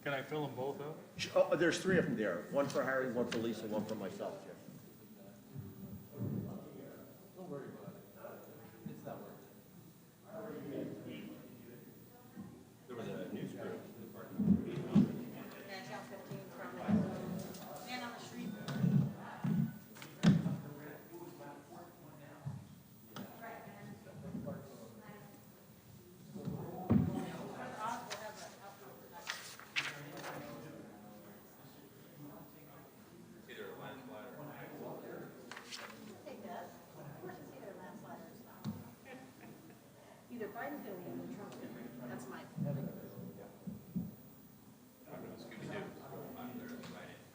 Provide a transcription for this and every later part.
Can I fill them both up? Oh, there's three of them there. One for Harry, one for Lisa, one for myself, Jim. Don't worry about it. It's not worth it. There was a news group. Yeah, Channel 15 from Man on the Street. Take that. Of course it's either landslide or stop. Either Biden's gonna win or Trump's gonna win. That's my.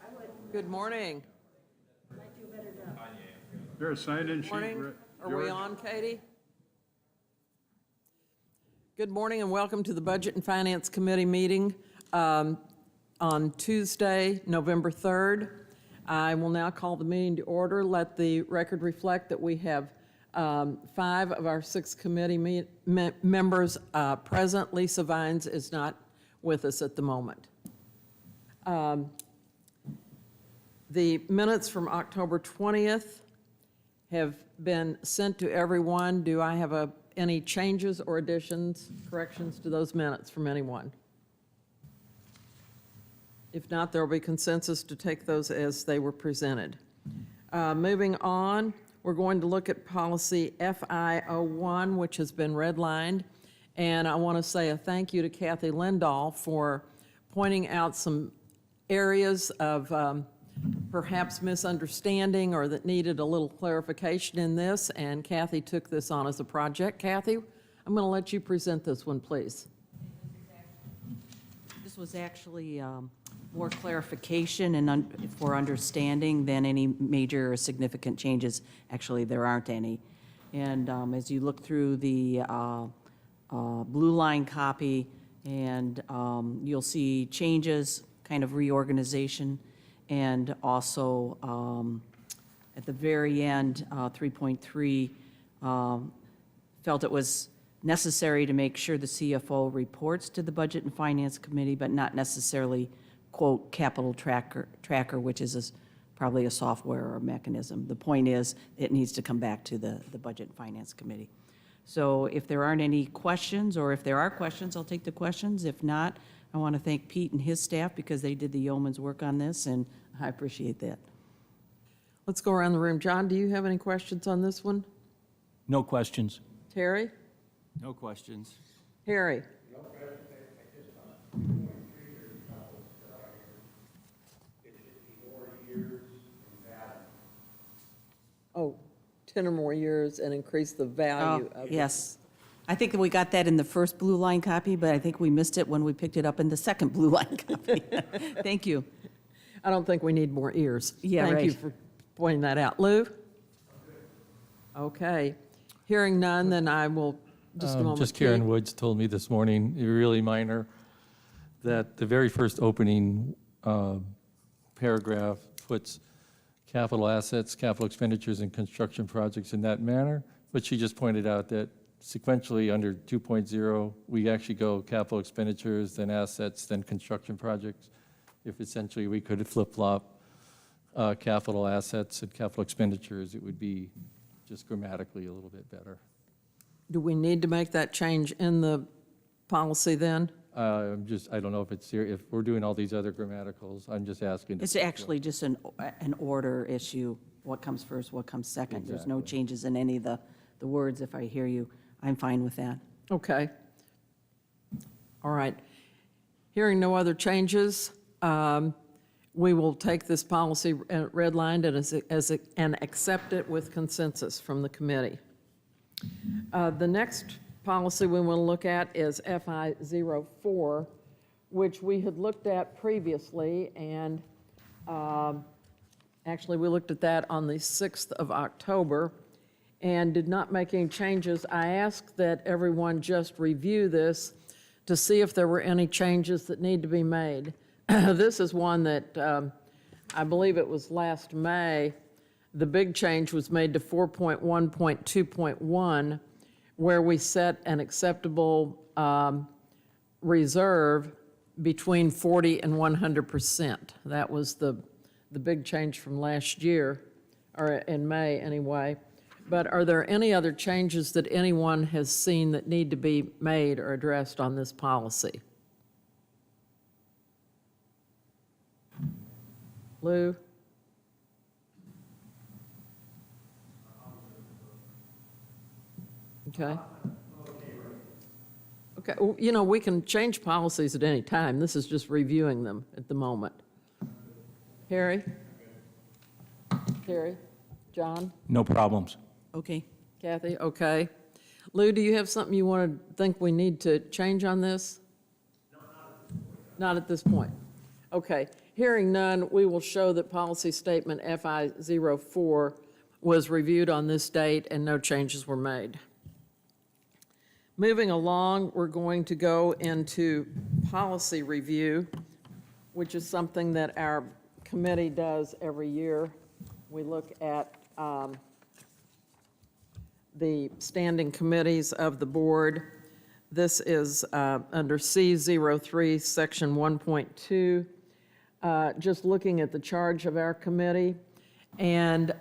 I would. Good morning. Might do a better job. Is there a sign-in sheet? Morning. Are we George? on, Katie? Good morning and welcome to the Budget and Finance Committee meeting on Tuesday, November 3rd. I will now call the meeting to order. Let the record reflect that we have 5 of our 6 committee members present. Lisa Vines is not with us at the moment. The minutes from October 20th have been sent to everyone. Do I have any changes or additions, corrections to those minutes from anyone? If not, there will be consensus to take those as they were presented. Moving on, we're going to look at policy FI01, which has been redlined. And I want to say a thank you to Kathy Lindahl for pointing out some areas of perhaps misunderstanding or that needed a little clarification in this, and Kathy took this on as a project. Kathy, I'm going to let you present this one, please. This was actually more clarification and for understanding than any major or significant changes. Actually, there aren't any. And as you look through the blue line copy, and you'll see changes, kind of reorganization, and also at the very end, 3.3, felt it was necessary to make sure the CFO reports to the Budget and Finance Committee, but not necessarily, quote, capital tracker, which is probably a software or mechanism. The point is, it needs to come back to the Budget and Finance Committee. So if there aren't any questions, or if there are questions, I'll take the questions. If not, I want to thank Pete and his staff because they did the yeoman's work on this, and I appreciate that. Let's go around the room. John, do you have any questions on this one? No questions. Terry? No questions. Harry? Oh, 10 or more years and increase the value of it. Yes. I think we got that in the first blue line copy, but I think we missed it when we picked it up in the second blue line copy. Thank you. I don't think we need more ears. Yeah, Thank you right. for pointing that out. Lou? Okay. Hearing none, then I will, just a moment. Just Karen Pete? Woods told me this morning, really minor, that the very first opening paragraph puts capital assets, capital expenditures, and construction projects in that manner. But she just pointed out that sequentially under 2.0, we actually go capital expenditures, then assets, then construction projects. If essentially we could flip-flop capital assets and capital expenditures, it would be just grammatically a little bit better. Do we need to make that change in the policy then? I don't know if it's here, if we're doing all these other grammaticals, I'm just asking. It's actually just an order issue, what comes first, what comes second. There's no Exactly. changes in any of the words. If I hear you, I'm fine with that. Okay. All right. Hearing no other changes, we will take this policy redlined and accept it with consensus from the committee. The next policy we want to look at is FI04, which we had looked at previously, and actually we looked at that on the 6th of October and did not make any changes. I asked that everyone just review this to see if there were any changes that need to be made. This is one that I believe it was last May. The big change was made to 4.1.2.1, where we set an acceptable reserve between 40 and 100%. That was the big change from last year, or in May anyway. But are there any other changes that anyone has seen that need to be made or addressed on this policy? Lou? Okay. Okay, well, you know, we can change policies at any time. This is just reviewing them at the moment. Harry? Terry? John? No problems. Okay. Kathy? Okay. Lou, do you have something you want to think we need to change on this? Not at this point. Okay. Hearing none, we will show that policy statement FI04 was reviewed on this date and no changes were made. Moving along, we're going to go into policy review, which is something that our committee does every year. We look at the standing committees of the board. This is under C03, Section 1.2, just looking at the charge of our committee. And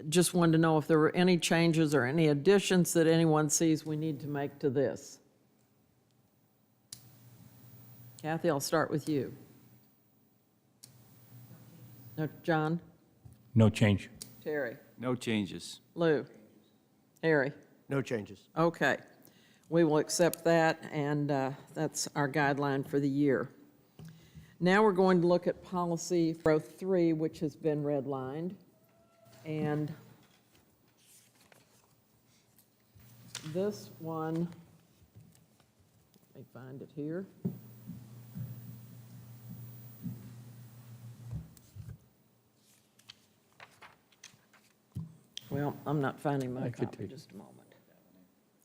just wanted to know if there were any changes or any additions that anyone sees we need to make to this. Kathy, I'll start with you. No, John? No change. Terry? No changes. Lou? Harry? No changes. Okay. We will accept that, and that's our guideline for the year. Now we're going to look at policy 03, which has been redlined. And this one, let me find it here. Well, I'm not finding my I could copy, take it. just a moment.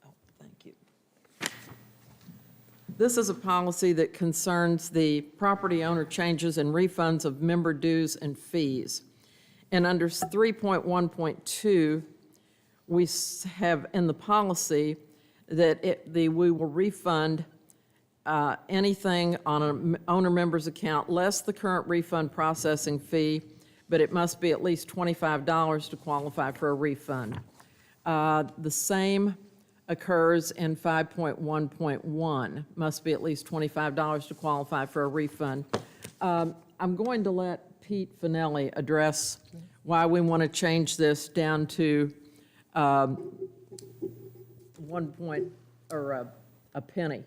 Oh, thank you. This is a policy that concerns the property owner changes and refunds of member dues and fees. And under 3.1.2, we have in the policy that we will refund anything on an owner member's account less the current refund processing fee, but it must be at least $25 to qualify for a refund. The same occurs in 5.1.1, must be at least $25 to qualify for a refund. I'm going to let Pete Finelli address why we want to change this down to 1 point, or a penny.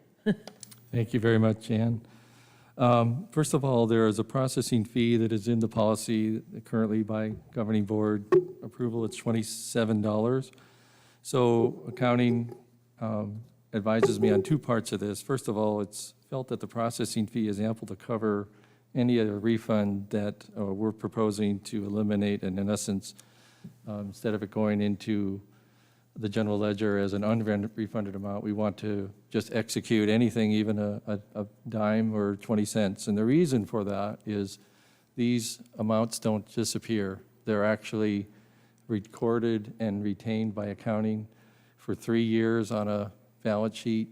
Thank you very much, Jan. First of all, there is a processing fee that is in the policy currently by governing board approval. It's $27. So accounting advises me on two parts of this. First of all, it's felt that the processing fee is ample to cover any other refund that we're proposing to eliminate, and in essence, instead of it going into the general ledger as an unrefunded amount, we want to just execute anything, even a dime or 20 cents. And the reason for that is these amounts don't disappear. They're actually recorded and retained by accounting for 3 years on a balance sheet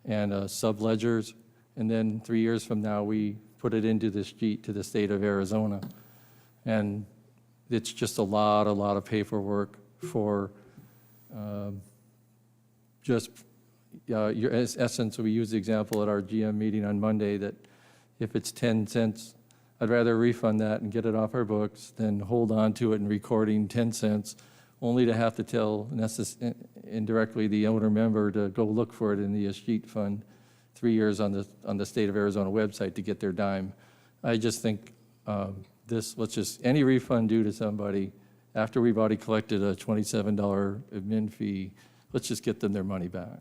and sub-ledgers. And then 3 years from now, we put it into this sheet to the state of Arizona. And it's just a lot of paperwork for just your essence. We used the example at our GM meeting on Monday that if it's 10 cents, I'd rather refund that and get it off our books than hold on to it and recording 10 cents, only to have to tell indirectly the owner member to go look for it in the sheet fund 3 years on the state of Arizona website to get their dime. I just think any refund due to somebody after we've already collected a $27 admin fee, let's just get them their money back.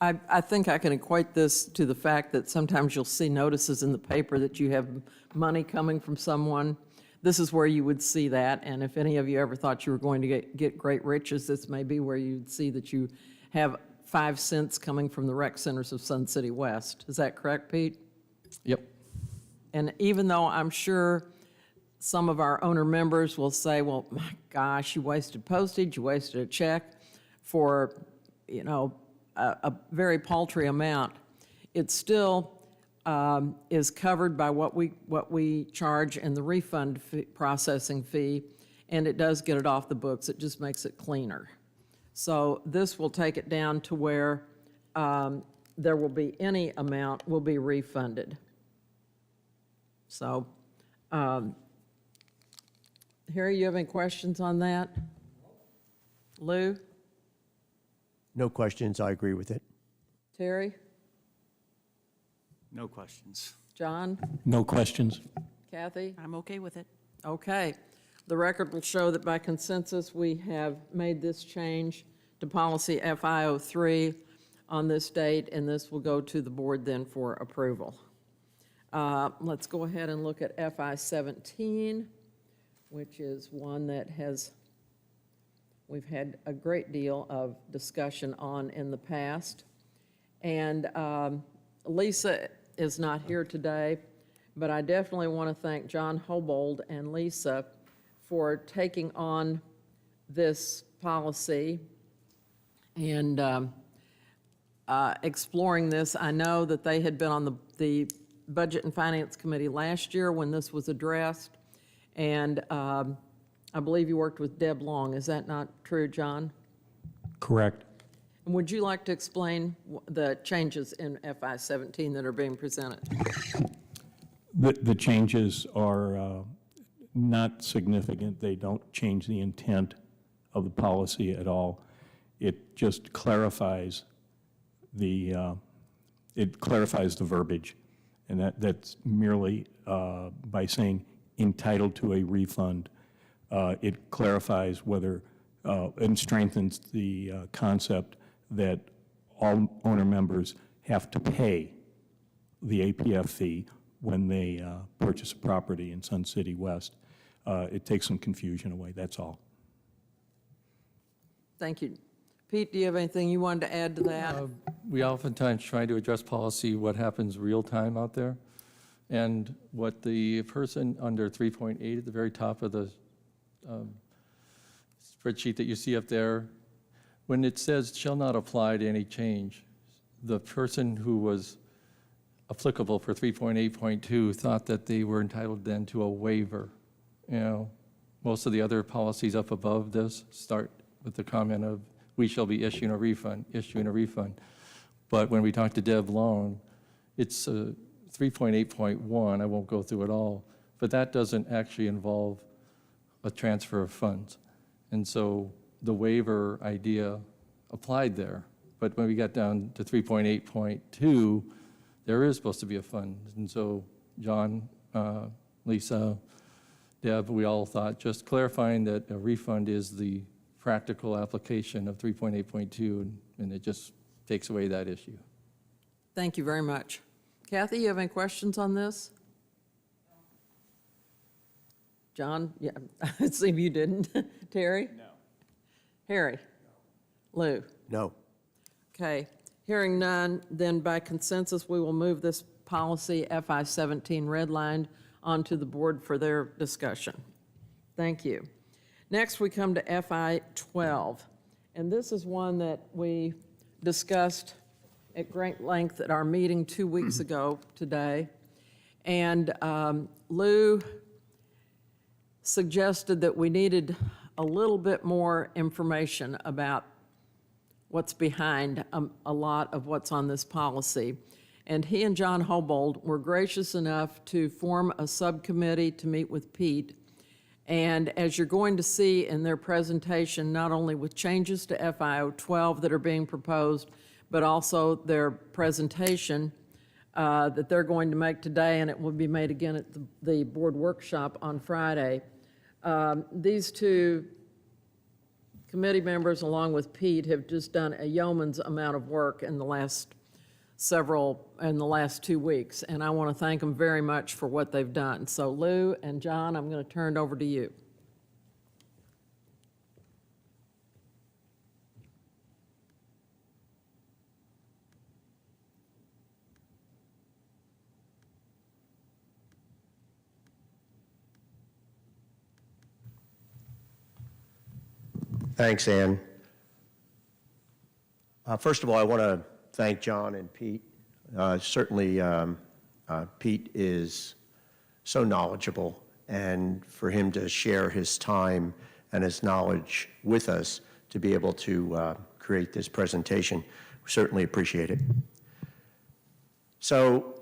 I think I can equate this to the fact that sometimes you'll see notices in the paper that you have money coming from someone. This is where you would see that, and if any of you ever thought you were going to get great riches, this may be where you'd see that you have 5 cents coming from the rec centers of Sun City West. Is that correct, Pete? Yep. And even though I'm sure some of our owner members will say, well, my gosh, you wasted postage, you wasted a check for, a very paltry amount, it still is covered by what we charge in the refund processing fee, and it does get it off the books. It just makes it cleaner. So this will take it down to where there will be any amount will be refunded. So, Harry, you have any questions on that? Lou? No questions, I agree with it. Terry? No questions. John? No questions. Kathy? I'm okay with it. Okay. The record will show that by consensus, we have made this change to policy FI03 on this date, and this will go to the board then for approval. Let's go ahead and look at FI17, which is one that we've had a great deal of discussion on in the past. And Lisa is not here today, but I definitely want to thank John Hobold and Lisa for taking on this policy and exploring this. I know that they had been on the Budget and Finance Committee last year when this was addressed, and I believe you worked with Deb Long. Is that not true, John? Correct. And would you like to explain the changes in FI17 that are being presented? The changes are not significant. They don't change the intent of the policy at all. It just clarifies the verbiage, and that's merely by saying entitled to a refund. It clarifies whether and strengthens the concept that all owner members have to pay the APF fee when they purchase a property in Sun City West. It takes some confusion away, that's all. Thank you. Pete, do you have anything you wanted to add to that? We oftentimes try to address policy, what happens real time out there. And what the person under 3.8 at the very top of the spreadsheet that you see up there, when it says shall not apply to any change, the person who was applicable for 3.8.2 thought that they were entitled then to a waiver. You know, most of the other policies up above this start with the comment of we shall be issuing a refund. But when we talk to Deb Long, it's 3.8.1, I won't go through it all, but that doesn't actually involve a transfer of funds. And so the waiver idea applied there. But when we got down to 3.8.2, there is supposed to be a fund. And so John, Lisa, Deb, we all thought just clarifying that a refund is the practical application of 3.8.2, and it just takes away that issue. Thank you very much. Kathy, you have any questions on this? John? Yeah, it seemed you didn't. Terry? No. Harry? No. Lou? No. Okay. Hearing none, then by consensus, we will move this policy FI17 redlined onto the board for their discussion. Thank you. Next, we come to FI12, and this is one that we discussed at great length at our meeting 2 weeks ago today. And Lou suggested that we needed a little bit more information about what's behind a lot of what's on this policy. And he and John Hobold were gracious enough to form a subcommittee to meet with Pete. And as you're going to see in their presentation, not only with changes to FI012 that are being proposed, but also their presentation that they're going to make today, and it will be made again at the board workshop on Friday. These two committee members, along with Pete, have just done a yeoman's amount of work in the last 2 weeks, and I want to thank them very much for what they've done. So Lou and John, I'm going to turn it over to you. Thanks, Ann. First of all, I want to thank John and Pete. Certainly, Pete is so knowledgeable, and for him to share his time and his knowledge with us to be able to create this presentation, we certainly appreciate it. So,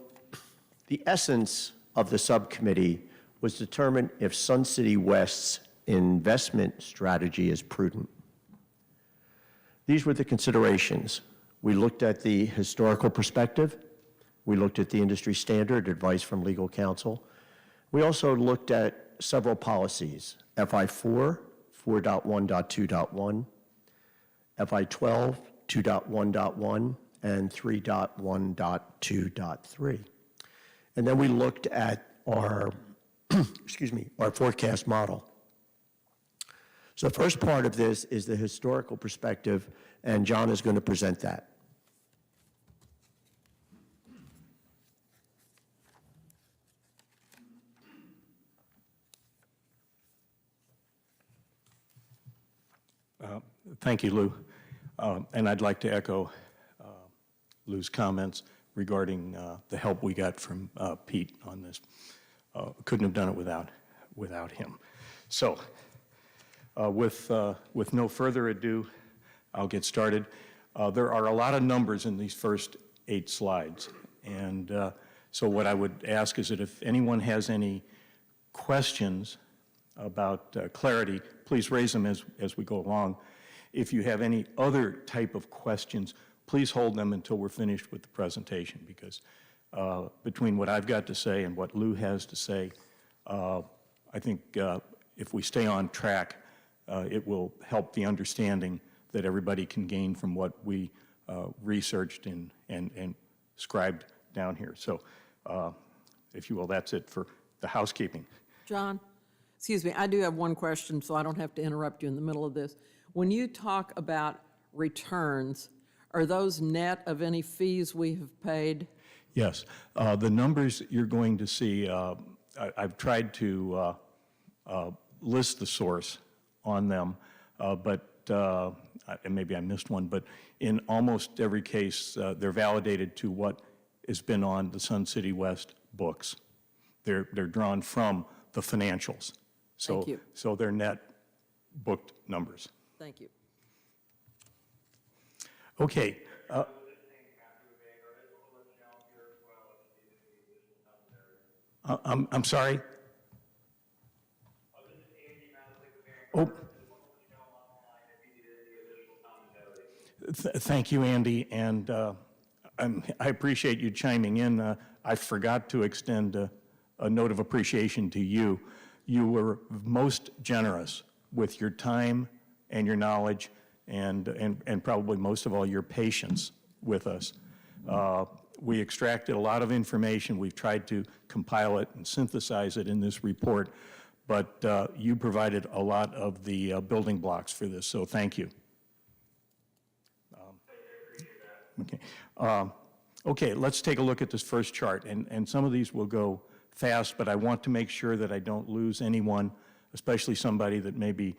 the essence of the subcommittee was to determine if Sun City West's investment strategy is prudent. These were the considerations. We looked at the historical perspective. We looked at the industry standard, advice from legal counsel. We also looked at several policies, FI 4, 4.1.2.1, FI 12, 2.1.1, and 3.1.2.3. And then we looked at our, our forecast model. So the first part of this is the historical perspective, and John is going to present that. Thank you, Lou. And I'd like to echo Lou's comments regarding the help we got from Pete on this. Couldn't have done it without him. So, with no further ado, I'll get started. There are a lot of numbers in these first 8 slides. And so what I would ask is that if anyone has any questions about clarity, please raise them as we go along. If you have any other type of questions, please hold them until we're finished with the presentation, because between what I've got to say and what Lou has to say, I think if we stay on track, it will help the understanding that everybody can gain from what we researched and scribed down here. So, if you will, that's it for the housekeeping. John, excuse me, I do have one question, so I don't have to interrupt you in the middle of this. When you talk about returns, are those net of any fees we have paid? Yes. The numbers you're going to see, I've tried to list the source on them, but and maybe I missed one, but in almost every case, they're validated to what has been on the Sun City West books. They're drawn from the financials. So, Thank you. So they're net booked numbers. Thank you. Okay. I'm sorry? Oh. Thank you, Andy, and I appreciate you chiming in. I forgot to extend a note of appreciation to you. You were most generous with your time and your knowledge and probably most of all your patience with us. We extracted a lot of information. We've tried to compile it and synthesize it in this report, but you provided a lot of the building blocks for this, so thank you. Okay. Okay, let's take a look at this first chart, and some of these will go fast, but I want to make sure that I don't lose anyone, especially somebody that maybe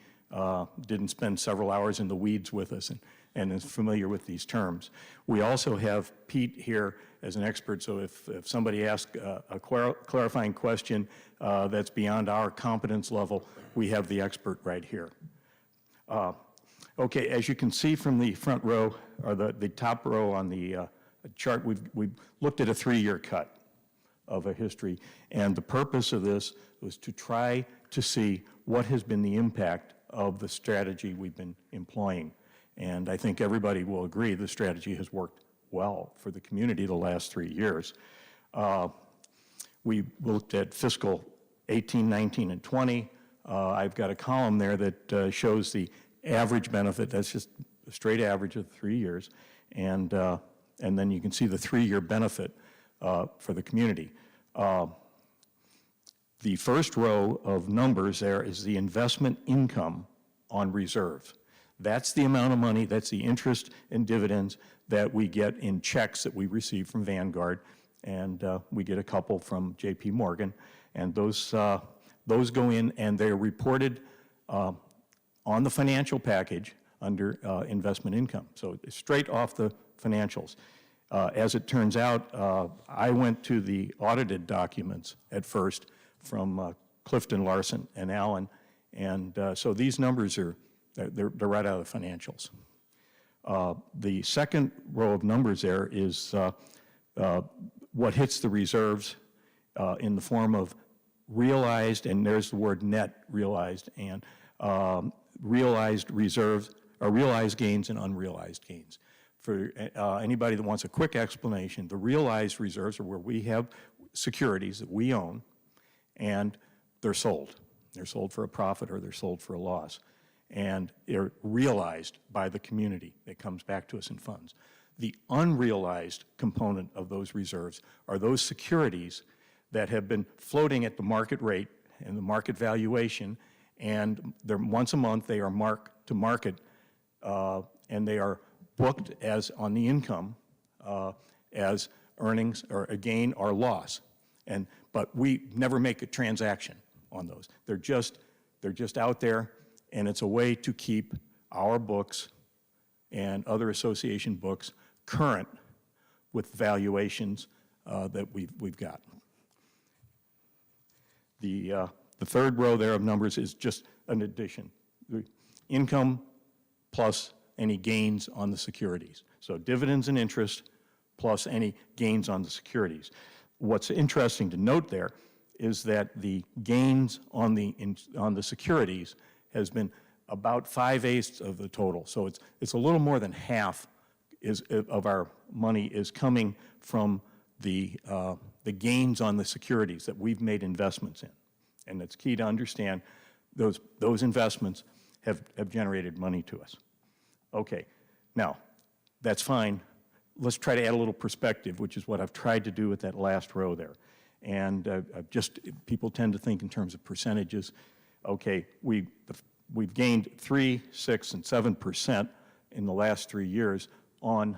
didn't spend several hours in the weeds with us and is familiar with these terms. We also have Pete here as an expert, so if somebody asks a clarifying question that's beyond our competence level, we have the expert right here. Okay, as you can see from the front row, or the top row on the chart, we've looked at a 3-year cut of a history, and the purpose of this was to try to see what has been the impact of the strategy we've been employing. And I think everybody will agree the strategy has worked well for the community the last 3 years. We looked at fiscal 18, 19, and 20. I've got a column there that shows the average benefit. That's just a straight average of 3 years. And then you can see the 3-year benefit for the community. The first row of numbers there is the investment income on reserve. That's the amount of money, that's the interest and dividends that we get in checks that we receive from Vanguard, and we get a couple from JP Morgan, and those go in and they're reported on the financial package under investment income. So it's straight off the financials. As it turns out, I went to the audited documents at first from Clifton, Larson, and Allen, and so these numbers they're right out of the financials. The second row of numbers there is what hits the reserves in the form of realized, and there's the word net realized, and realized reserves, or realized gains and unrealized gains. For anybody that wants a quick explanation, the realized reserves are where we have securities that we own, and they're sold. They're sold for a profit or they're sold for a loss. And they're realized by the community. It comes back to us in funds. The unrealized component of those reserves are those securities that have been floating at the market rate and the market valuation, and they're, once a month they are marked to market, and they are booked as on the income as earnings or a gain or loss. But we never make a transaction on those. They're just out there, and it's a way to keep our books and other association books current with valuations that we've got. The third row there of numbers is just an addition. The income plus any gains on the securities. So dividends and interest plus any gains on the securities. What's interesting to note there is that the gains on the securities has been about 5/8 of the total. So it's a little more than half of our money is coming from the gains on the securities that we've made investments in. And it's key to understand those investments have generated money to us. Okay, now, that's fine. Let's try to add a little perspective, which is what I've tried to do with that last row there. And people tend to think in terms of percentages. Okay, we've gained 3%, 6%, and 7% in the last 3 years on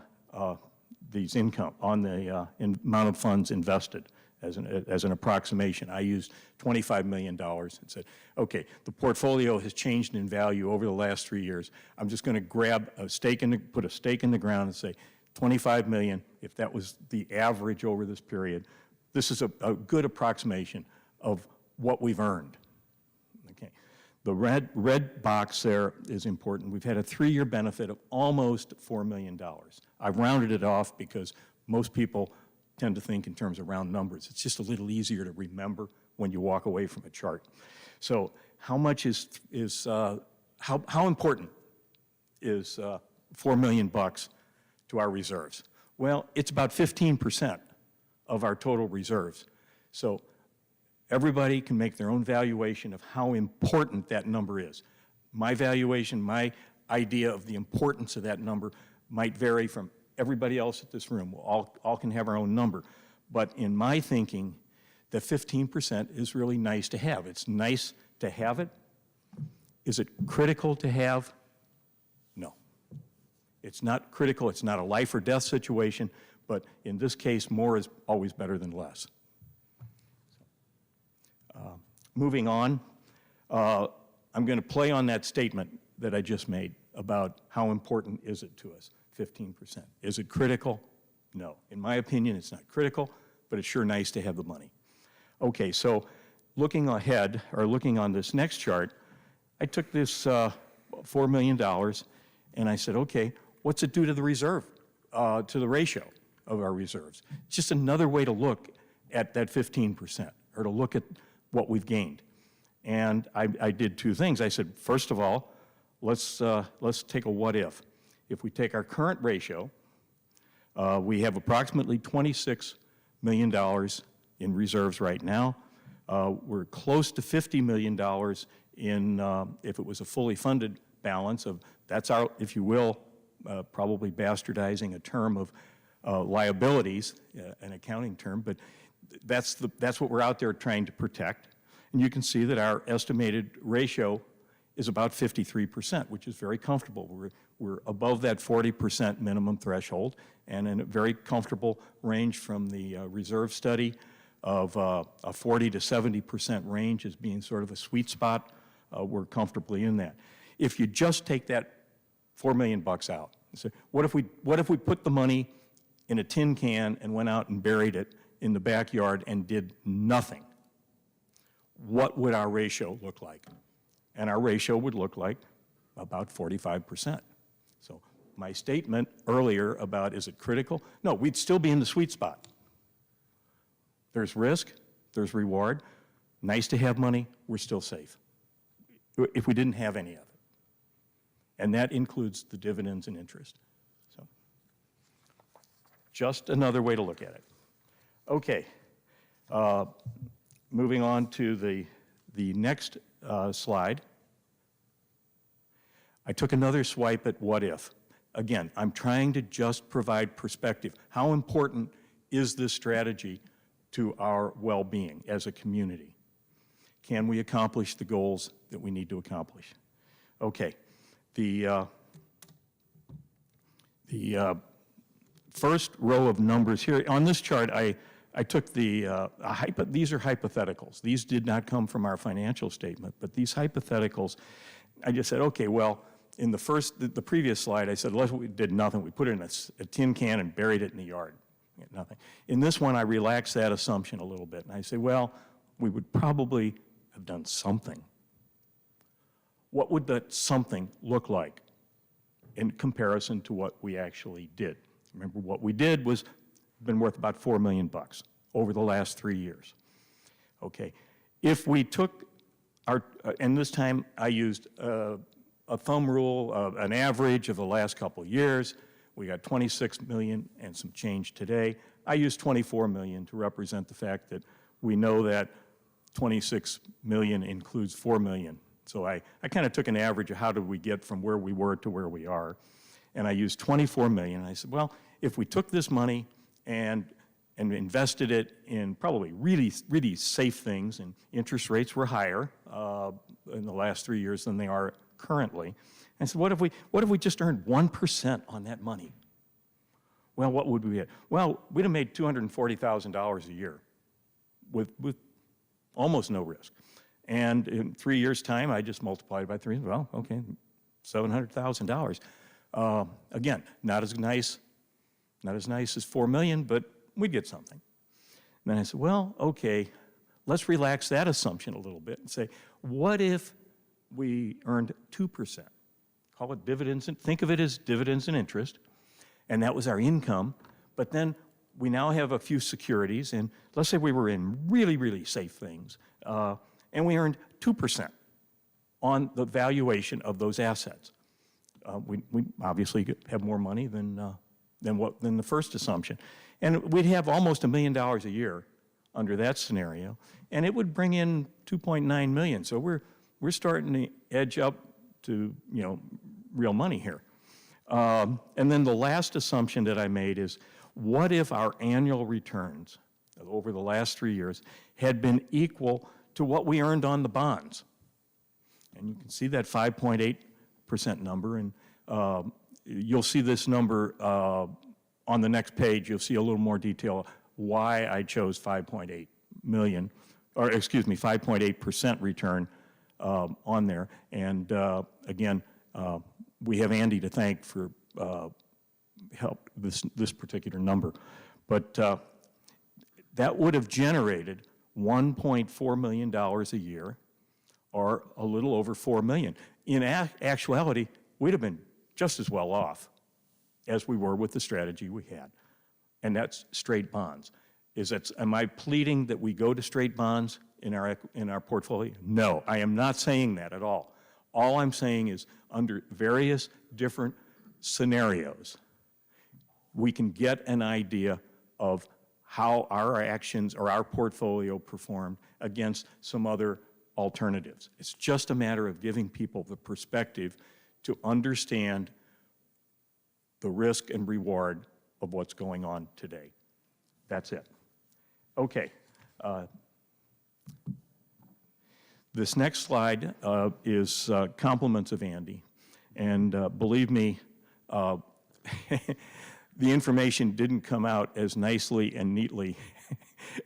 these income, on the amount of funds invested as an approximation. I used $25 million and said, okay, the portfolio has changed in value over the last 3 years. I'm just going to grab a stake put a stake in the ground and say, 25 million, if that was the average over this period, this is a good approximation of what we've earned. Okay. The red box there is important. We've had a 3-year benefit of almost $4 million. I've rounded it off because most people tend to think in terms of round numbers. It's just a little easier to remember when you walk away from a chart. So how much how important is $4 million to our reserves? Well, it's about 15% of our total reserves. So everybody can make their own valuation of how important that number is. My valuation, my idea of the importance of that number might vary from everybody else at this room. All can have our own number. But in my thinking, the 15% is really nice to have. It's nice to have it. Is it critical to have? No. It's not critical. It's not a life or death situation. But in this case, more is always better than less. Moving on, I'm going to play on that statement that I just made about how important is it to us, 15%. Is it critical? No. In my opinion, it's not critical, but it's sure nice to have the money. Okay, so looking ahead, or looking on this next chart, I took this $4 million and I said, okay, what's it do to the reserve, to the ratio of our reserves? It's just another way to look at that 15%, or to look at what we've gained. And I did two things. I said, first of all, let's take a what if. If we take our current ratio, we have approximately $26 million in reserves right now. We're close to $50 million in, if it was a fully funded balance of, that's our, if you will, probably bastardizing a term of liabilities, an accounting term, but that's what we're out there trying to protect. And you can see that our estimated ratio is about 53%, which is very comfortable. We're above that 40% minimum threshold, and in a very comfortable range from the reserve study of a 40 to 70% range as being sort of a sweet spot. We're comfortably in that. If you just take that $4 million out. So what if we put the money in a tin can and went out and buried it in the backyard and did nothing? What would our ratio look like? And our ratio would look like about 45%. So my statement earlier about is it critical? No, we'd still be in the sweet spot. There's risk, there's reward. Nice to have money, we're still safe. If we didn't have any of it. And that includes the dividends and interest. So, just another way to look at it. Okay, moving on to the next slide. I took another swipe at what if. Again, I'm trying to just provide perspective. How important is this strategy to our well-being as a community? Can we accomplish the goals that we need to accomplish? Okay, the first row of numbers here, on this chart, I took these are hypotheticals. These did not come from our financial statement, but these hypotheticals, I just said, okay, well, in the previous slide, I said, we did nothing. We put it in a tin can and buried it in the yard. Nothing. In this one, I relaxed that assumption a little bit, and I say, well, we would probably have done something. What would that something look like in comparison to what we actually did? Remember, what we did was been worth about $4 million over the last 3 years. Okay, if we took and this time I used a thumb rule, an average of the last couple of years. We got 26 million and some change today. I used 24 million to represent the fact that we know that 26 million includes 4 million. So I kind of took an average of how did we get from where we were to where we are. And I used 24 million. And I said, well, if we took this money and invested it in probably really, really safe things, and interest rates were higher in the last 3 years than they are currently. I said, what if we just earned 1% on that money? Well, what would we get? Well, we'd have made $240,000 a year with almost no risk. And in 3 years' time, I just multiplied by 3. Well, okay, $700,000. Again, not as nice as 4 million, but we'd get something. And then I said, well, okay, let's relax that assumption a little bit and say, what if we earned 2%? Call it dividends, and think of it as dividends and interest, and that was our income. But then we now have a few securities, and let's say we were in really, really safe things, and we earned 2% on the valuation of those assets. We obviously have more money than the first assumption, and we'd have almost $1 million a year under that scenario, and it would bring in 2.9 million. So we're starting to edge up to real money here. And then the last assumption that I made is, what if our annual returns over the last 3 years had been equal to what we earned on the bonds? And you can see that 5.8% number, and you'll see this number on the next page. You'll see a little more detail why I chose 5.8 million, or excuse me, 5.8% return on there. And again, we have Andy to thank for help this particular number. But that would have generated $1.4 million a year, or a little over 4 million. In actuality, we'd have been just as well off as we were with the strategy we had. And that's straight bonds. Am I pleading that we go to straight bonds in our portfolio? No, I am not saying that at all. All I'm saying is, under various different scenarios, we can get an idea of how our actions or our portfolio performed against some other alternatives. It's just a matter of giving people the perspective to understand the risk and reward of what's going on today. That's it. Okay. This next slide is compliments of Andy. And believe me, the information didn't come out as nicely and neatly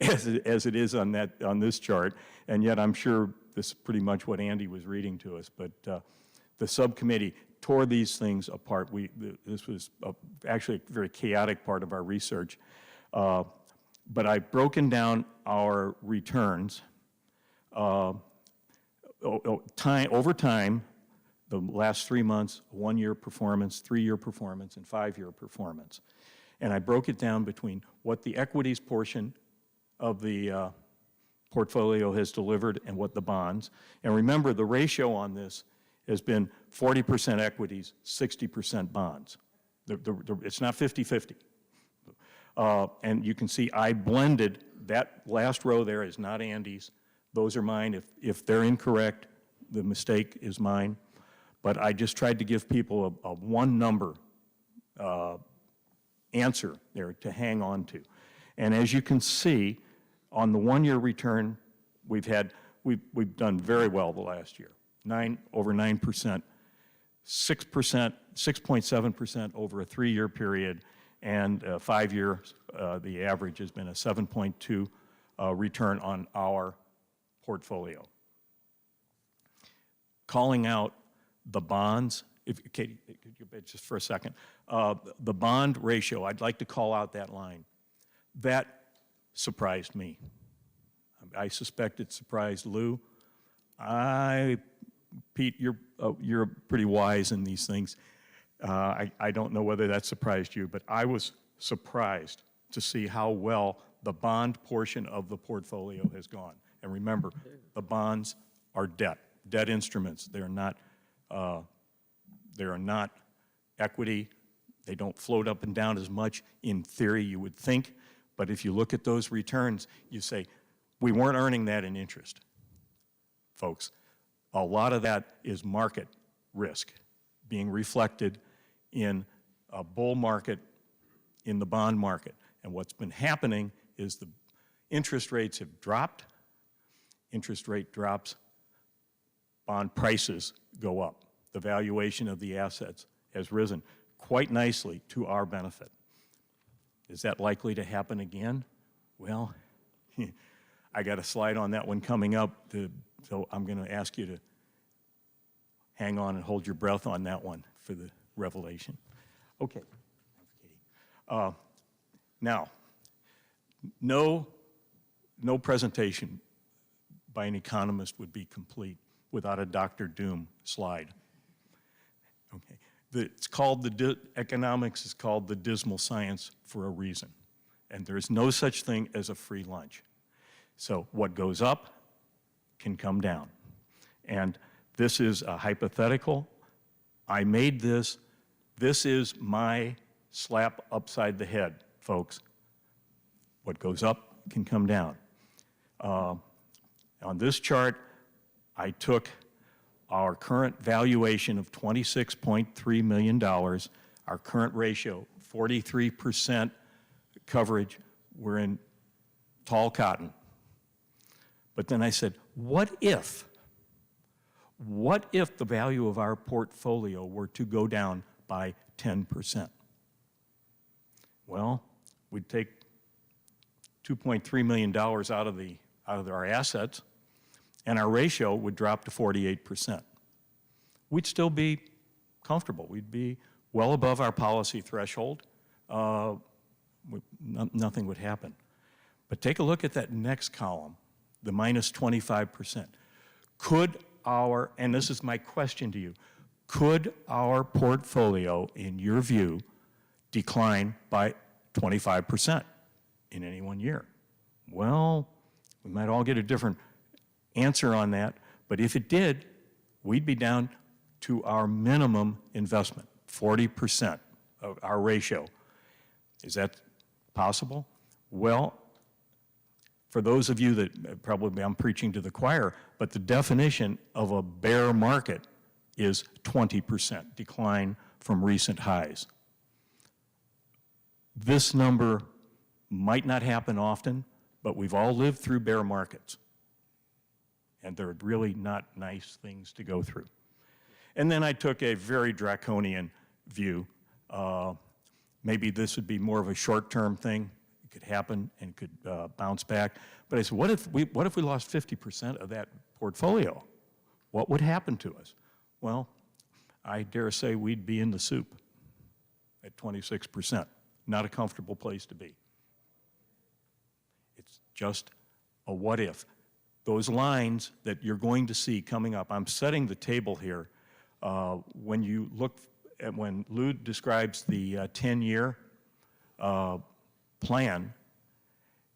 as it is on this chart. And yet I'm sure this is pretty much what Andy was reading to us. But the subcommittee tore these things apart. This was actually a very chaotic part of our research. But I've broken down our returns over time, the last 3 months, 1-year performance, 3-year performance, and 5-year performance. And I broke it down between what the equities portion of the portfolio has delivered and what the bonds. And remember, the ratio on this has been 40% equities, 60% bonds. It's not 50-50. And you can see I blended, that last row there is not Andy's. Those are mine. If they're incorrect, the mistake is mine. But I just tried to give people a one number answer there to hang on to. And as you can see, on the 1-year return, we've done very well the last year. Over 9%, 6%, 6.7% over a 3-year period, and 5 years, the average has been a 7.2 return on our portfolio. Calling out the bonds, Katie, just for a second, the bond ratio, I'd like to call out that line. That surprised me. I suspect it surprised Lou. Pete, you're pretty wise in these things. I don't know whether that surprised you, but I was surprised to see how well the bond portion of the portfolio has gone. And remember, the bonds are debt instruments. They are not equity. They don't float up and down as much in theory you would think, but if you look at those returns, you say, we weren't earning that in interest, folks. A lot of that is market risk being reflected in a bull market, in the bond market. And what's been happening is the interest rates have dropped. Interest rate drops, bond prices go up. The valuation of the assets has risen quite nicely to our benefit. Is that likely to happen again? Well, I got a slide on that one coming up, so I'm going to ask you to hang on and hold your breath on that one for the revelation. Okay. Now, no presentation by an economist would be complete without a Dr. Doom slide. Okay. It's called economics is called the dismal science for a reason. And there's no such thing as a free lunch. So what goes up can come down. And this is a hypothetical. I made this. This is my slap upside the head, folks. What goes up can come down. On this chart, I took our current valuation of $26.3 million, our current ratio, 43% coverage. We're in tall cotton. But then I said, what if the value of our portfolio were to go down by 10%? Well, we'd take $2.3 million out of our assets, and our ratio would drop to 48%. We'd still be comfortable. We'd be well above our policy threshold. Nothing would happen. But take a look at that next column, the minus 25%. Could our, and this is my question to you, could our portfolio, in your view, decline by 25% in any one year? Well, we might all get a different answer on that, but if it did, we'd be down to our minimum investment, 40% of our ratio. Is that possible? Well, for those of you that probably I'm preaching to the choir, but the definition of a bear market is 20% decline from recent highs. This number might not happen often, but we've all lived through bear markets. And they're really not nice things to go through. And then I took a very draconian view. Maybe this would be more of a short-term thing. It could happen and could bounce back. But I said, what if we lost 50% of that portfolio? What would happen to us? Well, I dare say we'd be in the soup at 26%. Not a comfortable place to be. It's just a what if. Those lines that you're going to see coming up, I'm setting the table here. When you look at, when Lou describes the 10-year plan,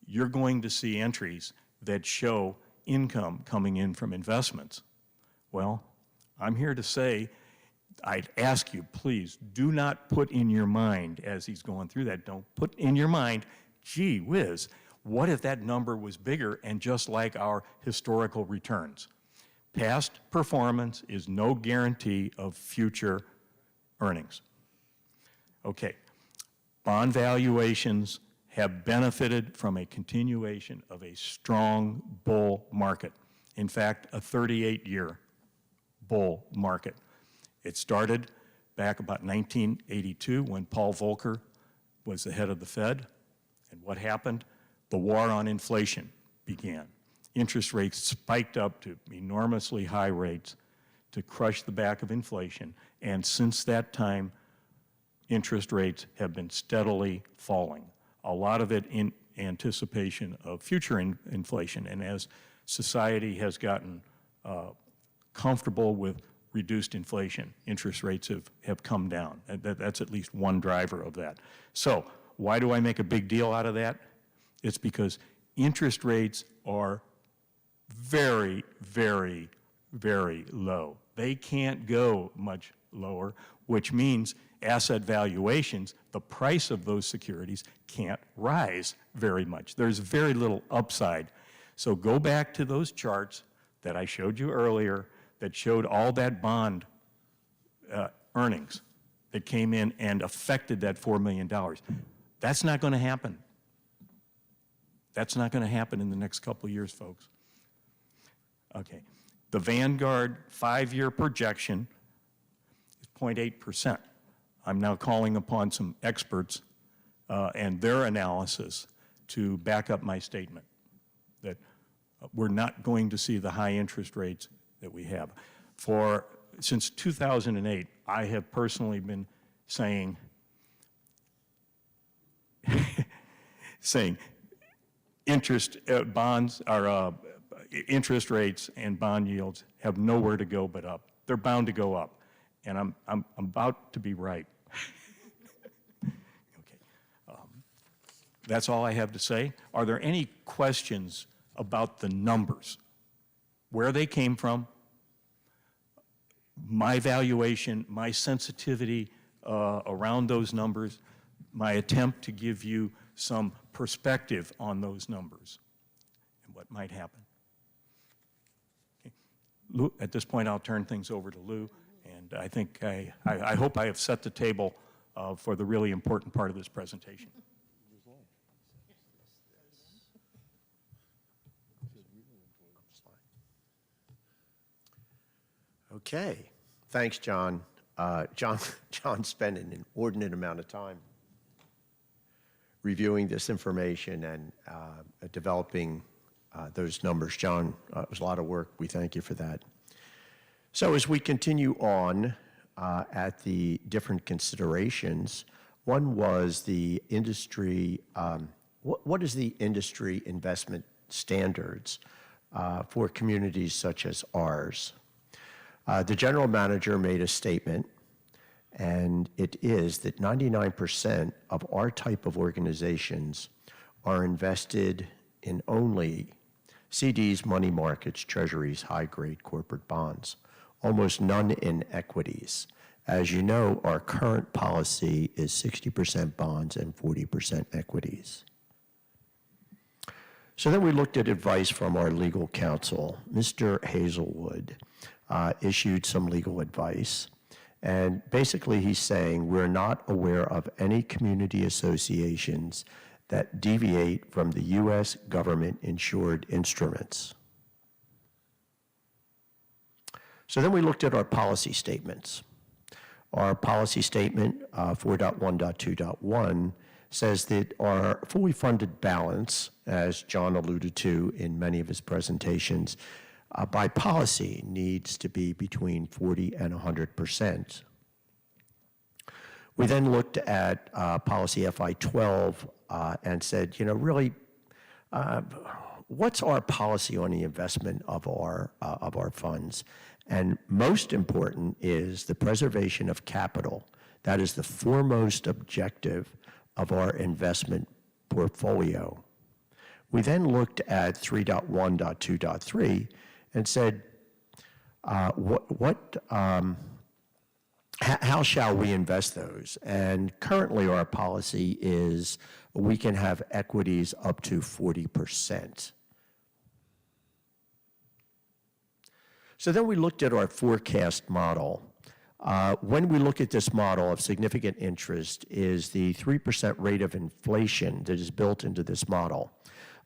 you're going to see entries that show income coming in from investments. Well, I'm here to say, I'd ask you, please, do not put in your mind, as he's going through that, don't put in your mind, gee whiz, what if that number was bigger and just like our historical returns? Past performance is no guarantee of future earnings. Okay, bond valuations have benefited from a continuation of a strong bull market. In fact, a 38-year bull market. It started back about 1982 when Paul Volcker was the head of the Fed. And what happened? The war on inflation began. Interest rates spiked up to enormously high rates to crush the back of inflation. And since that time, interest rates have been steadily falling. A lot of it in anticipation of future inflation. And as society has gotten comfortable with reduced inflation, interest rates have come down. That's at least one driver of that. So why do I make a big deal out of that? It's because interest rates are very, very, very low. They can't go much lower, which means asset valuations, the price of those securities can't rise very much. There's very little upside. So go back to those charts that I showed you earlier that showed all that bond earnings that came in and affected that $4 million. That's not going to happen. That's not going to happen in the next couple of years, folks. Okay. The Vanguard 5-year projection is 0.8%. I'm now calling upon some experts and their analysis to back up my statement that we're not going to see the high interest rates that we have. Since 2008, I have personally been saying interest rates and bond yields have nowhere to go but up. They're bound to go up, and I'm about to be right. Okay, that's all I have to say. Are there any questions about the numbers? Where they came from, my valuation, my sensitivity around those numbers, my attempt to give you some perspective on those numbers and what might happen. Okay. Lou, at this point, I'll turn things over to Lou, and I think I hope I have set the table for the really important part of this presentation. Okay, thanks, John. John spent an inordinate amount of time reviewing this information and developing those numbers. John, it was a lot of work. We thank you for that. So as we continue on at the different considerations, one was the industry, what is the industry investment standards for communities such as ours? The general manager made a statement, and it is that 99% of our type of organizations are invested in only CDs, money markets, treasuries, high-grade corporate bonds, almost none in equities. As you know, our current policy is 60% bonds and 40% equities. So then we looked at advice from our legal counsel. Mr. Hazelwood issued some legal advice. And basically he's saying we're not aware of any community associations that deviate from the U.S. government-insured instruments. So then we looked at our policy statements. Our policy statement 4.1.2.1 says that our fully funded balance, as John alluded to in many of his presentations, by policy needs to be between 40 and 100%. We then looked at policy FI12 and said, you know, really, what's our policy on the investment of our funds? And most important is the preservation of capital. That is the foremost objective of our investment portfolio. We then looked at 3.1.2.3 and said, how shall we invest those? And currently our policy is we can have equities up to 40%. So then we looked at our forecast model. When we look at this model, of significant interest is the 3% rate of inflation that is built into this model.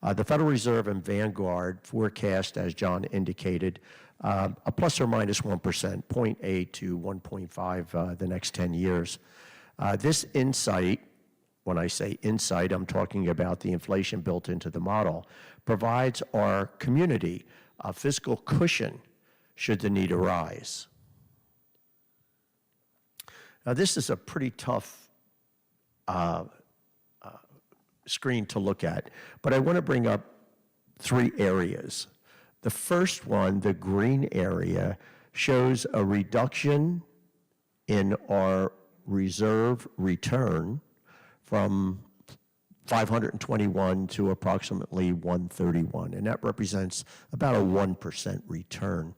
The Federal Reserve and Vanguard forecast, as John indicated, a plus or minus 1%, 0.8 to 1.5 the next 10 years. This insight, when I say insight, I'm talking about the inflation built into the model, provides our community a fiscal cushion should the need arise. Now, this is a pretty tough screen to look at, but I want to bring up 3 areas. The first one, the green area, shows a reduction in our reserve return from 521 to approximately 131, and that represents about a 1% return.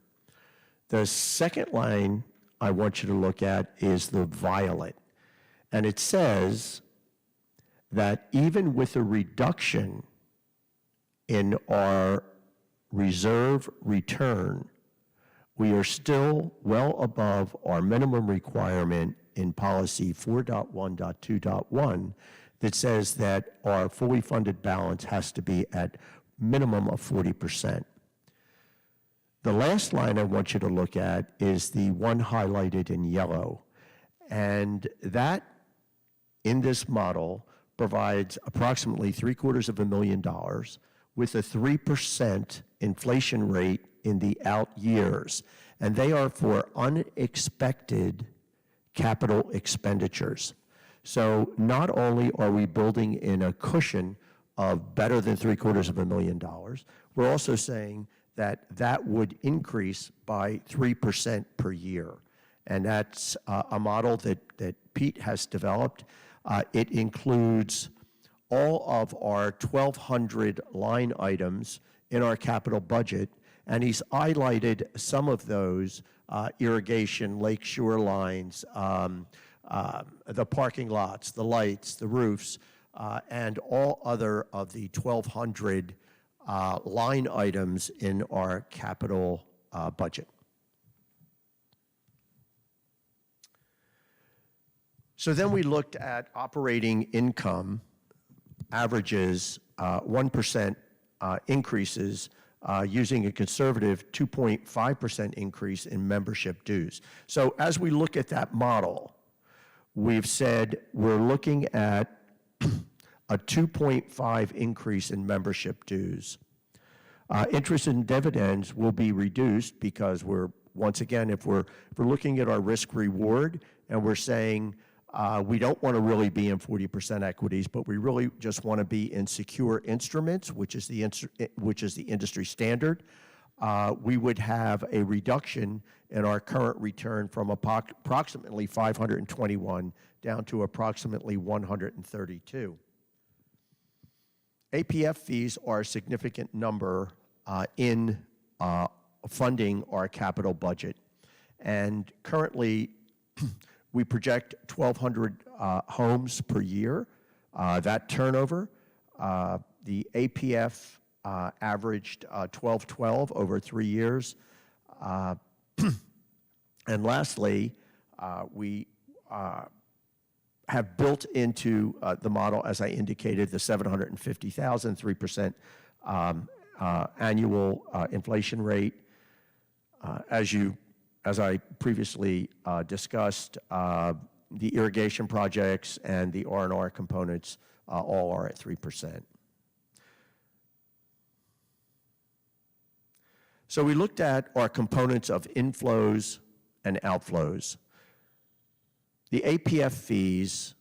The second line I want you to look at is the violet, and it says that even with a reduction in our reserve return, we are still well above our minimum requirement in policy 4.1.2.1 that says that our fully funded balance has to be at minimum of 40%. The last line I want you to look at is the one highlighted in yellow, and that in this model provides approximately $750,000 with a 3% inflation rate in the out years, and they are for unexpected capital expenditures. So not only are we building in a cushion of better than $750,000, we're also saying that that would increase by 3% per year. And that's a model that Pete has developed. It includes all of our 1,200 line items in our capital budget, and he's highlighted some of those, irrigation, lake shore lines, the parking lots, the lights, the roofs, and all other of the 1,200 line items in our capital budget. So then we looked at operating income averages, 1% increases using a conservative 2.5% increase in membership dues. So as we look at that model, we've said we're looking at a 2.5 increase in membership dues. Interest and dividends will be reduced because we're, once again, if we're looking at our risk reward and we're saying we don't want to really be in 40% equities, but we really just want to be in secure instruments, which is the industry standard, we would have a reduction in our current return from approximately 521 down to approximately 132. APF fees are a significant number in funding our capital budget. And currently, we project 1,200 homes per year. That turnover, the APF averaged 1212 over 3 years. And lastly, we have built into the model, as I indicated, the $750,000, 3% annual inflation rate. As I previously discussed, the irrigation projects and the R&R components all are at 3%. So we looked at our components of inflows and outflows. The APF fees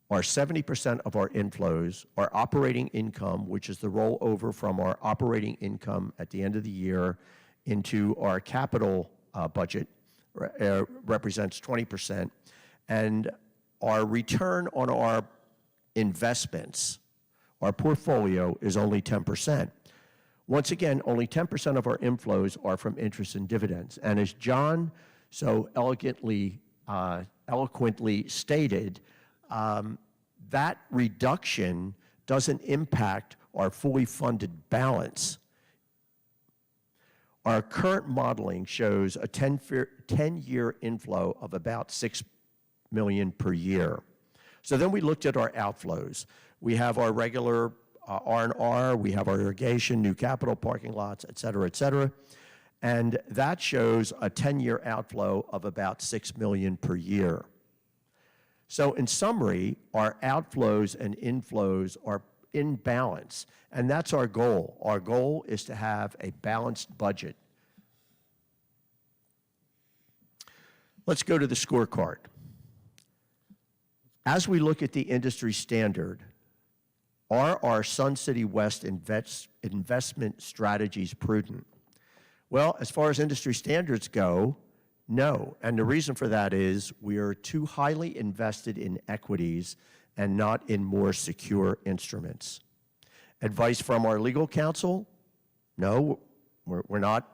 are 70% of our inflows. Our operating income, which is the rollover from our operating income at the end of the year into our capital budget, represents 20%. And our return on our investments, our portfolio, is only 10%. Once again, only 10% of our inflows are from interest and dividends. And as John so eloquently stated, that reduction doesn't impact our fully funded balance. Our current modeling shows a 10-year inflow of about $6 million per year. So then we looked at our outflows. We have our regular R&R, we have our irrigation, new capital, parking lots, et cetera, and that shows a 10-year outflow of about $6 million per year. So in summary, our outflows and inflows are in balance, and that's our goal. Our goal is to have a balanced budget. Let's go to the scorecard. As we look at the industry standard, are our Sun City West investment strategies prudent? Well, as far as industry standards go, no. And the reason for that is we are too highly invested in equities and not in more secure instruments. Advice from our legal counsel? No, we're not.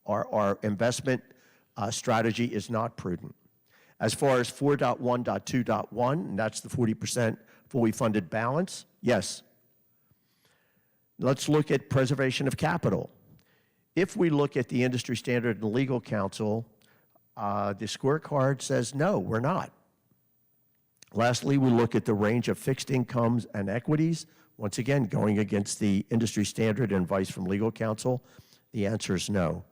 Our investment strategy is not prudent. As far as 4.1.2.1, and that's the 40% fully funded balance, yes. Let's look at preservation of capital. If we look at the industry standard and legal counsel, the scorecard says no, we're not. Lastly, we look at the range of fixed incomes and equities. Once again, going against the industry standard and advice from legal counsel, the answer is no.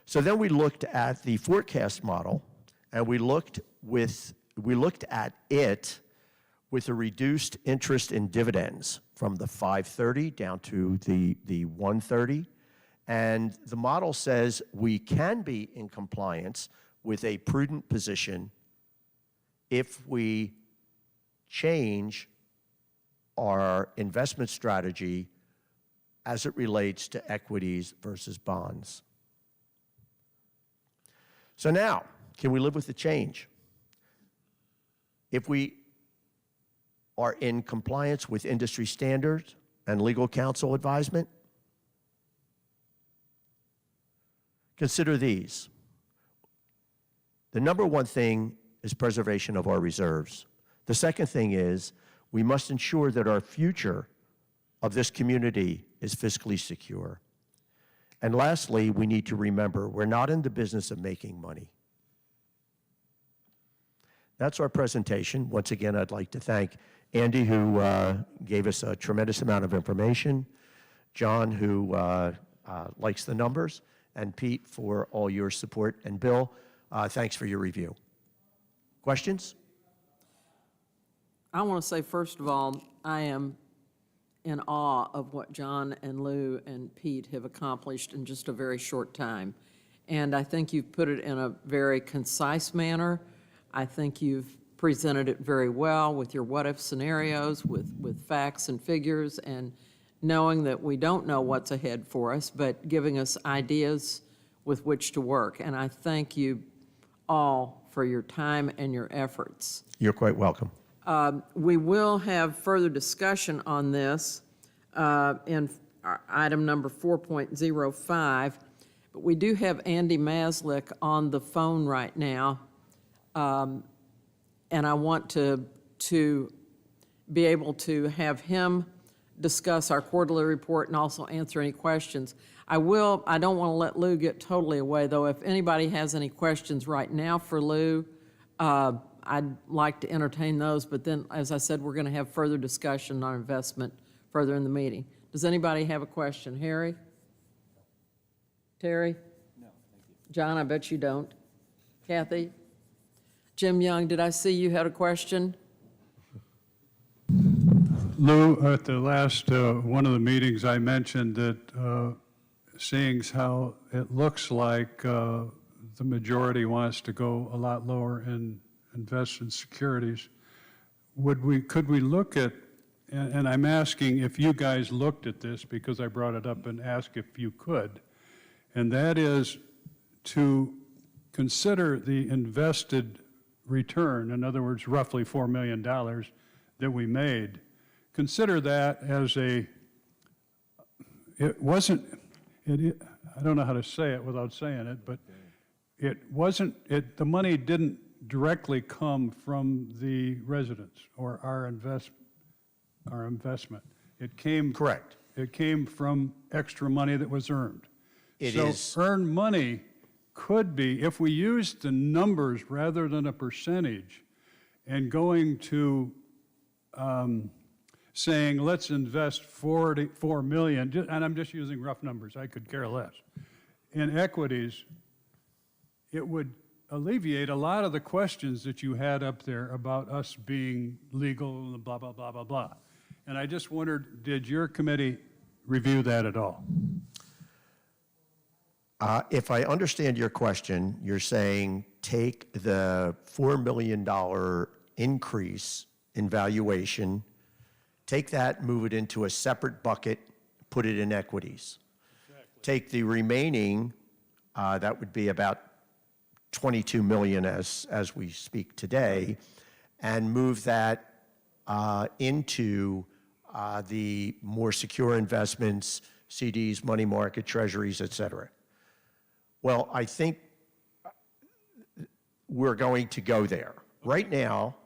So then we looked at the forecast model, and we looked at it with a reduced interest in dividends from the 530 down to the 130. And the model says we can be in compliance with a prudent position if we change our investment strategy as it relates to equities versus bonds. So now, can we live with the change? If we are in compliance with industry standards and legal counsel advisement, consider these. The number one thing is preservation of our reserves. The second thing is we must ensure that our future of this community is fiscally secure. And lastly, we need to remember we're not in the business of making money. That's our presentation. Once again, I'd like to thank Andy, who gave us a tremendous amount of information, John, who likes the numbers, and Pete for all your support, and Bill, thanks for your review. Questions? I want to say, first of all, I am in awe of what John and Lou and Pete have accomplished in just a very short time. And I think you've put it in a very concise manner. I think you've presented it very well with your what-if scenarios, with facts and figures, and knowing that we don't know what's ahead for us, but giving us ideas with which to work. And I thank you all for your time and your efforts. You're quite welcome. We will have further discussion on this in item number 4.05, but we do have Andy Maslick on the phone right now, and I want to be able to have him discuss our quarterly report and also answer any questions. I don't want to let Lou get totally away, though. If anybody has any questions right now for Lou, I'd like to entertain those, but then, as I said, we're going to have further discussion on investment further in the meeting. Does anybody have a question? Harry? Terry? No, thank you. John, I bet you don't. Kathy? Jim Young, did I see you had a question? Lou, at the last one of the meetings, I mentioned that seeing as how it looks like the majority wants to go a lot lower and invest in securities, could we look at, and I'm asking if you guys looked at this because I brought it up and asked if you could, and that is to consider the invested return, in other words, roughly $4 million that we made, consider that as I don't know how to say it without saying it, but the money didn't directly come from the residents or our investment. It came. Correct. It came from extra money that was earned. It So is- earned money could be, if we used the numbers rather than a percentage, and going to saying, let's invest 4 million, and I'm just using rough numbers, I could care less, in equities, it would alleviate a lot of the questions that you had up there about us being legal and blah, blah, blah, blah, blah. And I just wondered, did your committee review that at all? If I understand your question, you're saying take the $4 million increase in valuation, take that, move it into a separate bucket, put it in equities. Exactly. Take the remaining, that would be about 22 million as we speak today, and move that into the more secure investments, CDs, money market, treasuries, et cetera. Well, I think we're going to go there. Right now,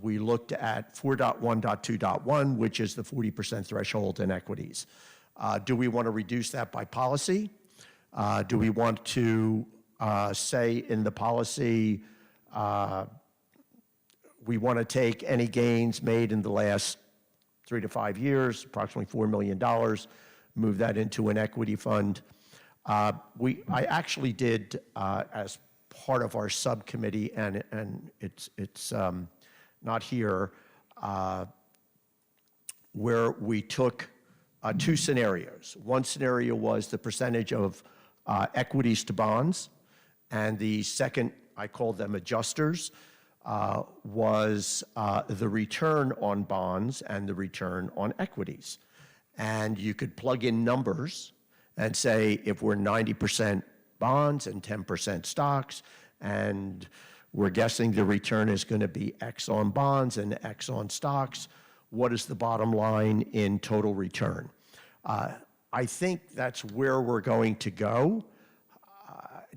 we looked at 4.1.2.1, which is the 40% threshold in equities. Do we want to reduce that by policy? Do we want to say in the policy, we want to take any gains made in the last 3 to 5 years, approximately $4 million, move that into an equity fund? I actually did, as part of our subcommittee, and it's not here, where we took 2 scenarios. One scenario was the percentage of equities to bonds, and the second, I called them adjusters, was the return on bonds and the return on equities. And you could plug in numbers and say, if we're 90% bonds and 10% stocks, and we're guessing the return is going to be X on bonds and X on stocks, what is the bottom line in total return? I think that's where we're going to go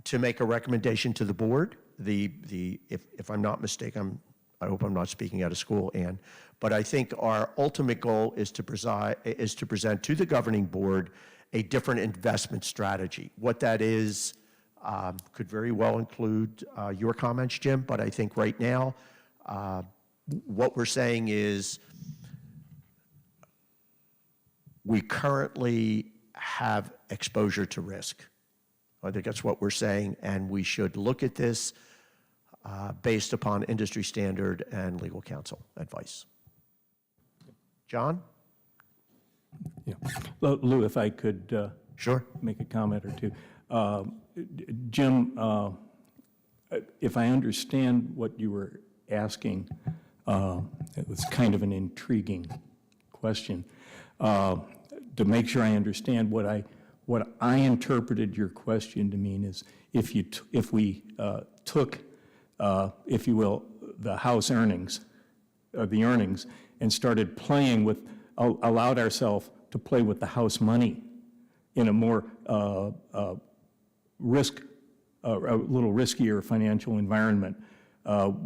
to make a recommendation to the board. If I'm not mistaken, I hope I'm not speaking out of school, Ann, but I think our ultimate goal is to present to the governing board a different investment strategy. What that is could very well include your comments, Jim, but I think right now what we're saying is we currently have exposure to risk. I think that's what we're saying, and we should look at this based upon industry standard and legal counsel advice. John? Yeah. Lou, if I could Sure. make a comment or two. Jim, if I understand what you were asking, it was kind of an intriguing question. To make sure I understand what I interpreted your question to mean is if we took, if you will, the house earnings, the earnings, and started playing with, allowed ourselves to play with the house money in a more a little riskier financial environment,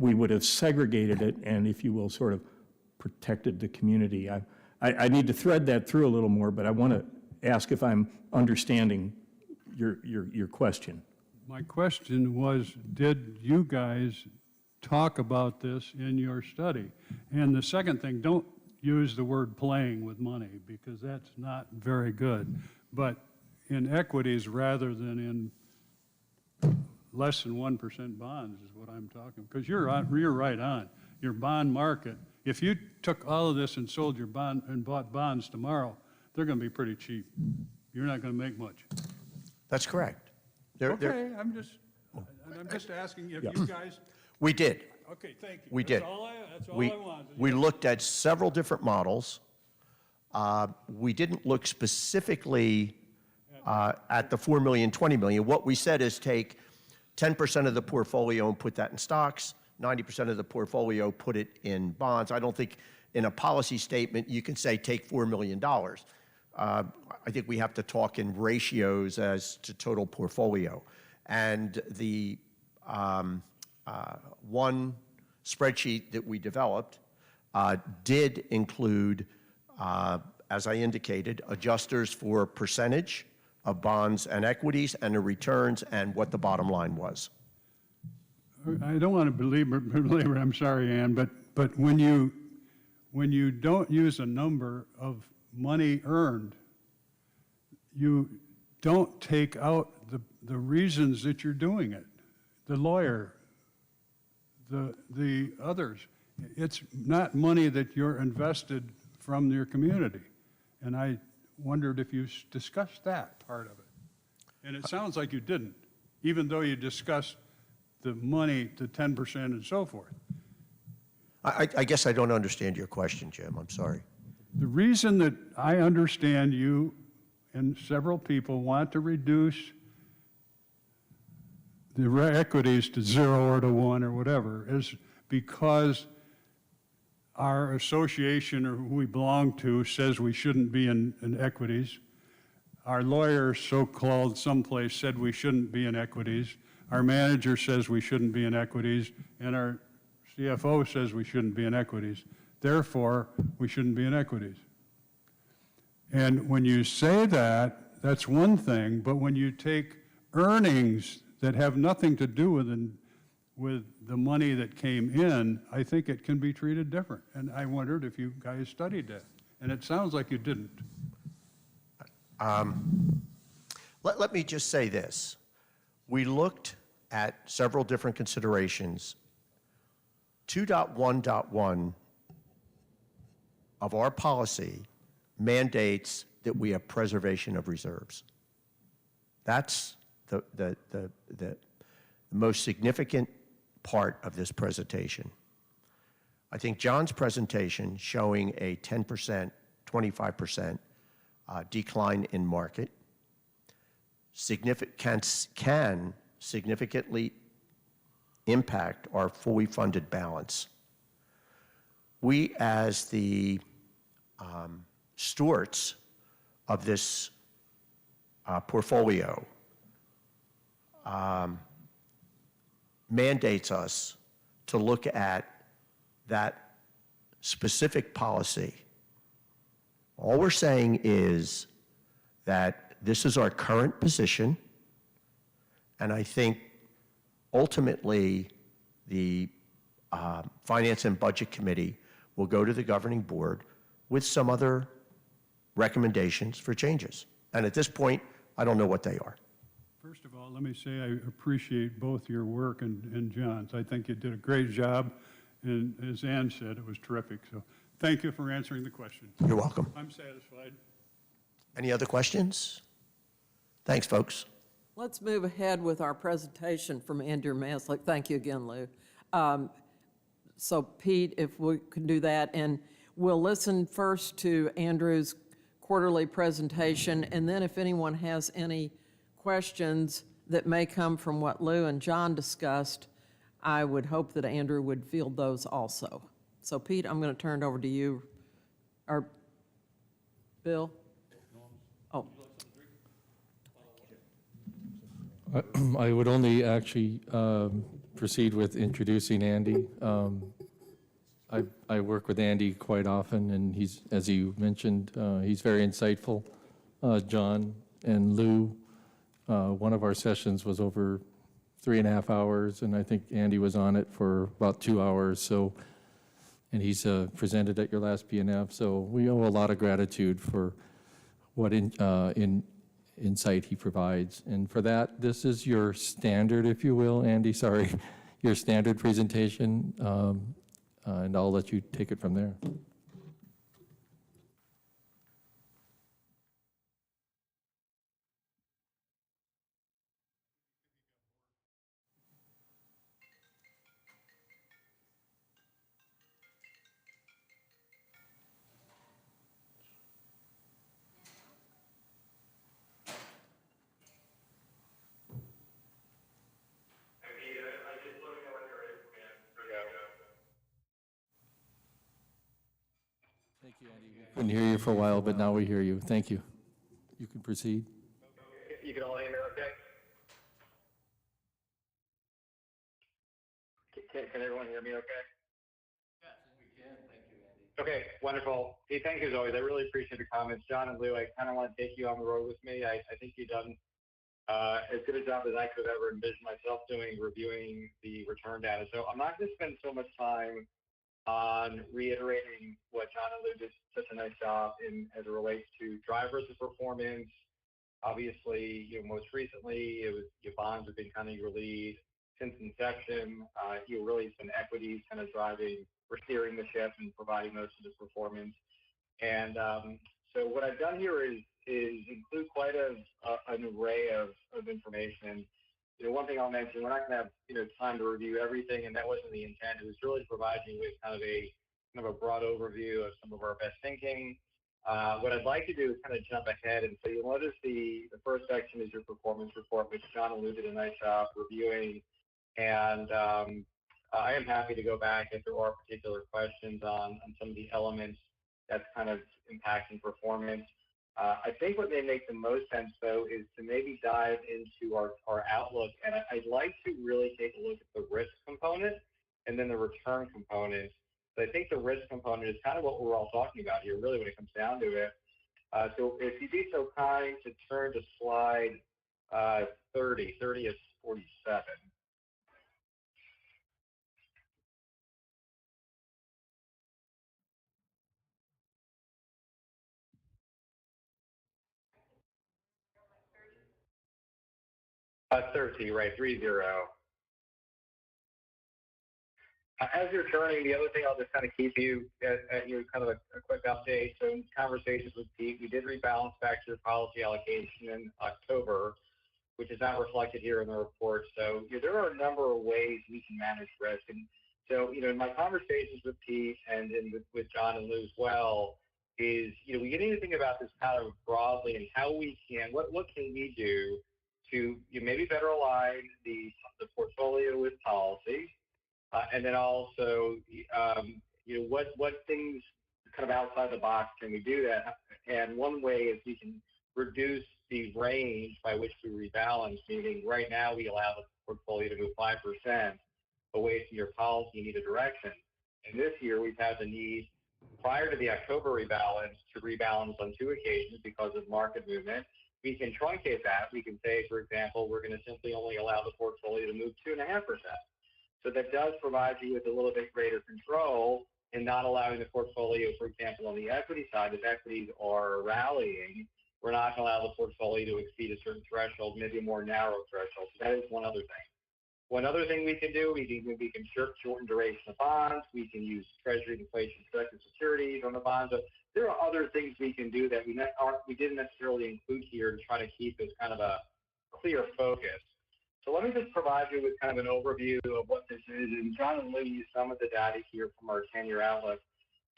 we would have segregated it and, if you will, sort of protected the community. I need to thread that through a little more, but I want to ask if I'm understanding your question. My question was, did you guys talk about this in your study? And the second thing, don't use the word playing with money because that's not very good. But in equities rather than in less than 1% bonds is what I'm talking, because you're right on. Your bond market, if you took all of this and sold your bond and bought bonds tomorrow, they're going to be pretty cheap. You're not going to make much. That's correct. They're- Okay, I'm just asking if you guys, We did. okay, thank you. We did. That's all We, I wanted. we looked at several different models. We didn't look specifically at the 4 million, 20 million. What we said is take 10% of the portfolio and put that in stocks, 90% of the portfolio, put it in bonds. I don't think in a policy statement you can say take $4 million. I think we have to talk in ratios as to total portfolio. And the one spreadsheet that we developed did include, as I indicated, adjusters for percentage of bonds and equities and the returns and what the bottom line was. I don't want to belabor, I'm sorry, Ann, but when you don't use a number of money earned, you don't take out the reasons that you're doing it, the lawyer, the others. It's not money that you're invested from your community. And I wondered if you discussed that part of it. And it sounds like you didn't, even though you discussed the money to 10% and so forth. I guess I don't understand your question, Jim. I'm sorry. The reason that I understand you and several people want to reduce the equities to 0 or to 1 or whatever is because our association or who we belong to says we shouldn't be in equities. Our lawyer, so-called someplace, said we shouldn't be in equities. Our manager says we shouldn't be in equities, and our CFO says we shouldn't be in equities. Therefore, we shouldn't be in equities. And when you say that, that's one thing, but when you take earnings that have nothing to do with the money that came in, I think it can be treated different. And I wondered if you guys studied that. And it sounds like you didn't. Let me just say this. We looked at several different considerations. 2.1.1 of our policy mandates that we have preservation of reserves. That's the most significant part of this presentation. I think John's presentation showing a 10%, 25% decline in market can significantly impact our fully funded balance. We, as the stewards of this portfolio, mandates us to look at that specific policy. All we're saying is that this is our current position, and I think ultimately the Finance and Budget Committee will go to the governing board with some other recommendations for changes. And at this point, I don't know what they are. First of all, let me say I appreciate both your work and John's. I think you did a great job, and as Ann said, it was terrific. So thank you for answering the question. You're welcome. I'm satisfied. Any other questions? Thanks, folks. Let's move ahead with our presentation from Andrew Maslick. Thank you again, Lou. So Pete, if we can do that, and we'll listen first to Andrew's quarterly presentation, and then if anyone has any questions that may come from what Lou and John discussed, I would hope that Andrew would field those also. So Pete, I'm going to turn it over to you. Or Bill? Oh. I would only actually proceed with introducing Andy. I work with Andy quite often, and he's, as you mentioned, he's very insightful. John and Lou, one of our sessions was over 3.5 hours, and I think Andy was on it for about 2 hours. So, and he's presented at your last PNF. So we owe a lot of gratitude for what insight he provides. And for that, this is your standard, if you will, Andy, sorry, your standard presentation, and I'll let you take it from there. Thank you, Andy. We couldn't hear you for a while, but now we hear you. Thank you. You can proceed. You can all hear me okay? Can everyone hear me okay? Yes, we can. Thank you, Andy. Okay, wonderful. Hey, thank you as always. I really appreciate the comments. John and Lou, I kind of want to take you on the road with me. I think you've done as good a job as I could have ever envisioned myself doing reviewing the return data. So I'm not going to spend so much time on reiterating what John and Lou did such a nice job in as it relates to drivers of performance. Obviously, most recently, it was your bonds have been kind of your lead since inception. Really some equities kind of driving or steering the ship and providing most of the performance. And so what I've done here is include quite an array of information. One thing I'll mention, we're not going to have time to review everything, and that wasn't the intent. It was really to provide you with kind of a broad overview of some of our best thinking. What I'd like to do is kind of jump ahead, and so you'll notice the first section is your performance report, which John and Lou did a nice job reviewing, and I am happy to go back if there are particular questions on some of the elements that's kind of impacting performance. I think what may make the most sense, though, is to maybe dive into our outlook, and I'd like to really take a look at the risk component and then the return component. But I think the risk component is kind of what we're all talking about here, really, when it comes down to it. So if you'd be so kind to turn to slide 30. 30 is 47. 30, right, 30. As you're turning, the other thing I'll just kind of keep you at your kind of a quick update. So in conversations with Pete, we did rebalance back to your policy allocation in October, which is not reflected here in the report. So there are a number of ways we can manage risk. And so, in my conversations with Pete and with John and Lou as well, is, we get anything about this kind of broadly and how we can, what can we do to maybe better align the portfolio with policy, and then also, what things kind of outside the box can we do that? And one way is we can reduce the range by which we rebalance, meaning right now we allow the portfolio to move 5% away from your policy, you need a direction. And this year we've had the need, prior to the October rebalance, to rebalance on 2 occasions because of market movement. We can truncate that. We can say, for example, we're going to simply only allow the portfolio to move 2.5%. So that does provide you with a little bit greater control in not allowing the portfolio, for example, on the equity side, if equities are rallying, we're not going to allow the portfolio to exceed a certain threshold, maybe a more narrow threshold. So that is one other thing. One other thing we can do, we can shorten duration of bonds. We can use Treasury inflation-protected securities on the bonds. So there are other things we can do that we didn't necessarily include here to try to keep this kind of a clear focus. So let me just provide you with kind of an overview of what this is. And John and Lou used some of the data here from our 10-year outlook.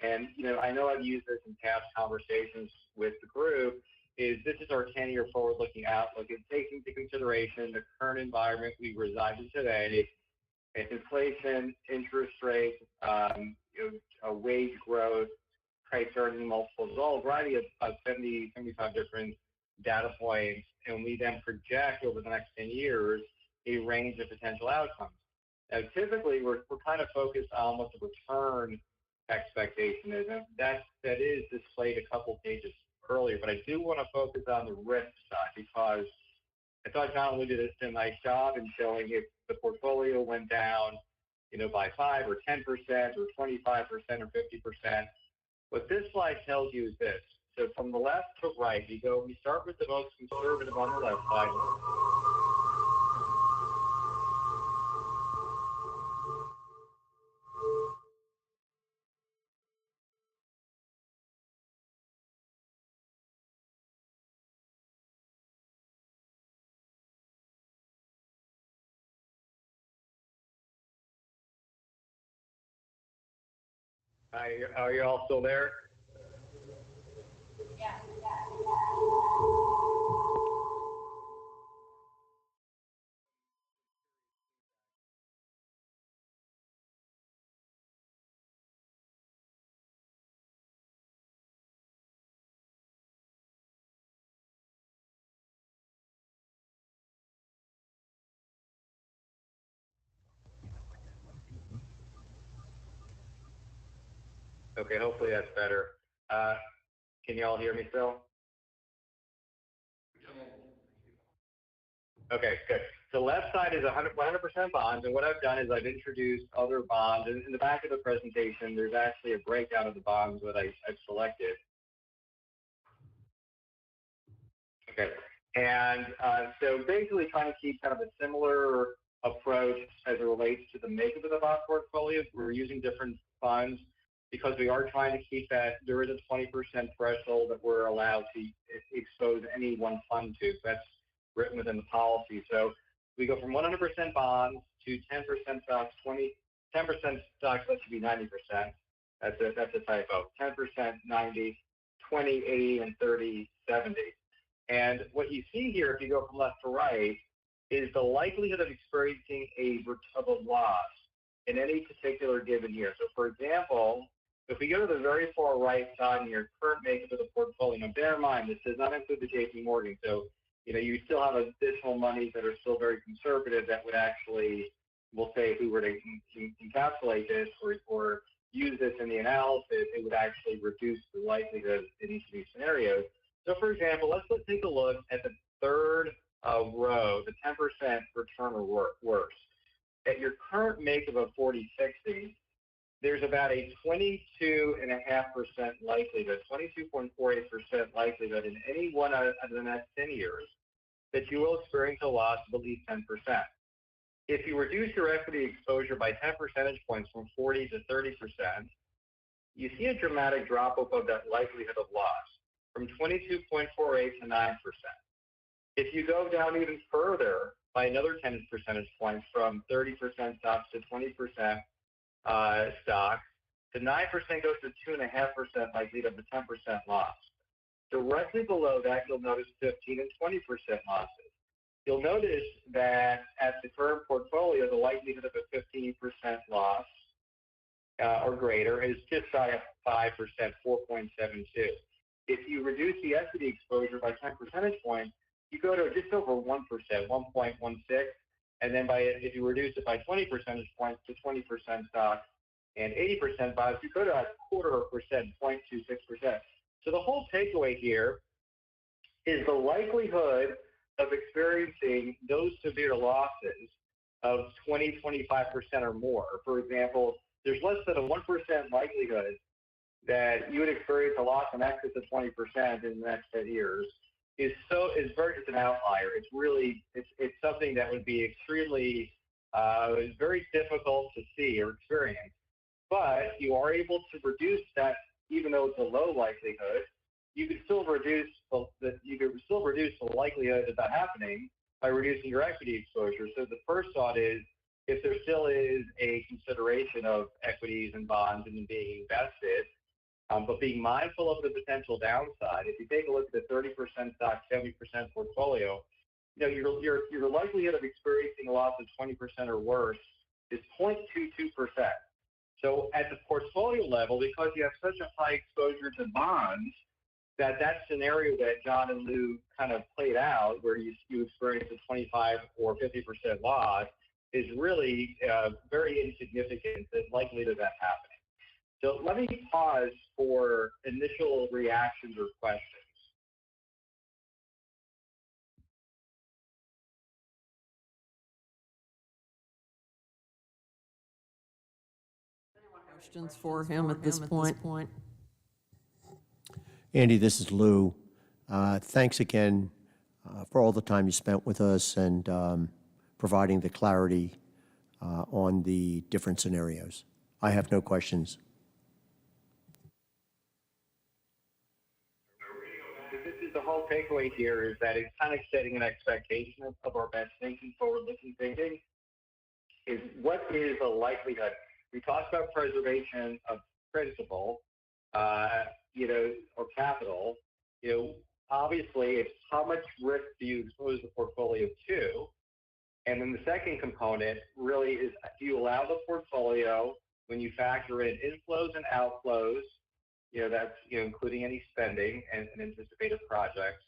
And, I know I've used this in past conversations with the group, is this is our 10-year forward-looking outlook. It takes into consideration the current environment we reside in today, inflation, interest rates, wage growth, price earning multiples, all a variety of 70, 75 different data points, and we then project over the next 10 years a range of potential outcomes. Now, typically, we're kind of focused on what the return expectation is, and that is displayed a couple pages earlier, but I do want to focus on the risk side because I thought John Lou did a nice job in showing if the portfolio went down, by 5 or 10% or 25% or 50%. What this slide tells you is this. So from the left to right, we start with the most conservative on the left side. Are you all still there? Okay, hopefully that's better. Can you all hear me still? Okay, good. So left side is 100% bonds, and what I've done is I've introduced other bonds. And in the back of the presentation, there's actually a breakdown of the bonds that I've selected. Okay, and so basically trying to keep kind of a similar approach as it relates to the makeup of the bond portfolio. We're using different funds because we are trying to keep that. There is a 20% threshold that we're allowed to expose any one fund to. That's written within the policy. So we go from 100% bonds to 10% stocks, 10% stocks, that should be 90%. That's a typo. 10%, 90, 20, 80, and 30, 70. And what you see here, if you go from left to right, is the likelihood of experiencing a loss in any particular given year. So for example, if we go to the very far right side in your current makeup of the portfolio, now bear in mind, this does not include the JP Morgan. So, you still have additional monies that are still very conservative that would actually, we'll say if we were to encapsulate this or use this in the analysis, it would actually reduce the likelihood in each of these scenarios. So for example, let's take a look at the third row, the 10% return or worse. At your current makeup of 40/60, there's about a 22.5% likelihood, 22.48% likelihood in any one out of the next 10 years that you will experience a loss of at least 10%. If you reduce your equity exposure by 10 percentage points from 40 to 30%, you see a dramatic drop off of that likelihood of loss from 22.48 to 9%. If you go down even further by another 10 percentage points from 30% stocks to 20% stocks, the 9% goes to 2.5% likelihood of a 10% loss. Directly below that, you'll notice 15 and 20% losses. You'll notice that at the current portfolio, the likelihood of a 15% loss or greater is just shy of 5%, 4.72. If you reduce the equity exposure by 10 percentage points, you go to just over 1%, 1.16, and then if you reduce it by 20 percentage points to 20% stocks and 80% bonds, you go to a 0.25%, 0.26%. So the whole takeaway here is the likelihood of experiencing those severe losses of 20, 25% or more. For example, there's less than a 1% likelihood that you would experience a loss in excess of 20% in the next 10 years is an outlier. It's really, it's something that would be extremely, very difficult to see or experience. But you are able to reduce that, even though it's a low likelihood. You can still reduce the likelihood of that happening by reducing your equity exposure. So the first thought is, if there still is a consideration of equities and bonds and being invested, but being mindful of the potential downside, if you take a look at the 30% stock, 70% portfolio, your likelihood of experiencing a loss of 20% or worse is 0.22%. So at the portfolio level, because you have such a high exposure to bonds, that scenario that John and Lou kind of played out, where you experience a 25 or 50% loss, is really very insignificant, the likelihood of that happening. So let me pause for initial reactions or questions. Questions for him at this point? Andy, this is Lou. Thanks again for all the time you spent with us and providing the clarity on the different scenarios. I have no questions. This is the whole takeaway here, is that it's kind of setting an expectation of our best thinking, forward-looking thinking, is what is the likelihood. We talked about preservation of principal, or capital. Obviously, it's how much risk do you expose the portfolio to? And then the second component really is, do you allow the portfolio, when you factor in inflows and outflows, that's, including any spending and anticipated projects,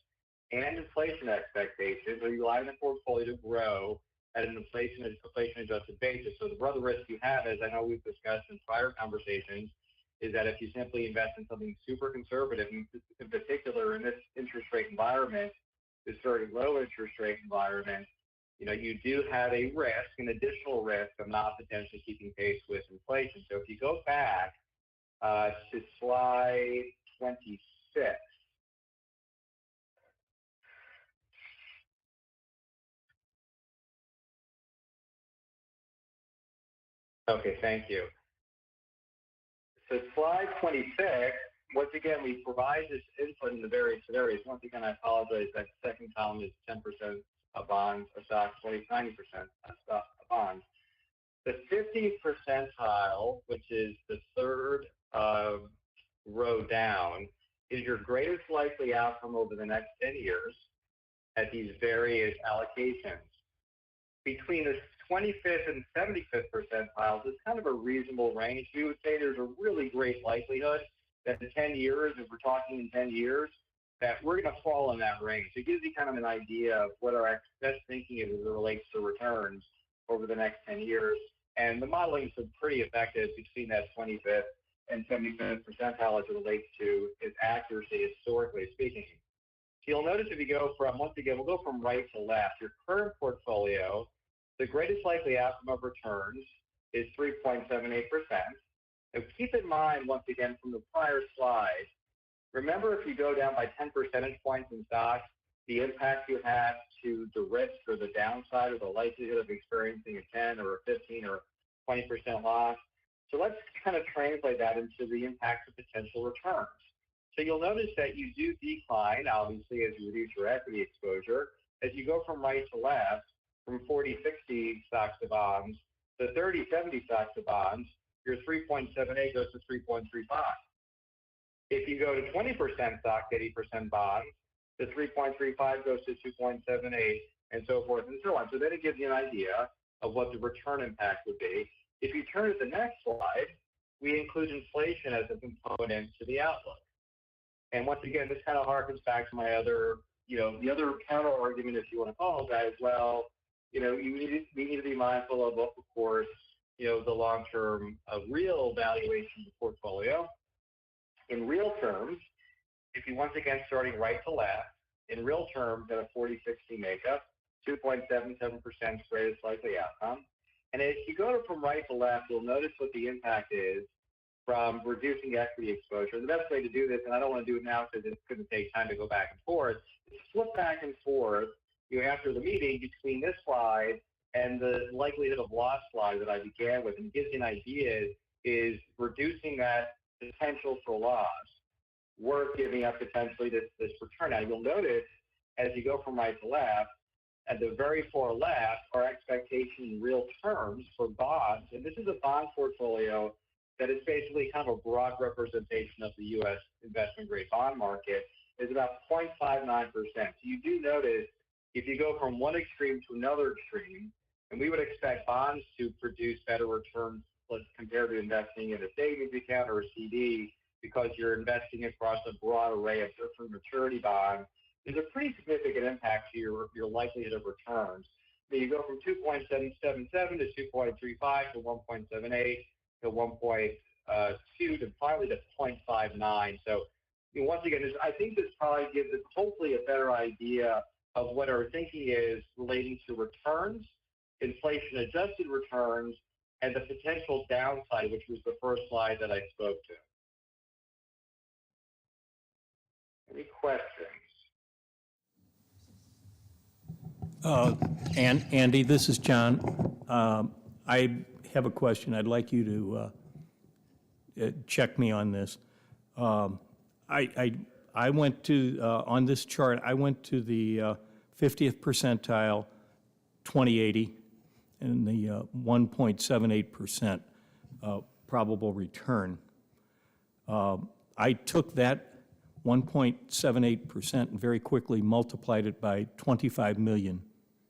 and inflation expectations, are you allowing the portfolio to grow at an inflation-adjusted basis? So the other risk you have, as I know we've discussed in prior conversations, is that if you simply invest in something super conservative, in particular in this interest rate environment, this very low interest rate environment, you do have a risk, an additional risk of not potentially keeping pace with inflation. So if you go back to slide 26. Okay, thank you. So slide 26, once again, we provide this input in the various scenarios. Once again, I apologize, that second column is 10% of bonds, of stocks, 90% of bonds. The 50th percentile, which is the third row down, is your greatest likely outcome over the next 10 years at these various allocations. Between the 25th and 75th percentiles is kind of a reasonable range. We would say there's a really great likelihood that in 10 years, if we're talking in 10 years, that we're going to fall in that range. It gives you kind of an idea of what our best thinking is as it relates to returns over the next 10 years. And the modeling is pretty effective between that 25th and 75th percentile as it relates to its accuracy, historically speaking. So you'll notice if you go from, once again, we'll go from right to left. Your current portfolio, the greatest likely outcome of returns is 3.78%. Now keep in mind, once again, from the prior slide, remember if you go down by 10 percentage points in stocks, the impact you have to the risk or the downside or the likelihood of experiencing a 10 or a 15 or 20% loss. So let's kind of translate that into the impact of potential returns. So you'll notice that you do decline, obviously, as you reduce your equity exposure. As you go from right to left, from 40-60 stocks to bonds to 30-70 stocks to bonds, your 3.78 goes to 3.35. If you go to 20% stock, 80% bonds, the 3.35 goes to 2.78, and so forth and so on. So then it gives you an idea of what the return impact would be. If you turn to the next slide, we include inflation as a component to the outlook. And once again, this kind of harkens back to my other, the other counter argument, if you want to call it that as well. We need to be mindful of course, the long-term real valuation of the portfolio. In real terms, if you once again starting right to left, in real terms at a 40-60 makeup, 2.77% greatest likely outcome. And as you go from right to left, you'll notice what the impact is from reducing equity exposure. The best way to do this, and I don't want to do it now because it's going to take time to go back and forth, is flip back and forth after the meeting between this slide and the likelihood of loss slide that I began with, and it gives you an idea is reducing that potential for loss worth giving up potentially this return. Now you'll notice as you go from right to left, at the very far left, our expectation in real terms for bonds, and this is a bond portfolio that is basically kind of a broad representation of the U.S. investment grade bond market, is about 0.59%. So you do notice if you go from one extreme to another extreme, and we would expect bonds to produce better returns compared to investing in a savings account or a CD because you're investing across a broad array of different maturity bonds, there's a pretty significant impact to your likelihood of returns. So you go from 2.777 to 2.35 to 1.78 to 1.2 to finally to 0.59. So once again, I think this probably gives us hopefully a better idea of what our thinking is relating to returns, inflation-adjusted returns, and the potential downside, which was the first slide that I spoke to. Any questions? Andy, this is John. I have a question. I'd like you to check me on this. I went to, on this chart, I went to the 50th percentile, 2080, and the 1.78% probable return. I took that 1.78% and very quickly multiplied it by $25 million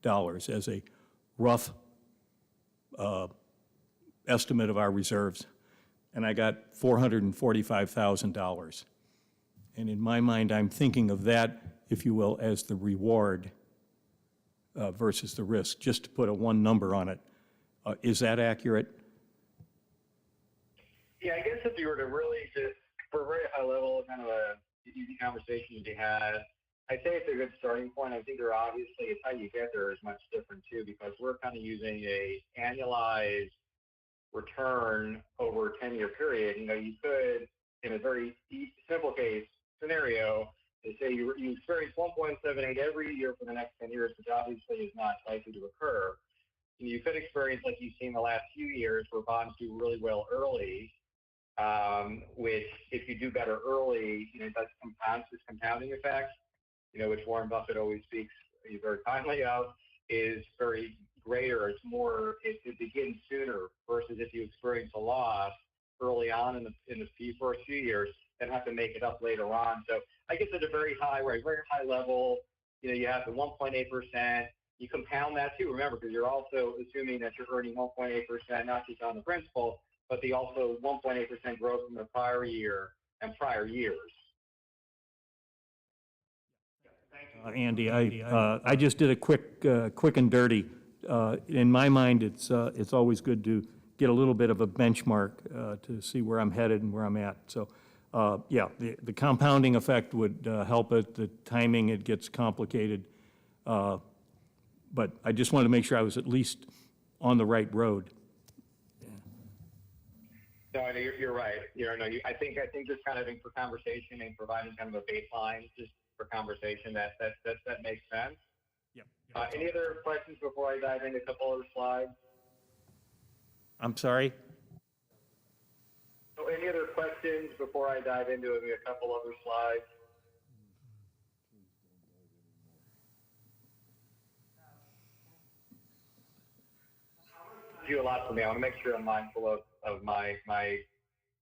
as a rough estimate of our reserves, and I got $445,000. And in my mind, I'm thinking of that, if you will, as the reward versus the risk, just to put a one number on it. Is that accurate? Yeah, I guess if you were to really just, for a very high level, kind of a easy conversation to be had, I'd say it's a good starting point. I think there obviously, it's how you get there is much different too, because we're kind of using a annualized return over a 10-year period. You know, you could, in a very simple case scenario, they say you experience 1.78 every year for the next 10 years, which obviously is not likely to occur. You could experience, like you've seen the last few years, where bonds do really well early, which if you do better early, you know, that's this compounding effect, you know, which Warren Buffett always speaks very kindly of, is very greater. It's more, it begins sooner versus if you experience a loss early on in the first few years, then have to make it up later on. So I guess at a very high level, you know, you have the 1.8%. You compound that too, remember, because you're also assuming that you're earning 1.8%, not just on the principal, but the also 1.8% growth from the prior year and prior years. Andy, I just did a quick and dirty. In my mind, it's always good to get a little bit of a benchmark to see where I'm headed and where I'm at. So, yeah, the compounding effect would help it. The timing, it gets complicated. But I just wanted to make sure I was at least on the right road. No, you're right. I think just kind of for conversation and providing kind of a baseline just for conversation that makes sense. Yeah. Any other questions before I dive into a couple other slides? I'm sorry? So any other questions before I dive into a couple other slides? Do a lot for me. I want to make sure I'm mindful of my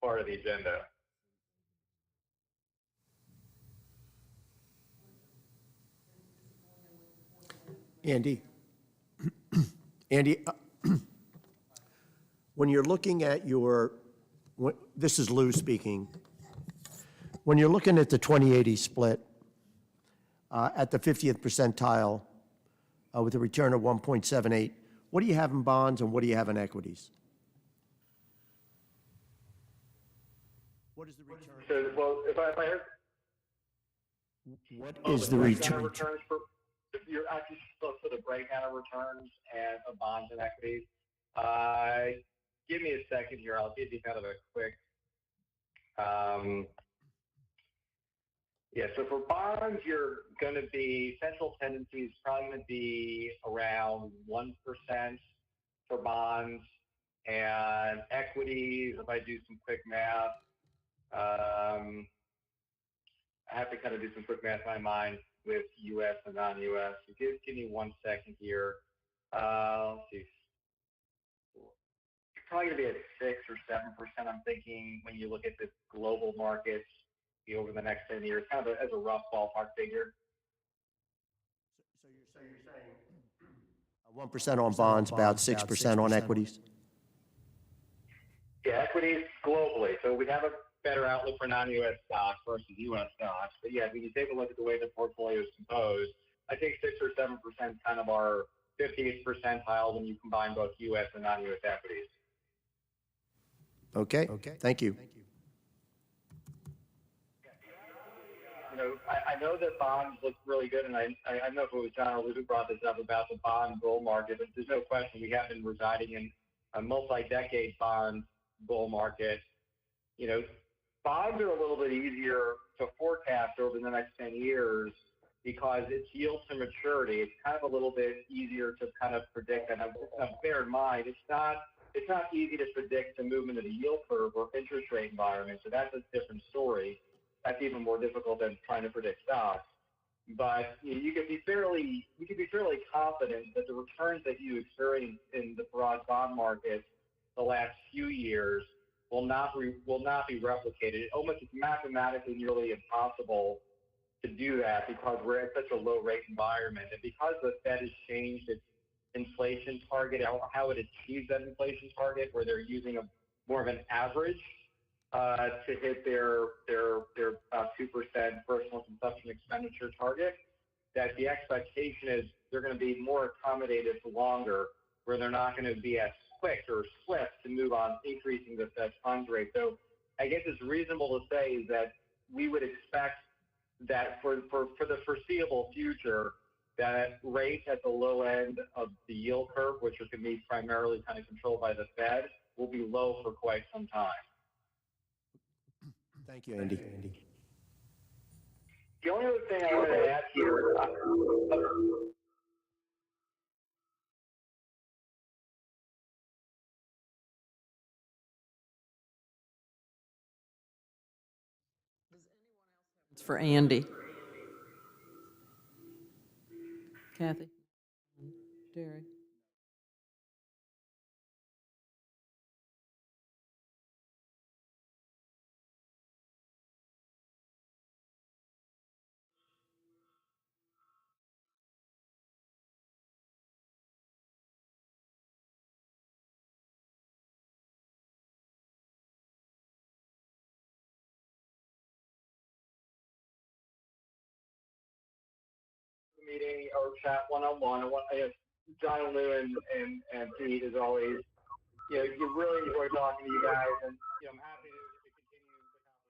part of the agenda. Andy, when you're looking at this is Lou speaking. When you're looking at the 20/80 split at the 50th percentile with a return of 1.78, what do you have in bonds and what do you have in equities? What is the return? So, well, if I heard, What is the return? Returns if you're actually supposed to the breakdown of returns and of bonds and equities. Give me a second here. I'll give you kind of a quick. Yeah, so for bonds, you're going to be, central tendency is probably going to be around 1% for bonds, and equities, if I do some quick math, I have to kind of do some quick math in my mind with U.S. and non-U.S. So give me 1 second here. Let's see. You're probably going to be at 6 or 7%, I'm thinking, when you look at the global markets over the next 10 years, kind of as a rough ballpark figure. So you're saying 1% on bonds, about 6% on equities? Yeah, equities globally. So we have a better outlook for non-U.S. stocks versus U.S. stocks. But yeah, when you take a look at the way the portfolio is composed, I think 6 or 7% kind of our 50th percentile when you combine both U.S. and non-U.S. equities. Okay, thank you. You know, I know that bonds look really good, and I don't know if it was John or Lou who brought this up about the bond bull market, but there's no question we have been residing in a multi-decade bond bull market. You know, bonds are a little bit easier to forecast over the next 10 years because it's yield to maturity. It's kind of a little bit easier to kind of predict. And bear in mind, it's not easy to predict the movement of the yield curve or interest rate environment. So that's a different story. That's even more difficult than trying to predict stocks. But you can be fairly confident that the returns that you experience in the broad bond market the last few years will not be replicated. It's mathematically nearly impossible to do that because we're at such a low rate environment, and because the Fed has changed its inflation target, how it achieves that inflation target, where they're using more of an average to hit their 2% personal consumption expenditure target, that the expectation is they're going to be more accommodative for longer, where they're not going to be as quick or swift to move on increasing the Fed funds rate. So I guess it's reasonable to say that we would expect that for the foreseeable future, that rates at the low end of the yield curve, which are going to be primarily kind of controlled by the Fed, will be low for quite some time. Thank you, Andy. The only other thing I wanted to add here, It's for Andy. Kathy? Jerry? meeting or chat one-on-one. John and Lou and Pete, as always, you really enjoy talking to you guys, and I'm happy to continue the conversation.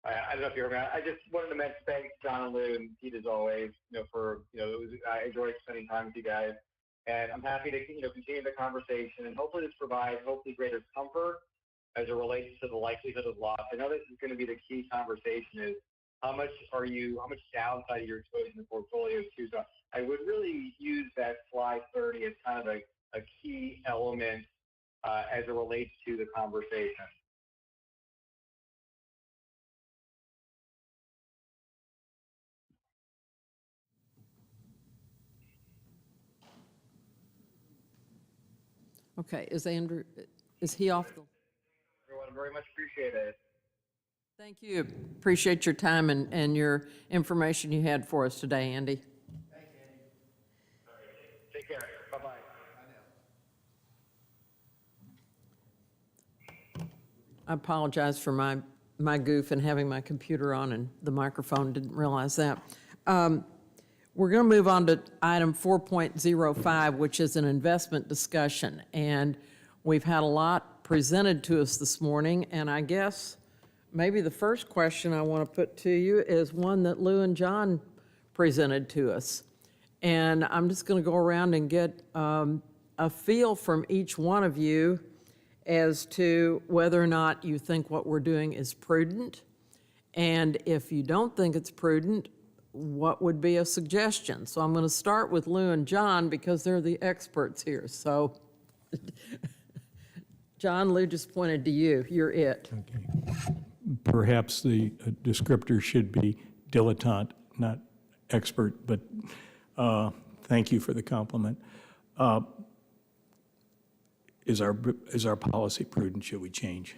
I don't know if you heard me. I just wanted to mention thanks, John and Lou and Pete, as always. I enjoyed spending time with you guys, and I'm happy to continue the conversation, and hopefully this provides greater comfort as it relates to the likelihood of loss. I know this is going to be the key conversation: is how much downside are you exposing the portfolio to? So I would really use that slide 30 as kind of a key element as it relates to the conversation. Okay, is he off the? Everyone, very much appreciate it. Thank you. Appreciate your time and your information you had for us today, Andy. Take care. Bye-bye. I apologize for my goof and having my computer on and the microphone, didn't realize that. We're going to move on to item 4.05, which is an investment discussion. And we've had a lot presented to us this morning, and I guess maybe the first question I want to put to you is one that Lou and John presented to us. And I'm just going to go around and get a feel from each one of you as to whether or not you think what we're doing is prudent. And if you don't think it's prudent, what would be a suggestion? So I'm going to start with Lou and John because they're the experts here. So, John, Lou just pointed to you. You're it. Okay. Perhaps the descriptor should be dilettante, not expert, but thank you for the compliment. Is our policy prudent? Should we change?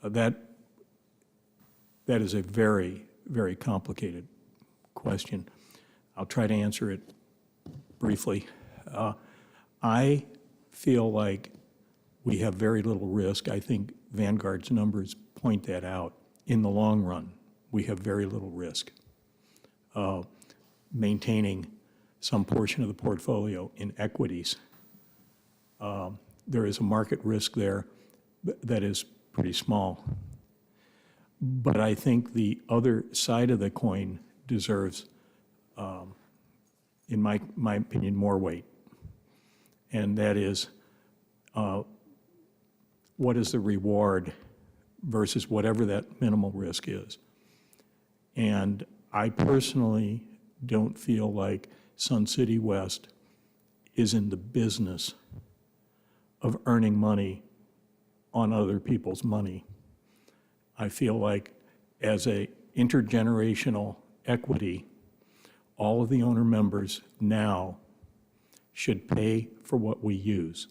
That is a very, very complicated question. I'll try to answer it briefly. I feel like we have very little risk. I think Vanguard's numbers point that out. In the long run, we have very little risk. Maintaining some portion of the portfolio in equities, there is a market risk there that is pretty small. But I think the other side of the coin deserves, in my opinion, more weight. And that is, what is the reward versus whatever that minimal risk is? And I personally don't feel like Sun City West is in the business of earning money on other people's money. I feel like as a intergenerational equity, all of the owner members now should pay for what we use.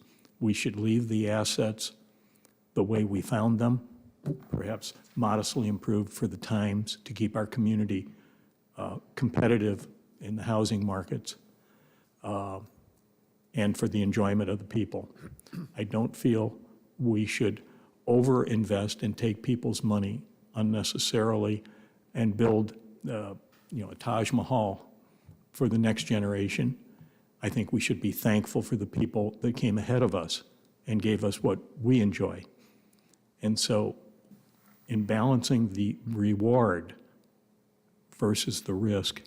we should leave the assets the way we found them, perhaps modestly improved for the times to keep our community competitive in the housing markets and for the enjoyment of the people. I don't feel we should overinvest and take people's money unnecessarily and build, a Taj Mahal for the next generation. I think we should be thankful for the people that came ahead of us and gave us what we enjoy. And so in balancing the reward versus the risk,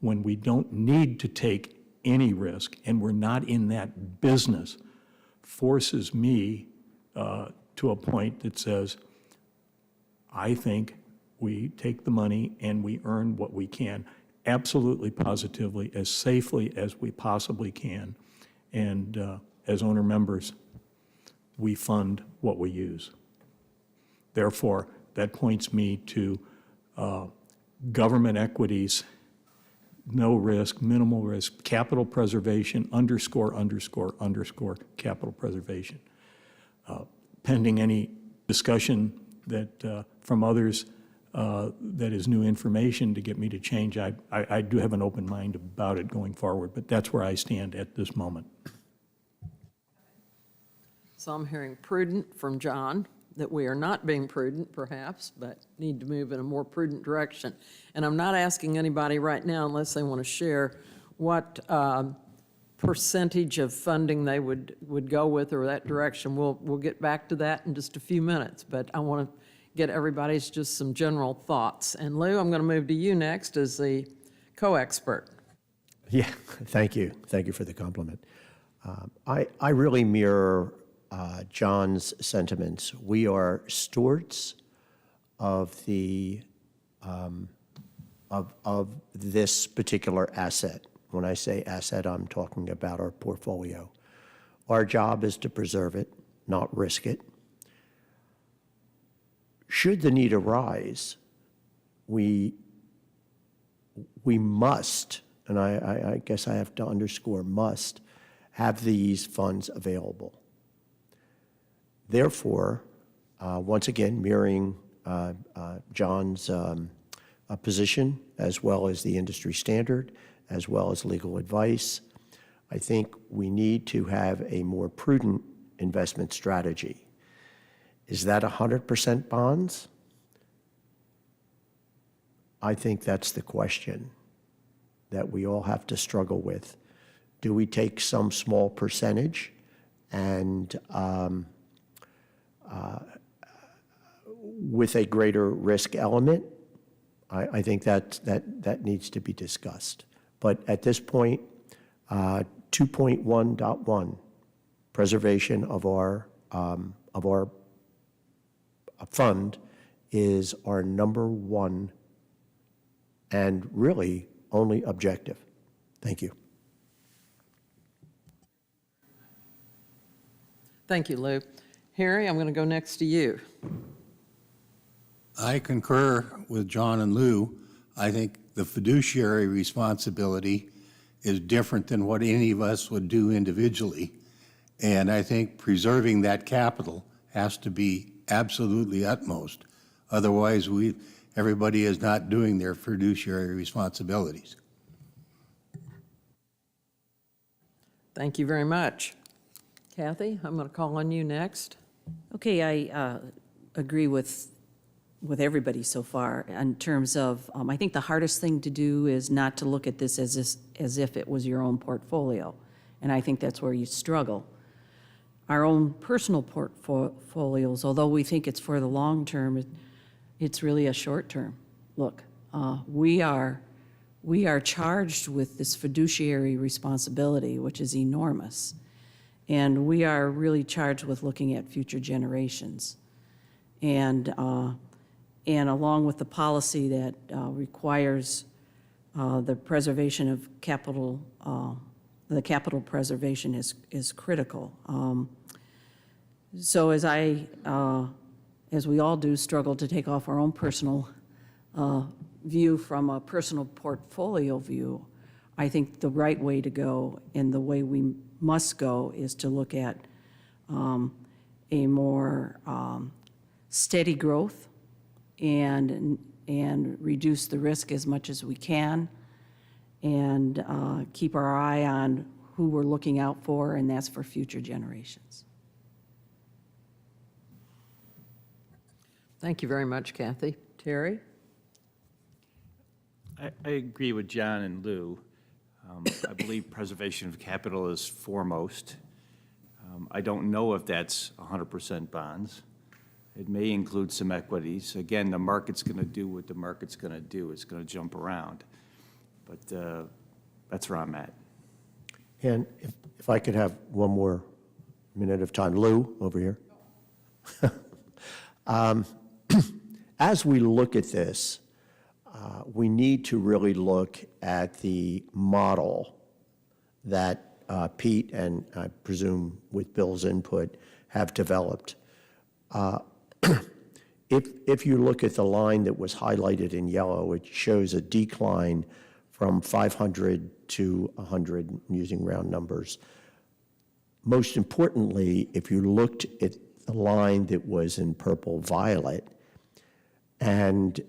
when we don't need to take any risk and we're not in that business, forces me to a point that says, I think we take the money and we earn what we can, absolutely positively, as safely as we possibly can. And as owner members, we fund what we use. Therefore, that points me to government equities, no risk, minimal risk, capital preservation, underscore, underscore, underscore, capital preservation. Pending any discussion that from others that is new information to get me to change, I do have an open mind about it going forward, but that's where I stand at this moment. So I'm hearing prudent from John, that we are not being prudent, perhaps, but need to move in a more prudent direction. And I'm not asking anybody right now, unless they want to share, what percentage of funding they would go with or that direction. We'll get back to that in just a few minutes, but I want to get everybody's just some general thoughts. And Lou, I'm going to move to you next as the co-expert. Yeah, thank you. Thank you for the compliment. I really mirror John's sentiments. We are stewards of of this particular asset. When I say asset, I'm talking about our portfolio. Our job is to preserve it, not risk it. Should the need arise, we must, and I guess I have to underscore must, have these funds available. Therefore, once again, mirroring John's position, as well as the industry standard, as well as legal advice, I think we need to have a more prudent investment strategy. Is that 100% bonds? I think that's the question that we all have to struggle with. Do we take some small percentage and with a greater risk element? I think that needs to be discussed. But at this point, 2.1.1, preservation of our fund, is our number one and really only objective. Thank you. Thank you, Lou. Harry, I'm going to go next to you. I concur with John and Lou. I think the fiduciary responsibility is different than what any of us would do individually. And I think preserving that capital has to be absolutely utmost. Otherwise, everybody is not doing their fiduciary responsibilities. Thank you very much. Kathy, I'm going to call on you next. Okay, I agree with everybody so far in terms of, I think the hardest thing to do is not to look at this as if it was your own portfolio. And I think that's where you struggle. Our own personal portfolios, although we think it's for the long term, it's really a short term. Look, we are charged with this fiduciary responsibility, which is enormous. And we are really charged with looking at future generations. And along with the policy that requires the preservation of capital, the capital preservation is critical. So as we all do, struggle to take off our own personal view from a personal portfolio view, I think the right way to go and the way we must go is to look at a more steady growth and reduce the risk as much as we can, and keep our eye on who we're looking out for, and that's for future generations. Thank you very much, Kathy. Terry? I agree with John and Lou. I believe preservation of capital is foremost. I don't know if that's 100% bonds. It may include some equities. Again, the market's going to do what the market's going to do. It's going to jump around. But that's where I'm at. And if I could have one more minute of time. Lou, over here. As we look at this, we need to really look at the model that Pete and I presume with Bill's input have developed. If you look at the line that was highlighted in yellow, it shows a decline from 500 to 100, using round numbers. Most importantly, if you looked at the line that was in purple violet and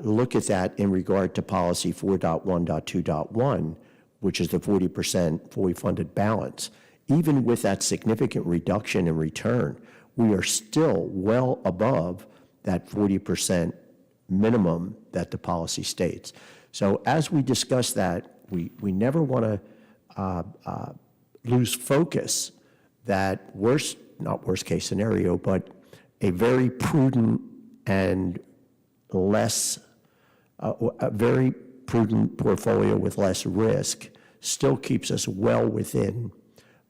look at that in regard to policy 4.1.2.1, which is the 40% fully funded balance, even with that significant reduction in return, we are still well above that 40% minimum that the policy states. So as we discuss that, we never want to lose focus that not worst case scenario, but a very prudent and a very prudent portfolio with less risk still keeps us well within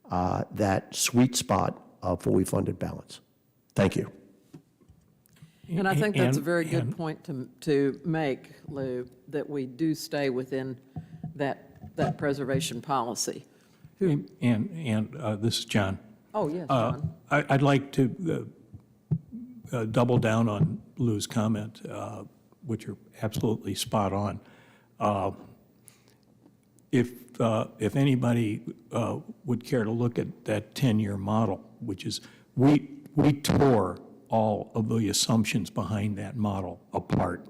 that sweet spot of fully funded balance. Thank you. And I think that's a very good point to make, Lou, that we do stay within that preservation policy. And this is John. Oh, yes, John. I'd like to double down on Lou's comment, which are absolutely spot on. If anybody would care to look at that 10-year model, which is, we tore all of the assumptions behind that model apart.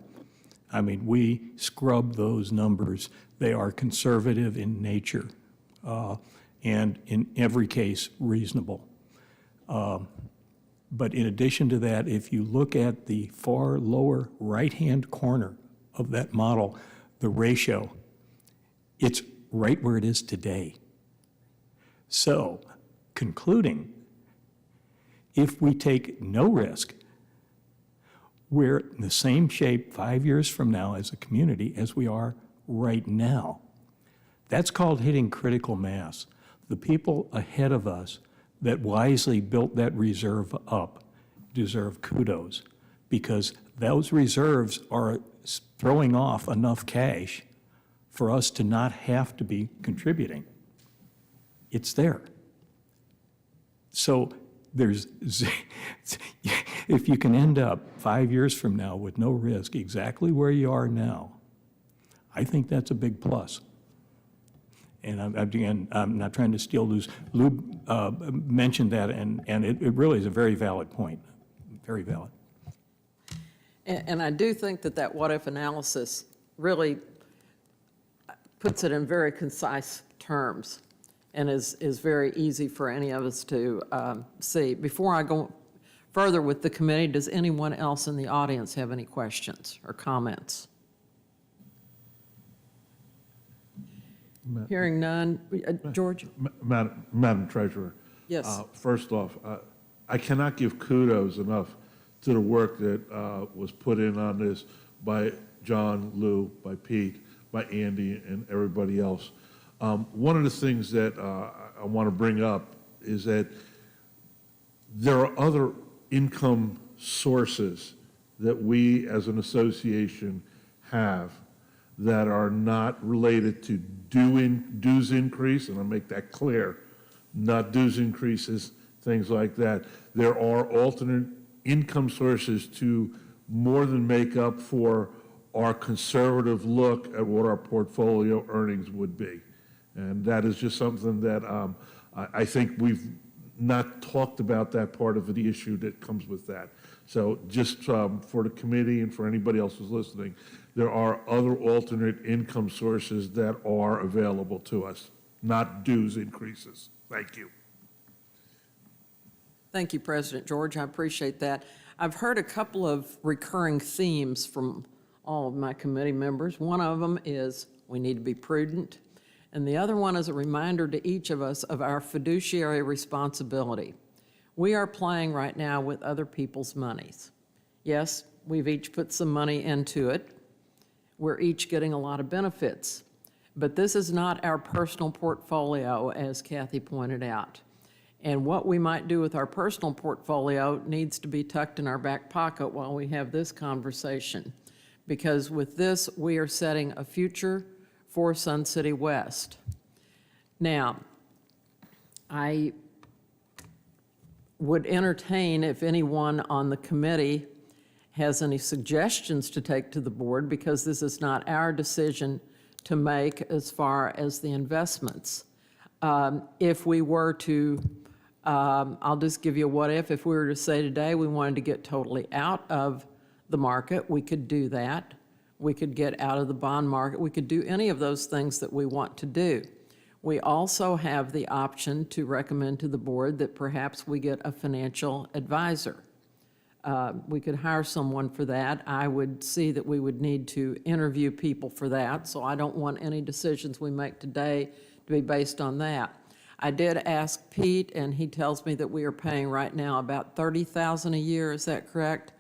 I mean, we scrubbed those numbers. They are conservative in nature, and in every case, reasonable. But in addition to that, if you look at the far lower right-hand corner of that model, the ratio, it's right where it is today. So, concluding, if we take no risk, we're in the same shape 5 years from now as a community as we are right now. That's called hitting critical mass. The people ahead of us that wisely built that reserve up deserve kudos, because those reserves are throwing off enough cash for us to not have to be contributing. It's there. So if you can end up 5 years from now with no risk exactly where you are now, I think that's a big plus. And I'm not trying to steal Lou's. Lou mentioned that, and it really is a very valid point, very valid. And I do think that what-if analysis really puts it in very concise terms and is very easy for any of us to see. Before I go further with the committee, does anyone else in the audience have any questions or comments? Hearing none. George? Madam Treasurer. Yes. First off, I cannot give kudos enough to the work that was put in on this by John, Lou, by Pete, by Andy, and everybody else. One of the things that I want to bring up is that there are other income sources that we as an association have that are not related to dues increase, and I'll make that clear, not dues increases, things like that. There are alternate income sources to more than make up for our conservative look at what our portfolio earnings would be. And that is just something that I think we've not talked about that part of the issue that comes with that. So just for the committee and for anybody else who's listening, there are other alternate income sources that are available to us, not dues increases. Thank you. Thank you, President George. I appreciate that. I've heard a couple of recurring themes from all of my committee members. One of them is we need to be prudent, and the other one is a reminder to each of us of our fiduciary responsibility. We are playing right now with other people's monies. Yes, we've each put some money into it. We're each getting a lot of benefits, but this is not our personal portfolio, as Kathy pointed out. And what we might do with our personal portfolio needs to be tucked in our back pocket while we have this conversation. Because with this, we are setting a future for Sun City West. Now, I would entertain if anyone on the committee has any suggestions to take to the board, because this is not our decision to make as far as the investments. If we were to, I'll just give you a what if we were to say today we wanted to get totally out of the market, we could do that. We could get out of the bond market. We could do any of those things that we want to do. We also have the option to recommend to the board that perhaps we get a financial advisor. We could hire someone for that. I would see that we would need to interview people for that, so I don't want any decisions we make today to be based on that. I did ask Pete, and he tells me that we are paying right now about $30,000 a year, is that correct,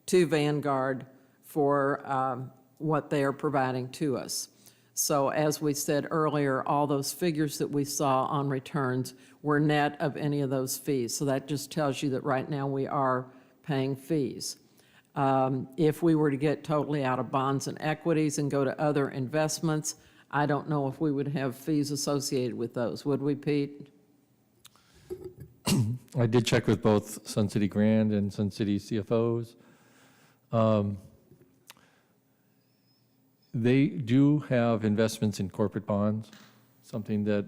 to Vanguard for what they are providing to us. So as we said earlier, all those figures that we saw on returns were net of any of those fees. So that just tells you that right now we are paying fees. If we were to get totally out of bonds and equities and go to other investments, I don't know if we would have fees associated with those. Would we, Pete? I did check with both Sun City Grand and Sun City CFOs. They do have investments in corporate bonds, something that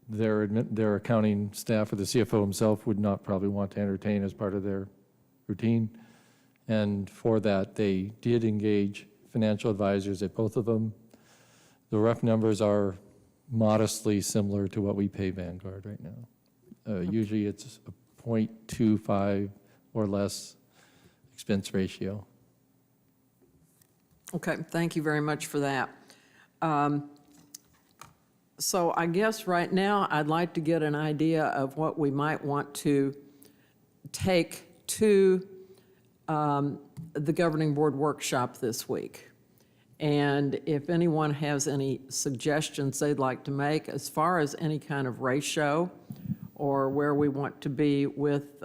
their accounting staff or the CFO himself would not probably want to entertain as part of their routine. And for that, they did engage financial advisors at both of them. The rough numbers are modestly similar to what we pay Vanguard right now. Usually it's a 0.25 or less expense ratio. Okay, thank you very much for that. So I guess right now I'd like to get an idea of what we might want to take to the governing board workshop this week. And if anyone has any suggestions they'd like to make as far as any kind of ratio or where we want to be with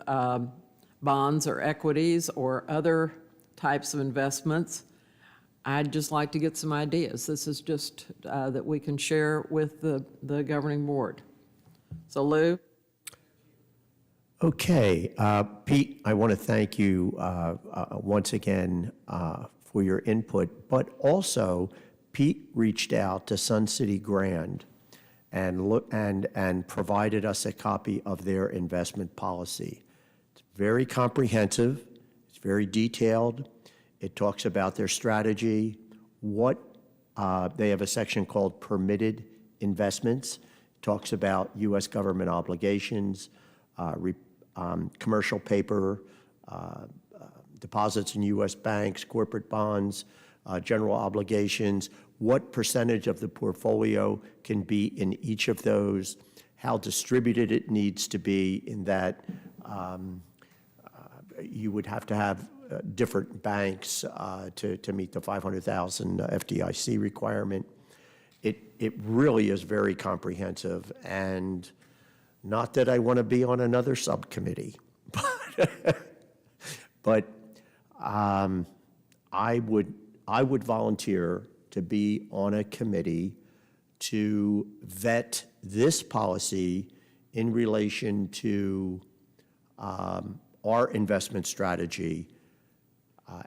bonds or equities or other types of investments, I'd just like to get some ideas. This is just that we can share with the governing board. So Lou? Okay, Pete, I want to thank you once again for your input, but also Pete reached out to Sun City Grand and provided us a copy of their investment policy. It's very comprehensive, it's very detailed. It talks about their strategy, they have a section called permitted investments. It talks about U.S. government obligations, commercial paper, deposits in U.S. banks, corporate bonds, general obligations, what percentage of the portfolio can be in each of those, how distributed it needs to be in that you would have to have different banks to meet the 500,000 FDIC requirement. It really is very comprehensive, and not that I want to be on another subcommittee, but I would volunteer to be on a committee to vet this policy in relation to our investment strategy,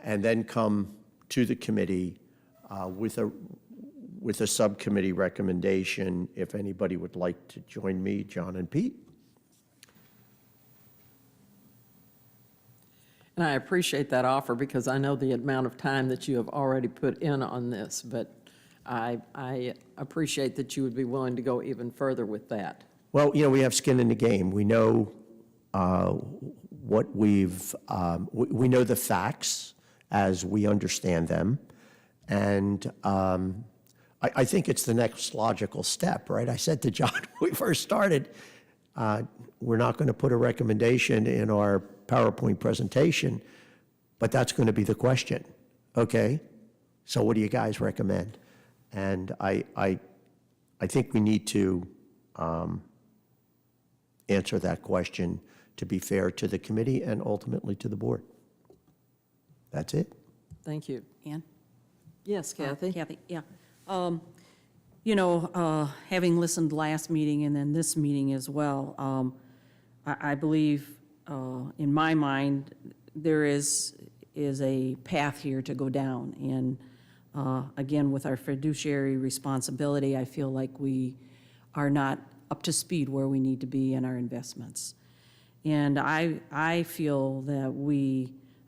and then come to the committee with a subcommittee recommendation if anybody would like to join me, John and Pete. And I appreciate that offer because I know the amount of time that you have already put in on this, but I appreciate that you would be willing to go even further with that. Well, we have skin in the game. We know what we know the facts as we understand them. And I think it's the next logical step, right? I said to John when we first started, we're not going to put a recommendation in our PowerPoint presentation, but that's going to be the question. Okay, so what do you guys recommend? And I think we need to answer that question to be fair to the committee and ultimately to the board. That's it. Thank you. Ann? Yes, Kathy? Kathy, yeah. Having listened last meeting and then this meeting as well, I believe, in my mind, there is a path here to go down. And again, with our fiduciary responsibility, I feel like we are not up to speed where we need to be in our investments. And I feel that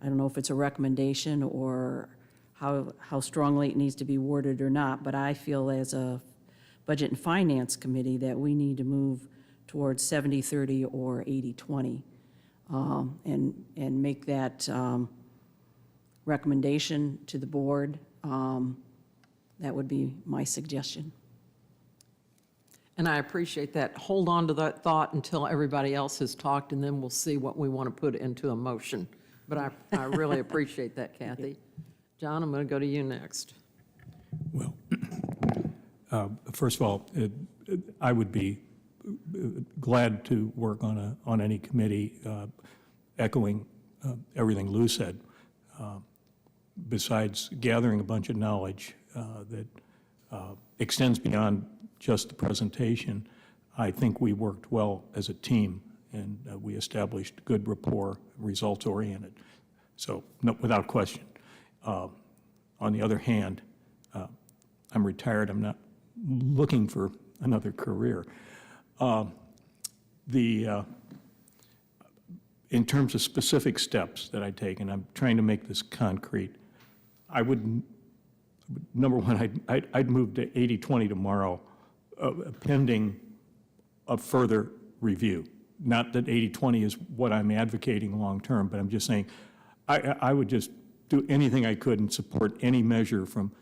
I don't know if it's a recommendation or how strongly it needs to be worded or not, but I feel as a Budget and Finance Committee that we need to move towards 70-30 or 80-20 and make that recommendation to the board. That would be my suggestion. And I appreciate that. Hold on to that thought until everybody else has talked, and then we'll see what we want to put into a motion. But I really appreciate that, Kathy. John, I'm going to go to you next. Well, first of all, I would be glad to work on any committee, echoing everything Lou said. Besides gathering a bunch of knowledge that extends beyond just the presentation, I think we worked well as a team, and we established good rapport, results-oriented. So, no, without question. On the other hand, I'm retired. I'm not looking for another career. In terms of specific steps that I take, and I'm trying to make this concrete, I would, number one, I'd move to 80-20 tomorrow, pending a further review. Not that 80-20 is what I'm advocating long-term, but I'm just saying I would just do anything I could and support any measure from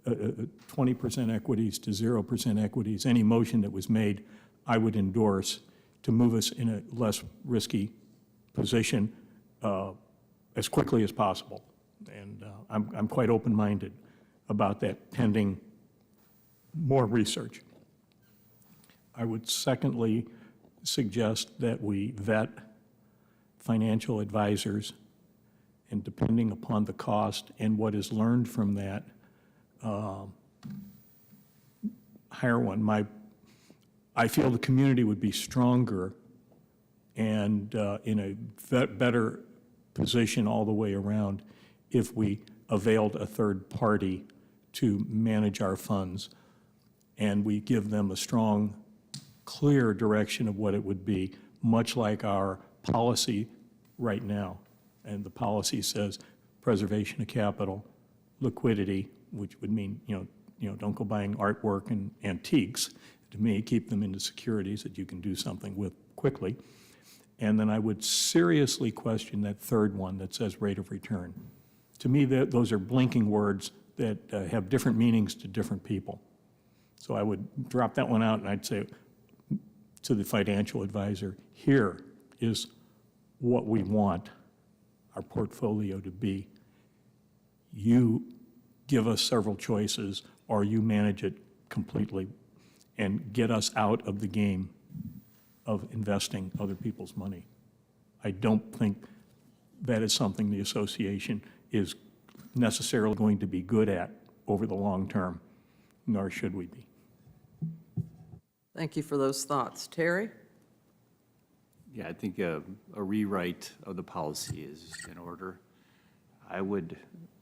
20% equities to 0% equities. Any motion that was made, I would endorse to move us in a less risky position as quickly as possible. And I'm quite open-minded about that, pending more research. I would secondly suggest that we vet financial advisors, and depending upon the cost and what is learned from that, hire one. I feel the community would be stronger and in a better position all the way around if we availed a third party to manage our funds, and we give them a strong, clear direction of what it would be, much like our policy right now. And the policy says preservation of capital, liquidity, which would mean, don't go buying artwork and antiques. To me, keep them into securities that you can do something with quickly. And then I would seriously question that third one that says rate of return. To me, those are blinking words that have different meanings to different people. So I would drop that one out, and I'd say to the financial advisor, here is what we want our portfolio to be. You give us several choices, or you manage it completely and get us out of the game of investing other people's money. I don't think that is something the association is necessarily going to be good at over the long term, nor should we be. Thank you for those thoughts. Terry? Yeah, I think a rewrite of the policy is in order. I would,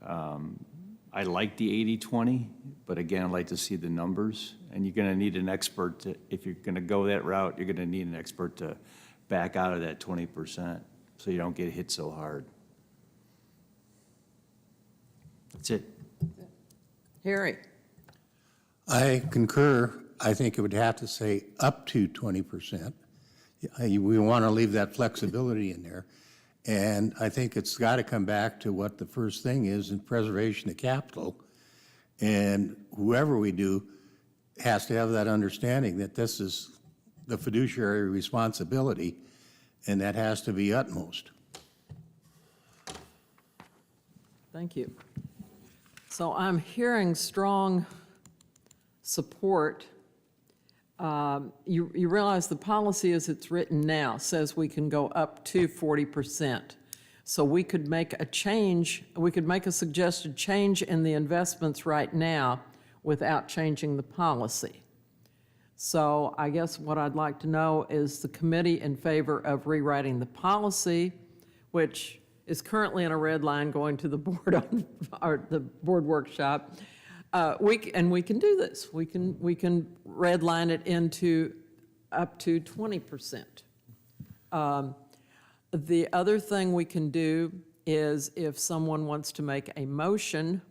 I like the 80-20, but again, I'd like to see the numbers. And you're going to need an expert to, if you're going to go that route, you're going to need an expert to back out of that 20% so you don't get hit so hard. That's it. Harry? I concur. I think it would have to say up to 20%. We want to leave that flexibility in there. And I think it's got to come back to what the first thing is in preservation of capital. And whoever we do has to have that understanding that this is the fiduciary responsibility, and that has to be utmost. Thank you. So I'm hearing strong support. You realize the policy as it's written now says we can go up to 40%. So we could make a change, we could make a suggested change in the investments right now without changing the policy. So I guess what I'd like to know is the committee in favor of rewriting the policy, which is currently in a red line going to the board on, or the board workshop. We can do this. We can red line it into up to 20%. The other thing we can do is if someone wants to make a motion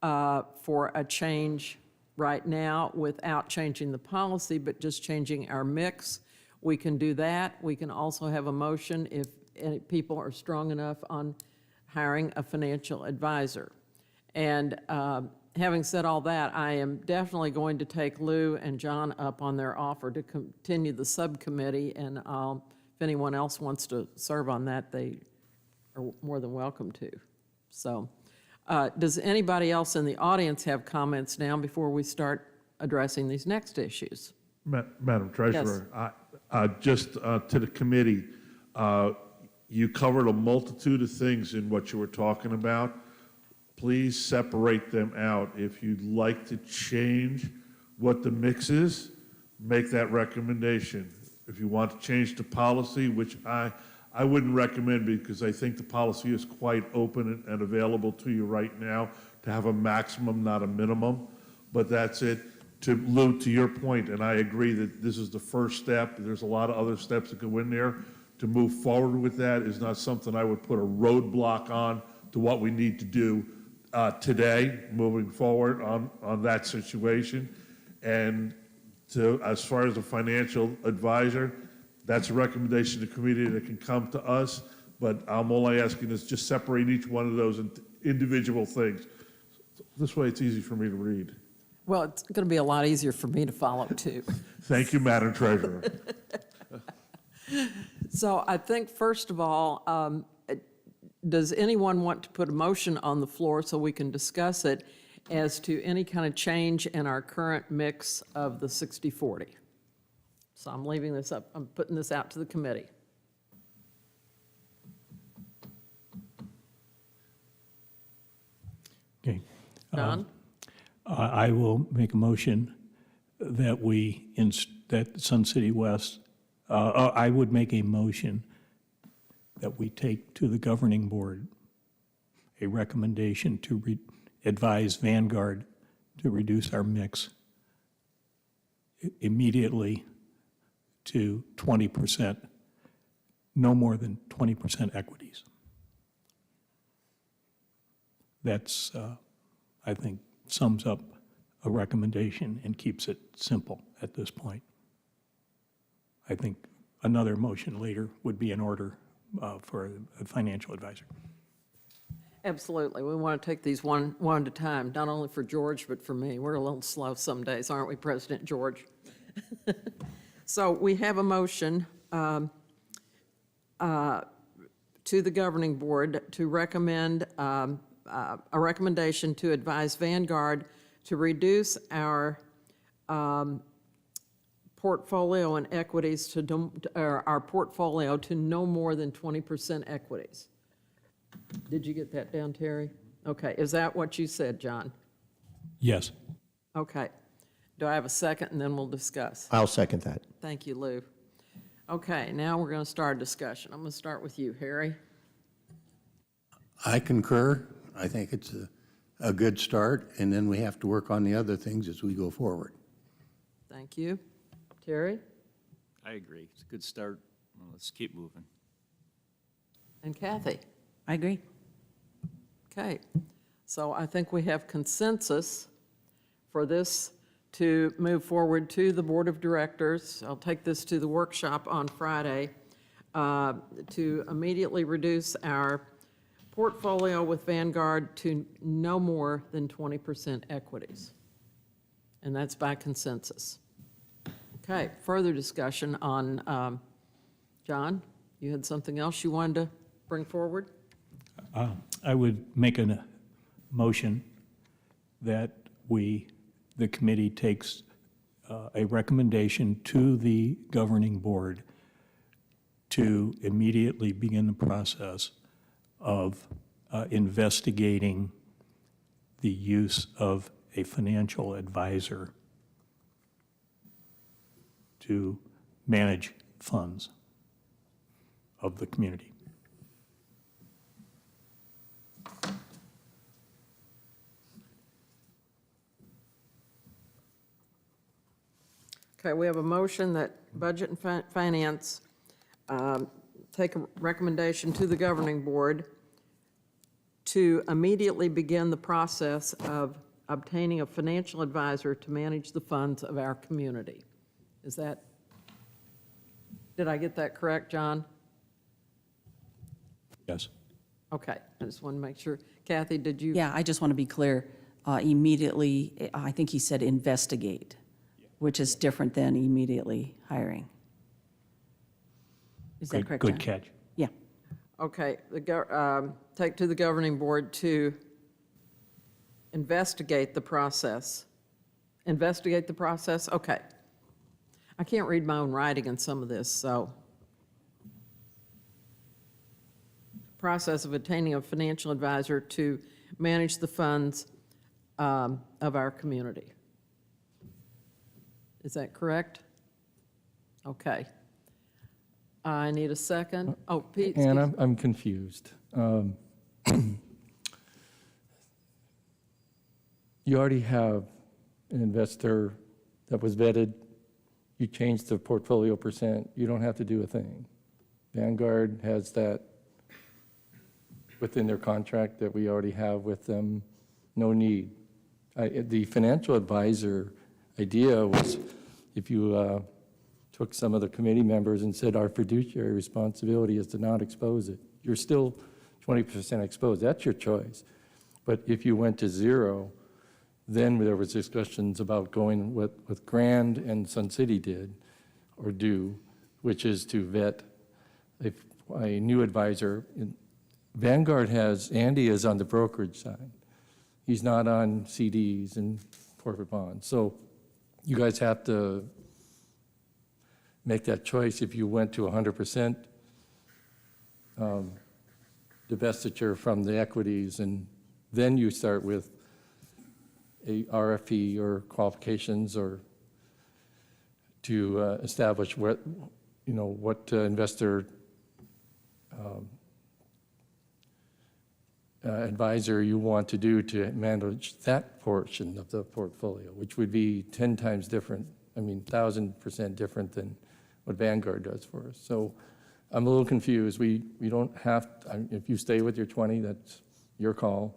for a change right now without changing the policy, but just changing our mix, we can do that. We can also have a motion if any people are strong enough on hiring a financial advisor. And having said all that, I am definitely going to take Lou and John up on their offer to continue the subcommittee, and if anyone else wants to serve on that, they are more than welcome to. So, does anybody else in the audience have comments now before we start addressing these next issues? Madam Treasurer, just to the committee, you covered a multitude of things in what you were talking about. Please separate them out. If you'd like to change what the mix is, make that recommendation. If you want to change the policy, which I wouldn't recommend because I think the policy is quite open and available to you right now to have a maximum, not a minimum. But that's it. To Lou, to your point, and I agree that this is the first step. There's a lot of other steps that go in there. To move forward with that is not something I would put a roadblock on to what we need to do today, moving forward on that situation. And as far as a financial advisor, that's a recommendation to the committee that can come to us, but I'm only asking is just separate each one of those into individual things. This way it's easy for me to read. Well, it's going to be a lot easier for me to follow, too. Thank you, Madam Treasurer. So I think, first of all, does anyone want to put a motion on the floor so we can discuss it as to any kind of change in our current mix of the 60-40? So I'm leaving this up, I'm putting this out to the committee. Okay. John? I will make a motion that that Sun City West, I would make a motion that we take to the governing board a recommendation to advise Vanguard to reduce our mix immediately to 20%, no more than 20% equities. That's, I think, sums up a recommendation and keeps it simple at this point. I think another motion later would be in order for a financial advisor. Absolutely. We want to take these one at a time, not only for George, but for me. We're a little slow some days, aren't we, President George? So we have a motion to the governing board to recommend a recommendation to advise Vanguard to reduce our portfolio and equities to our portfolio to no more than 20% equities. Did you get that down, Terry? Okay, is that what you said, John? Yes. Okay. Do I have a second, and then we'll discuss? I'll second that. Thank you, Lou. Okay, now we're going to start a discussion. I'm going to start with you, Harry. I concur. I think it's a good start, and then we have to work on the other things as we go forward. Thank you. Terry? I agree. It's a good start. Well, let's keep moving. And Kathy? I agree. Okay. So I think we have consensus for this to move forward to the Board of Directors. I'll take this to the workshop on Friday to immediately reduce our portfolio with Vanguard to no more than 20% equities. And that's by consensus. Okay, further discussion on, John, you had something else you wanted to bring forward? I would make a motion that the committee takes a recommendation to the governing board to immediately begin the process of investigating the use of a financial advisor to manage funds of the community. Okay, we have a motion that Budget and Finance take a recommendation to the governing board to immediately begin the process of obtaining a financial advisor to manage the funds of our community. Is that, did I get that correct, John? Yes. Okay, I just want to make sure. Kathy, did you? Yeah, I just want to be clear. Immediately, I think he said investigate, which is different than immediately hiring. Is that correct, Good John? catch. Yeah. Okay, take to the governing board to investigate the process. Investigate the process? Okay. I can't read my own writing in some of this, so. Process of obtaining a financial advisor to manage the funds of our community. Is that correct? Okay. I need a second. Oh, Pete. And excuse- I'm confused. You already have an investor that was vetted. You changed the portfolio percent. You don't have to do a thing. Vanguard has that within their contract that we already have with them. No need. The financial advisor idea was if you took some of the committee members and said our fiduciary responsibility is to not expose it. You're still 20% exposed. That's your choice. But if you went to zero, then there was discussions about going what Grand and Sun City did or do, which is to vet a new advisor. Vanguard has, Andy is on the brokerage side. He's not on CDs and corporate bonds. So you guys have to make that choice if you went to 100% divestiture from the equities, and then you start with a RFP or qualifications or to establish what investor advisor you want to do to manage that portion of the portfolio, which would be 10 times different, 1,000% different than what Vanguard does for us. So I'm a little confused. We don't have, if you stay with your 20, that's your call.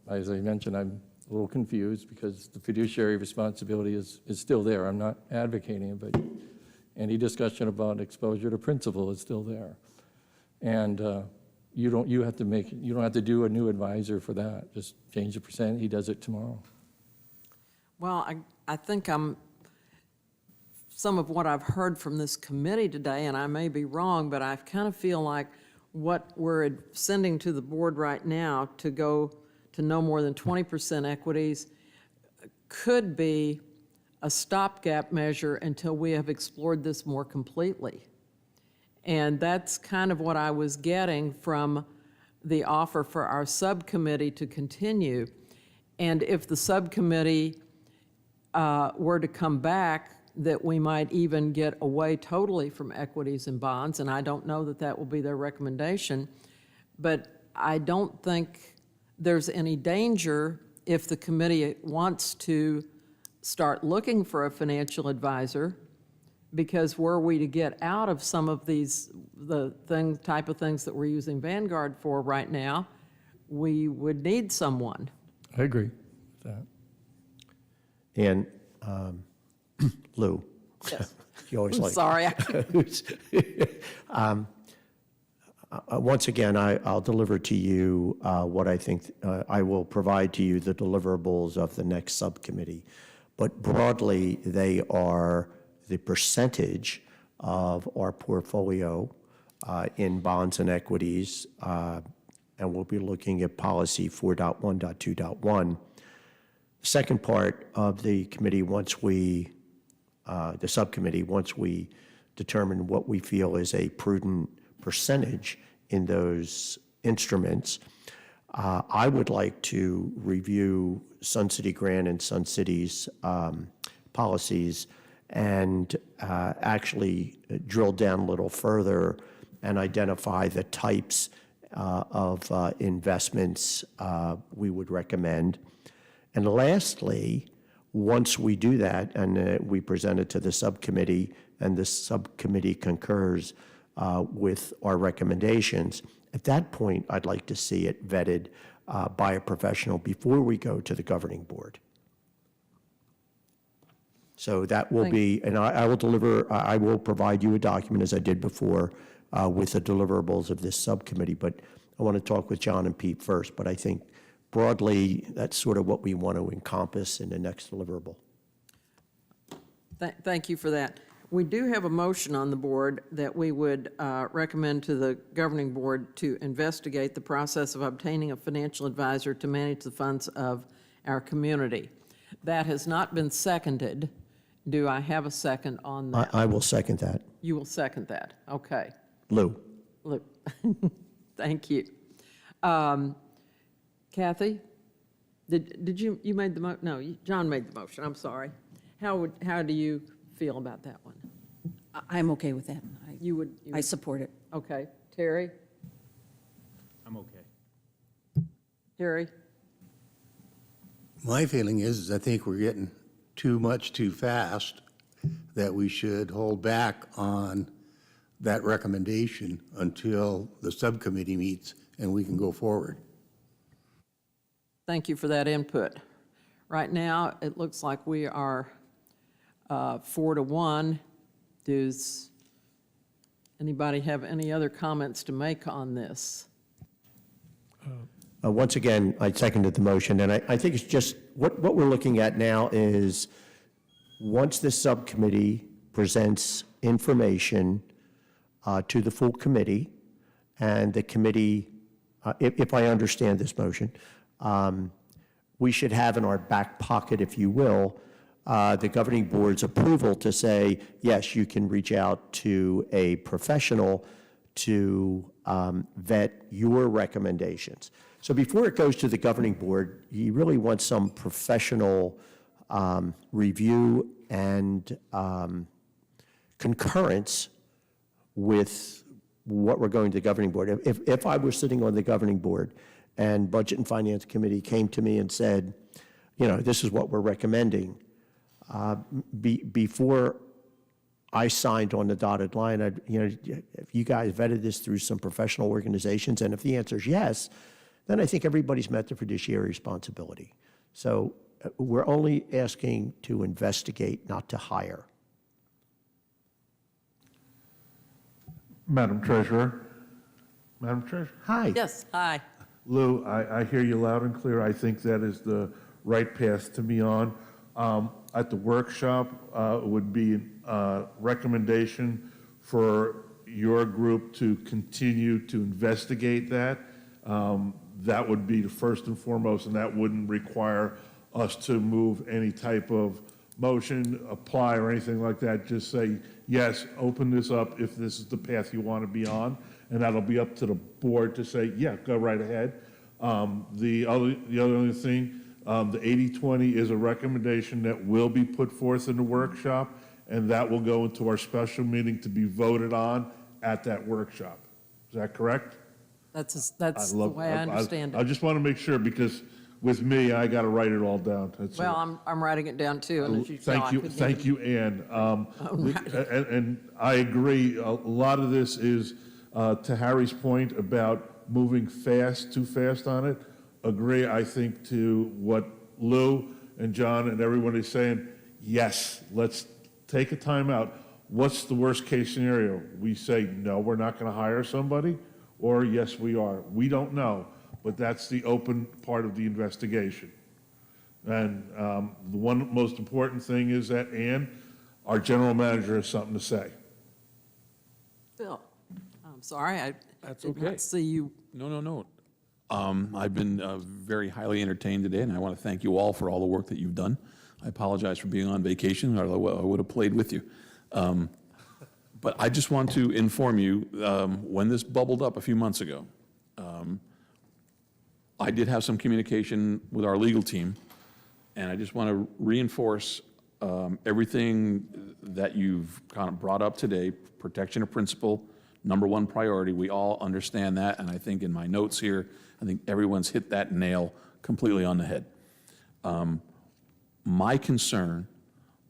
As I mentioned, I'm a little confused because the fiduciary responsibility is still there. I'm not advocating it, but any discussion about exposure to principal is still there. And you don't have to do a new advisor for that. Just change the percent. He does it tomorrow. Well, I think some of what I've heard from this committee today, and I may be wrong, but I kind of feel like what we're sending to the board right now to go to no more than 20% equities could be a stopgap measure until we have explored this more completely. And that's kind of what I was getting from the offer for our subcommittee to continue. And if the subcommittee were to come back, that we might even get away totally from equities and bonds, and I don't know that that will be their recommendation, but I don't think there's any danger if the committee wants to start looking for a financial advisor, because were we to get out of some of these, type of things that we're using Vanguard for right now, we would need someone. I agree with that. And Lou. Yes. You always like. Sorry. Once again, I'll deliver to you what I think, I will provide to you the deliverables of the next subcommittee. But broadly, they are the percentage of our portfolio in bonds and equities, and we'll be looking at policy 4.1.2.1. Second part of the committee, the subcommittee, once we determine what we feel is a prudent percentage in those instruments, I would like to review Sun City Grant and Sun City's policies and actually drill down a little further and identify the types of investments we would recommend. And lastly, once we do that and we present it to the subcommittee and the subcommittee concurs with our recommendations, at that point, I'd like to see it vetted by a professional before we go to the governing board. So that will be, and I will provide you a document, as I did before, with the deliverables of this subcommittee. But I want to talk with John and Pete first, but I think broadly, that's sort of what we want to encompass in the next deliverable. Thank you for that. We do have a motion on the board that we would recommend to the governing board to investigate the process of obtaining a financial advisor to manage the funds of our community. That has not been seconded. Do I have a second on that? I will second that. You will second that, okay. Lou? Look, thank you. Kathy, did you made the no, John made the motion, I'm sorry. How do you feel about that one? I'm okay with that. You would? I support it. Okay. Terry? I'm okay. Terry? My feeling is I think we're getting too much too fast, that we should hold back on that recommendation until the subcommittee meets and we can go forward. Thank you for that input. Right now, it looks like we are 4-1. Does anybody have any other comments to make on this? Once again, I seconded the motion, and I think it's just, what we're looking at now is, once this subcommittee presents information to the full committee, and the committee, if I understand this motion, we should have in our back pocket, if you will, the governing board's approval to say, yes, you can reach out to a professional to vet your recommendations. So before it goes to the governing board, you really want some professional review and concurrence with what we're going to the governing board. If I were sitting on the governing board and Budget and Finance Committee came to me and said, you know, this is what we're recommending, before I signed on the dotted line, if you guys vetted this through some professional organizations, and if the answer is yes, then I think everybody's met their fiduciary responsibility. So we're only asking to investigate, not to hire. Madam Treasurer? Madam Treasurer? Hi. Yes, aye. Lou, I hear you loud and clear. I think that is the right path to be on. At the workshop, would be a recommendation for your group to continue to investigate that. That would be the first and foremost, and that wouldn't require us to move any type of motion, apply, or anything like that. Just say, yes, open this up if this is the path you want to be on, and that'll be up to the board to say, yeah, go right ahead. The other thing, the 80/20 is a recommendation that will be put forth in the workshop, and that will go into our special meeting to be voted on at that workshop. Is that correct? That's the way I understand I it. just want to make sure, because with me, I got to write it all down. That's Well, it. I'm writing it down too, and as you saw, I couldn't Thank you, Ann. And I agree, a lot of this is, to Harry's point about moving fast, too fast on it. Agree, I think, to what Lou and John and everyone is saying. Yes, let's take a time out. What's the worst case scenario? We say, no, we're not going to hire somebody, or yes, we are. We don't know, but that's the open part of the investigation. And the one most important thing is that Ann, our general manager, has something to say. Bill, I'm sorry, I That's did okay. not see you. No. I've been very highly entertained today, and I want to thank you all for all the work that you've done. I apologize for being on vacation, or I would have played with you. But I just want to inform you, when this bubbled up a few months ago, I did have some communication with our legal team, and I just want to reinforce everything that you've kind of brought up today. Protection of principal, #1 priority. We all understand that, and I think in my notes here, I think everyone's hit that nail completely on the head. My concern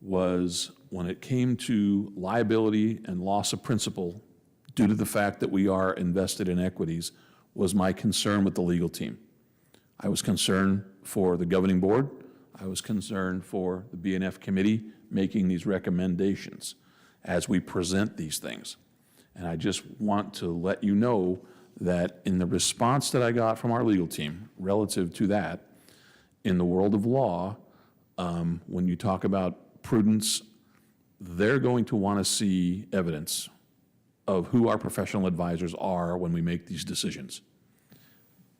was when it came to liability and loss of principal due to the fact that we are invested in equities, was my concern with the legal team. I was concerned for the governing board. I was concerned for the B&F committee making these recommendations as we present these things. And I just want to let you know that in the response that I got from our legal team relative to that, in the world of law, when you talk about prudence, they're going to want to see evidence of who our professional advisors are when we make these decisions.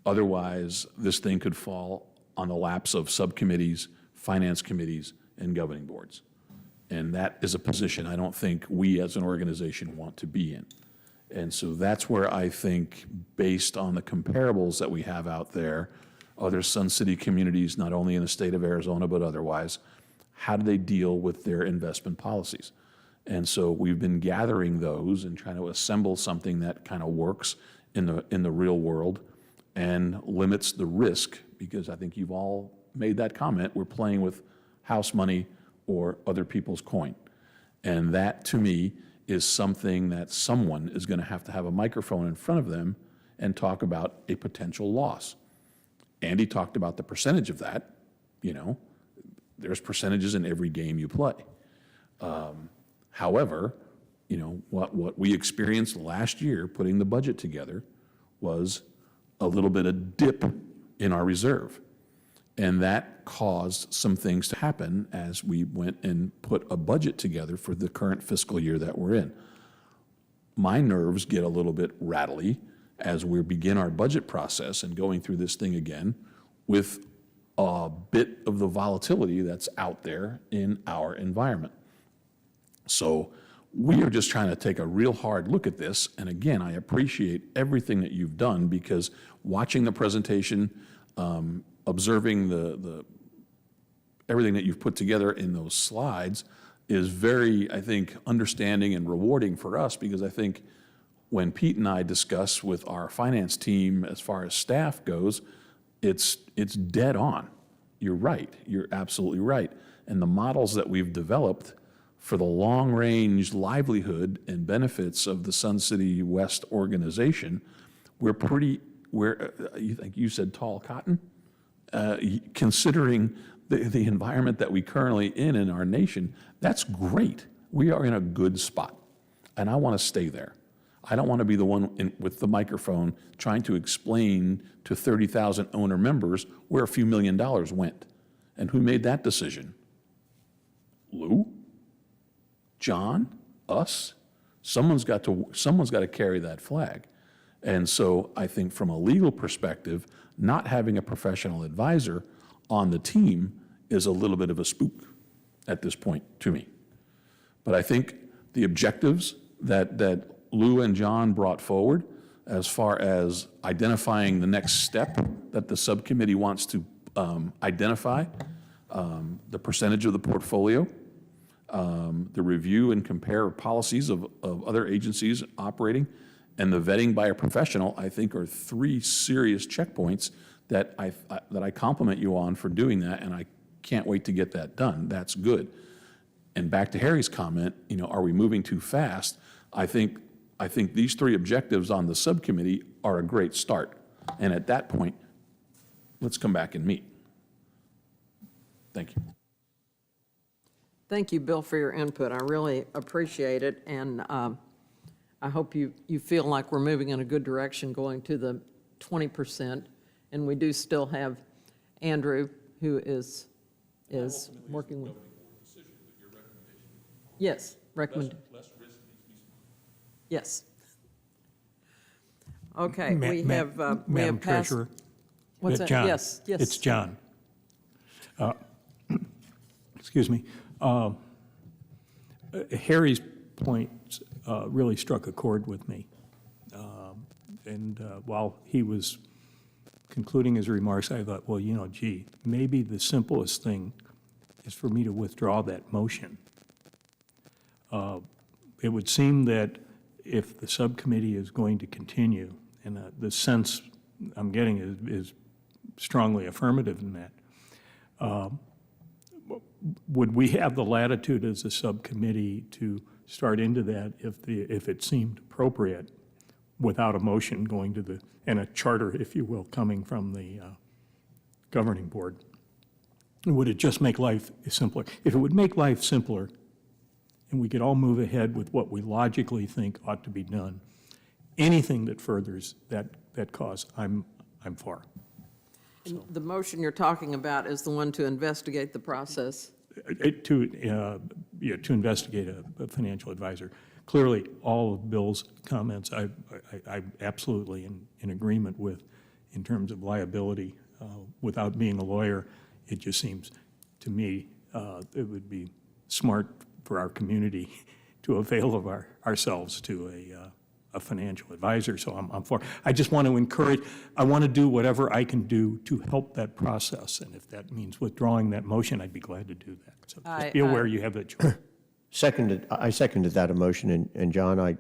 Otherwise, this thing could fall on the laps of subcommittees, finance committees, and governing boards. And that is a position I don't think we as an organization want to be in. And so that's where I think, based on the comparables that we have out there, other Sun City communities, not only in the state of Arizona, but otherwise, how do they deal with their investment policies? And so we've been gathering those and trying to assemble something that kind of works in the real world and limits the risk, because I think you've all made that comment. We're playing with house money or other people's coin. And that, to me, is something that someone is going to have a microphone in front of them and talk about a potential loss. Andy talked about the percentage of that. You know, there's percentages in every game you play. However, you know, what we experienced last year putting the budget together was a little bit of dip in our reserve. And that caused some things to happen as we went and put a budget together for the current fiscal year that we're in. My nerves get a little bit rattly as we begin our budget process and going through this thing again with a bit of the volatility that's out there in our environment. So we are just trying to take a real hard look at this. And again, I appreciate everything that you've done, because watching the presentation, observing the everything that you've put together in those slides is very, I think, understanding and rewarding for us, because I think when Pete and I discuss with our finance team as far as staff goes, it's dead on. You're right. You're absolutely right. And the models that we've developed for the long-range livelihood and benefits of the Sun City West organization, you said tall cotton? Considering the environment that we currently in our nation, that's great. We are in a good spot, and I want to stay there. I don't want to be the one with the microphone trying to explain to 30,000 owner members where a few $1 million went. And who made that decision? Lou? John? Us? Someone's got to carry that flag. And so I think from a legal perspective, not having a professional advisor on the team is a little bit of a spook at this point to me. But I think the objectives that Lou and John brought forward as far as identifying the next step that the subcommittee wants to identify, the percentage of the portfolio, the review and compare policies of other agencies operating, and the vetting by a professional, I think, are 3 serious checkpoints that I compliment you on for doing that, and I can't wait to get that done. That's good. And back to Harry's comment, you know, are we moving too fast? I think I think these three objectives on the subcommittee are a great start. And at that point, let's come back and meet. Thank you. Thank you, Bill, for your input. I really appreciate it, and I hope you feel like we're moving in a good direction going to the 20%. And we do still have Andrew, who is working with. Yes, recommend. Yes. Okay, we have Madam passed. Treasurer. What's that? John. Yes, yes. It's John. Excuse me. Harry's points really struck a chord with me. And while he was concluding his remarks, I thought, well, gee, maybe the simplest thing is for me to withdraw that motion. It would seem that if the subcommittee is going to continue, and the sense I'm getting is strongly affirmative in that, would we have the latitude as a subcommittee to start into that if it seemed appropriate without a motion going to and a charter, if you will, coming from the governing board? Would it just make life simpler? If it would make life simpler and we could all move ahead with what we logically think ought to be done, anything that furthers that cause, I'm for. And the motion you're talking about is the one to investigate the process? To investigate a financial advisor. Clearly, all of Bill's comments, I'm absolutely in agreement with in terms of liability. Without being a lawyer, it just seems to me it would be smart for our community to avail of ourselves to a financial advisor, so I'm for. I just want to encourage, I want to do whatever I can do to help that process, and if that means withdrawing that motion, I'd be glad to do that. So just be aware you have that choice. I seconded that emotion, and John, I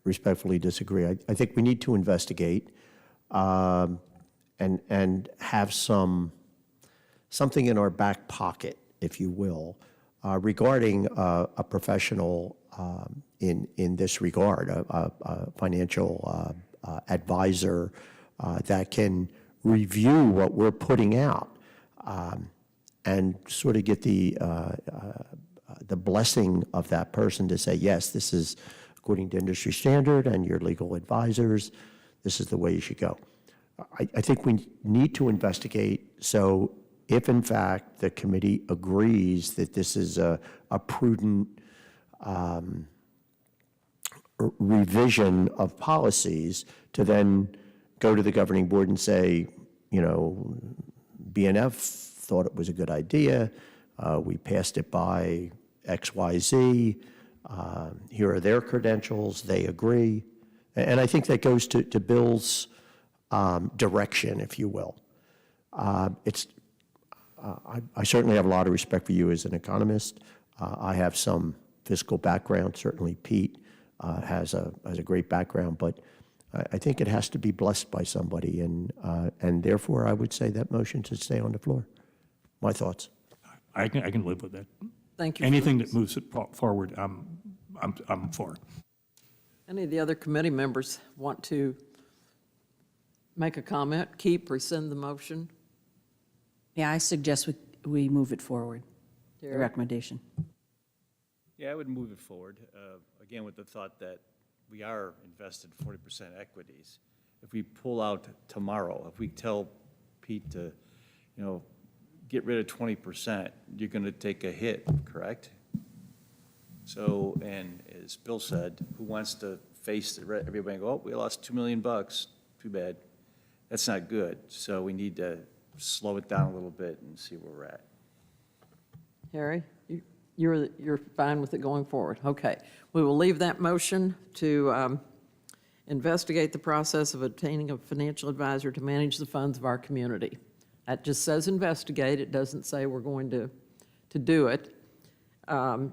respectfully disagree. I think we need to investigate and have something in our back pocket, if you will, regarding a professional in this regard, a financial advisor that can review what we're putting out and sort of get the blessing of that person to say, yes, this is according to industry standard and your legal advisors, this is the way you should go. I think we need to investigate, so if in fact the committee agrees that this is a prudent revision of policies, to then go to the governing board and say, BNF thought it was a good idea, we passed it by XYZ, here are their credentials, they agree. And I think that goes to Bill's direction, if you will. I certainly have a lot of respect for you as an economist. I have some fiscal background, certainly Pete has a great background, but I think it has to be blessed by somebody, and therefore I would say that motion should stay on the floor. My thoughts. I can live with that. Thank you. Anything that moves it forward, I'm for. Any of the other committee members want to make a comment, rescind the motion? Yeah, I suggest we move it forward, the Derek? recommendation. Yeah, I would move it forward, again, with the thought that we are invested 40% equities. If we pull out tomorrow, if we tell Pete to, get rid of 20%, you're going to take a hit, correct? So, and as Bill said, who wants to face everybody and go, oh, we lost $2 million, too bad. That's not good. So we need to slow it down a little bit and see where we're at. Harry, you're fine with it going forward? Okay. We will leave that motion to investigate the process of obtaining a financial advisor to manage the funds of our community. That just says investigate. It doesn't say we're going to do it. And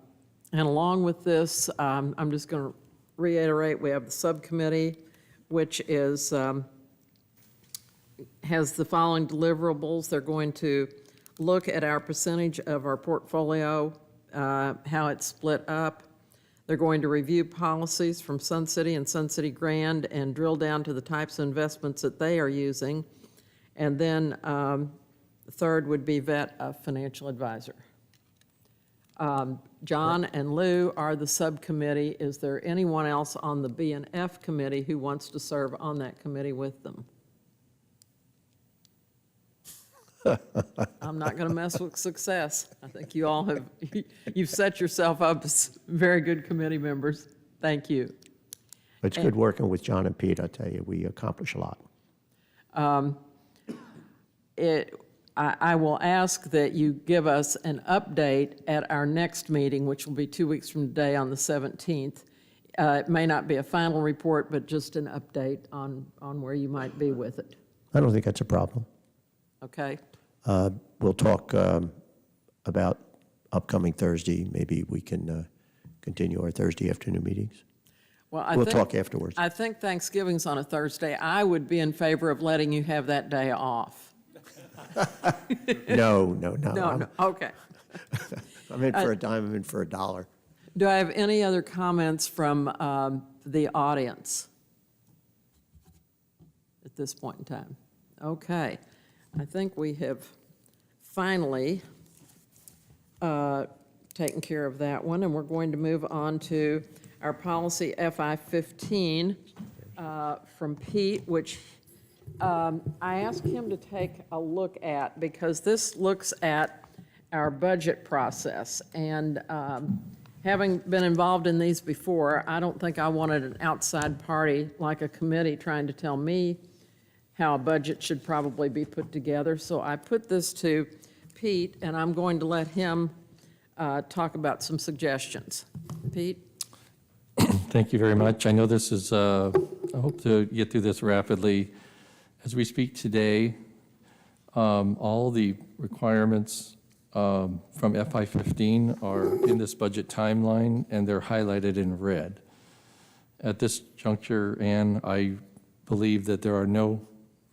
along with this, I'm just going to reiterate, we have the subcommittee, which is has the following deliverables. They're going to look at our percentage of our portfolio, how it's split up. They're going to review policies from Sun City and Sun City Grand and drill down to the types of investments that they are using. And then third would be vet a financial advisor. John and Lou are the subcommittee. Is there anyone else on the B and F committee who wants to serve on that committee with them? I'm not going to mess with success. I think you all have, you've set yourself up as very good committee members. Thank you. It's good working with John and Pete, I tell you, we accomplish a lot. I will ask that you give us an update at our next meeting, which will be 2 weeks from today on the 17th. It may not be a final report, but just an update on where you might be with it. I don't think that's a problem. Okay? We'll talk about upcoming Thursday. Maybe we can continue our Thursday afternoon meetings. Well, We'll talk afterwards. I think Thanksgiving's on a Thursday. I would be in favor of letting you have that day off. No. No, okay. I'm in for a dime, I'm in for a dollar. Do I have any other comments from the audience at this point in time? Okay. I think we have finally taken care of that one, and we're going to move on to our policy FI-15 from Pete, which I asked him to take a look at because this looks at our budget process. And having been involved in these before, I don't think I wanted an outside party like a committee trying to tell me how a budget should probably be put together. So I put this to Pete, and I'm going to let him talk about some suggestions. Pete? Thank you very much. I know this is, I hope to get through this rapidly. As we speak today, all the requirements from FI-15 are in this budget timeline, and they're highlighted in red. At this juncture, Ann, I believe that there are no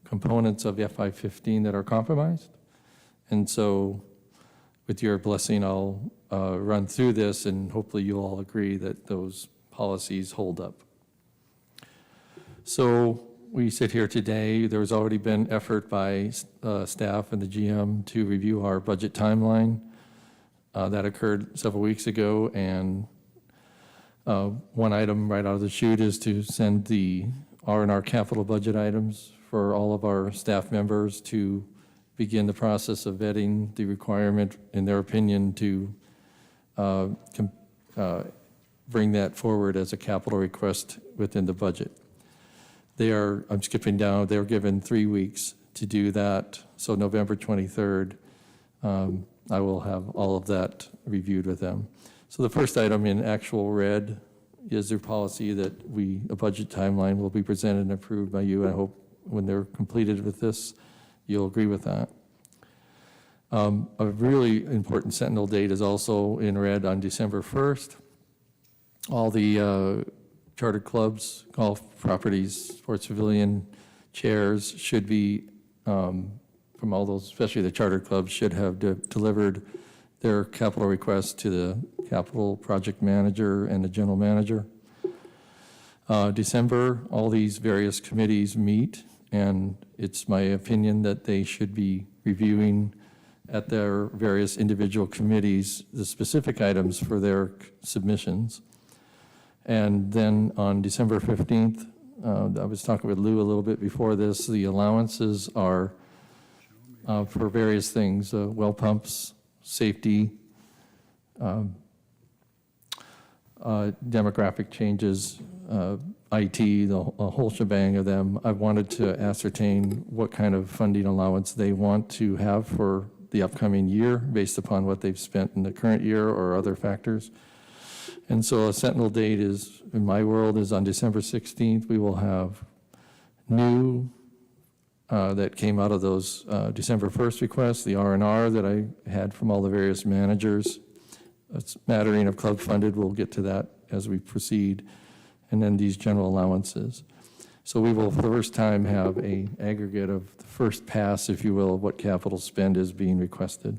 components of FI-15 that are compromised. And so, with your blessing, I'll run through this, and hopefully you'll all agree that those policies hold up. So we sit here today. There's already been effort by staff and the GM to review our budget timeline. That occurred several weeks ago, and one item right out of the chute is to send the R&R capital budget items for all of our staff members to begin the process of vetting the requirement, in their opinion, to bring that forward as a capital request within the budget. They are, I'm skipping down, they're given 3 weeks to do that. So November 23rd, I will have all of that reviewed with them. So the first item in actual red is their policy that a budget timeline will be presented and approved by you. I hope when they're completed with this, you'll agree with that. A really important Sentinel date is also in red on December 1st. All the charter clubs, golf properties, sports pavilion chairs should be, from all those, especially the charter clubs, should have delivered their capital requests to the capital project manager and the general manager. December, all these various committees meet, and it's my opinion that they should be reviewing at their various individual committees the specific items for their submissions. And then on December 15th, I was talking with Lou a little bit before this, the allowances are for various things, well pumps, safety, demographic changes, IT, a whole shebang of them. I wanted to ascertain what kind of funding allowance they want to have for the upcoming year based upon what they've spent in the current year or other factors. And so a Sentinel date is, in my world, is on December 16th. We will have new that came out of those December 1st requests, the R&R that I had from all the various managers. It's mattering of club funded. We'll get to that as we proceed. And then these general allowances. So we will, for the first time, have an aggregate of the first pass, if you will, of what capital spend is being requested.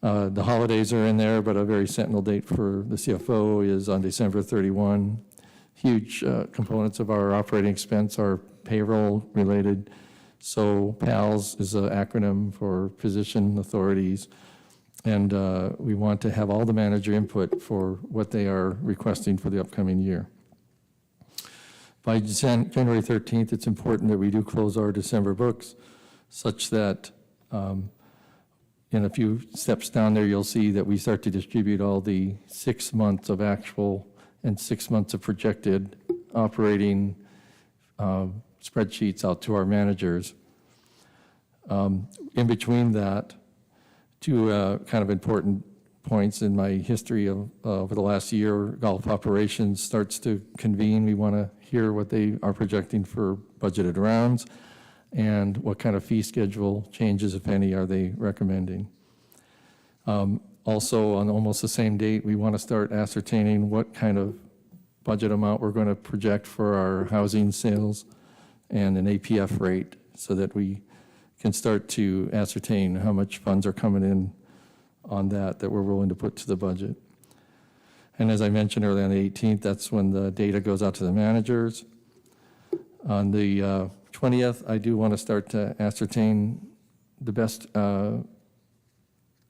The holidays are in there, but a very sentinel date for the CFO is on December 31. Huge components of our operating expense are payroll-related. So PALS is an acronym for Position Authorities. And we want to have all the manager input for what they are requesting for the upcoming year. By January 13th, it's important that we do close our December books such that in a few steps down there, you'll see that we start to distribute all the 6 months of actual and 6 months of projected operating spreadsheets out to our managers. In between that, two kind of important points in my history of over the last year, golf operations starts to convene. We want to hear what they are projecting for budgeted rounds and what kind of fee schedule changes, if any, are they recommending. Also, on almost the same date, we want to start ascertaining what kind of budget amount we're going to project for our housing sales and an APF rate so that we can start to ascertain how much funds are coming in on that we're willing to put to the budget. And as I mentioned earlier, on the 18th, that's when the data goes out to the managers. On the 20th, I do want to start to ascertain the best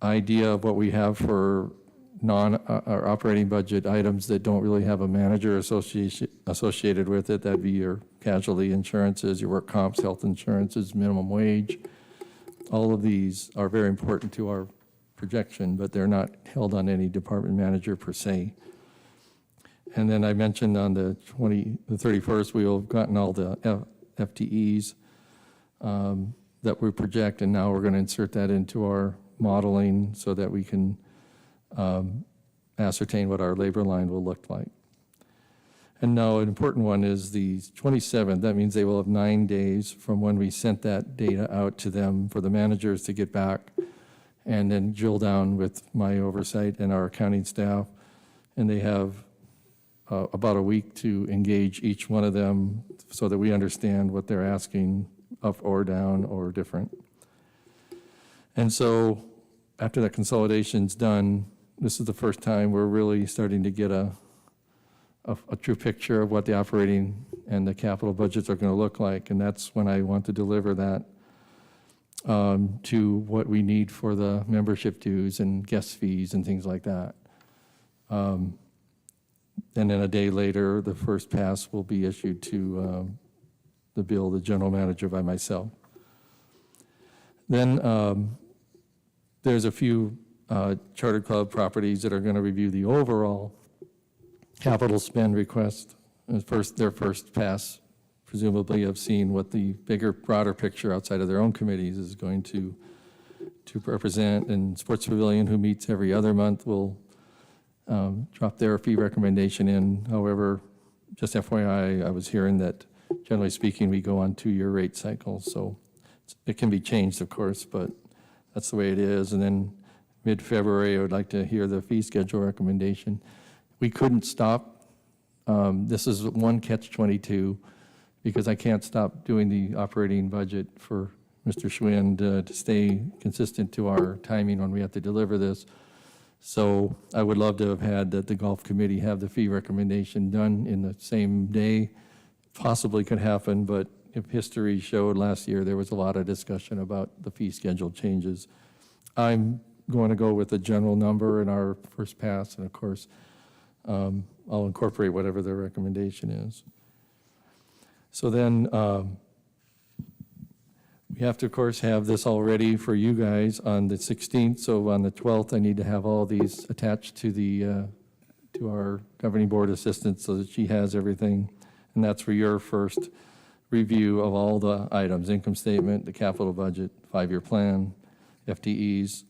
idea of what we have for our operating budget items that don't really have a manager associated with it. That'd be your casualty insurances, your work comps, health insurances, minimum wage. All of these are very important to our projection, but they're not held on any department manager per se. And then I mentioned on the 31st, we will have gotten all the FTEs that we project, and now we're going to insert that into our modeling so that we can ascertain what our labor line will look like. And now an important one is the 27th. That means they will have 9 days from when we sent that data out to them for the managers to get back and then drill down with my oversight and our accounting staff. And they have about a week to engage each one of them so that we understand what they're asking, up or down or different. And so after that consolidation's done, this is the first time we're really starting to get a true picture of what the operating and the capital budgets are going to look like. And that's when I want to deliver that to what we need for the membership dues and guest fees and things like that. And then a day later, the first pass will be issued to the general manager by myself. Then there's a few charter club properties that are going to review the overall capital spend request. Their first pass, presumably, of seeing what the bigger, broader picture outside of their own committees is going to represent. And Sports Pavilion, who meets every other month, will drop their fee recommendation in. However, just FYI, I was hearing that, generally speaking, we go on 2-year rate cycles. So it can be changed, of course, but that's the way it is. And then mid-February, I would like to hear the fee schedule recommendation. We couldn't stop. This is one catch-22 because I can't stop doing the operating budget for Mr. Schwind to stay consistent to our timing when we have to deliver this. So I would love to have had the golf committee have the fee recommendation done in the same day. Possibly could happen, but if history showed last year, there was a lot of discussion about the fee schedule changes. I'm going to go with the general number in our first pass, and of course, I'll incorporate whatever their recommendation is. So then we have to, of course, have this all ready for you guys on the 16th. So on the 12th, I need to have all these attached to to our governing board assistant so that she has everything. And that's for your first review of all the items: income statement, the capital budget, 5-year plan, FTEs.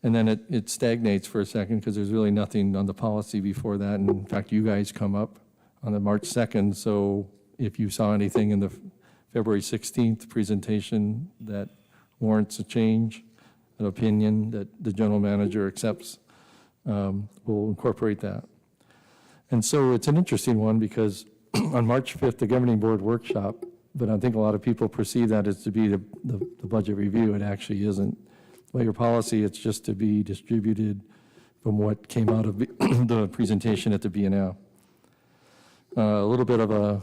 And then it stagnates for a second because there's really nothing on the policy before that. And in fact, you guys come up on the March 2nd. So if you saw anything in the February 16th presentation that warrants a change, an opinion that the general manager accepts, we'll incorporate that. And so it's an interesting one because on March 5th, the governing board workshop, but I think a lot of people perceive that as to be the budget review. It actually isn't. by your policy, it's just to be distributed from what came out of the presentation at the B&F. A little bit of a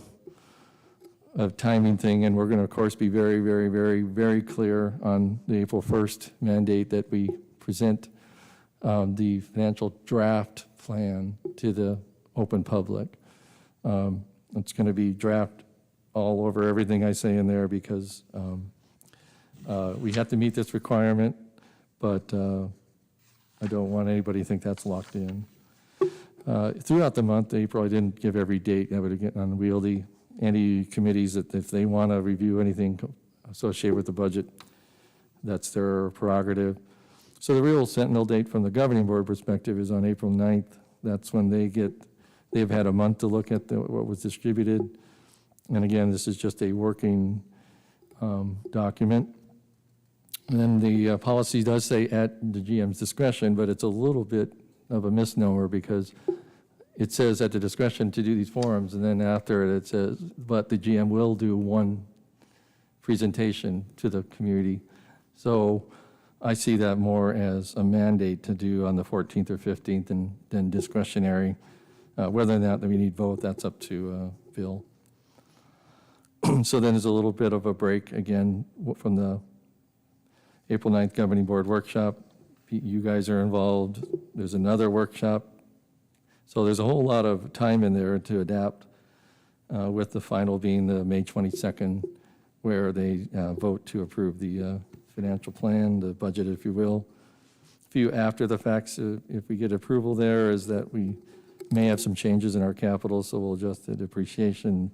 timing thing, and we're going to, of course, be very, very, very, very clear on the April 1st mandate that we present the financial draft plan to the open public. It's going to be draft all over everything I say in there because we have to meet this requirement, but I don't want anybody to think that's locked in. Throughout the month, April, I didn't give every date. I would get unwieldy. Any committees that if they want to review anything associated with the budget, that's their prerogative. So the real sentinel date from the governing board perspective is on April 9th. That's when they've had a month to look at what was distributed. And again, this is just a working document. And then the policy does say at the GM's discretion, but it's a little bit of a misnomer because it says at the discretion to do these forums, and then after it says, but the GM will do one presentation to the community. So I see that more as a mandate to do on the 14th or 15th and then discretionary. Whether or not we need both, that's up to Bill. So then there's a little bit of a break again from the April 9th Governing Board workshop. You guys are involved. There's another workshop. So there's a whole lot of time in there to adapt, with the final being the May 22nd, where they vote to approve the financial plan, the budget, if you will. A few after the facts, if we get approval there, is that we may have some changes in our capital, so we'll adjust the depreciation.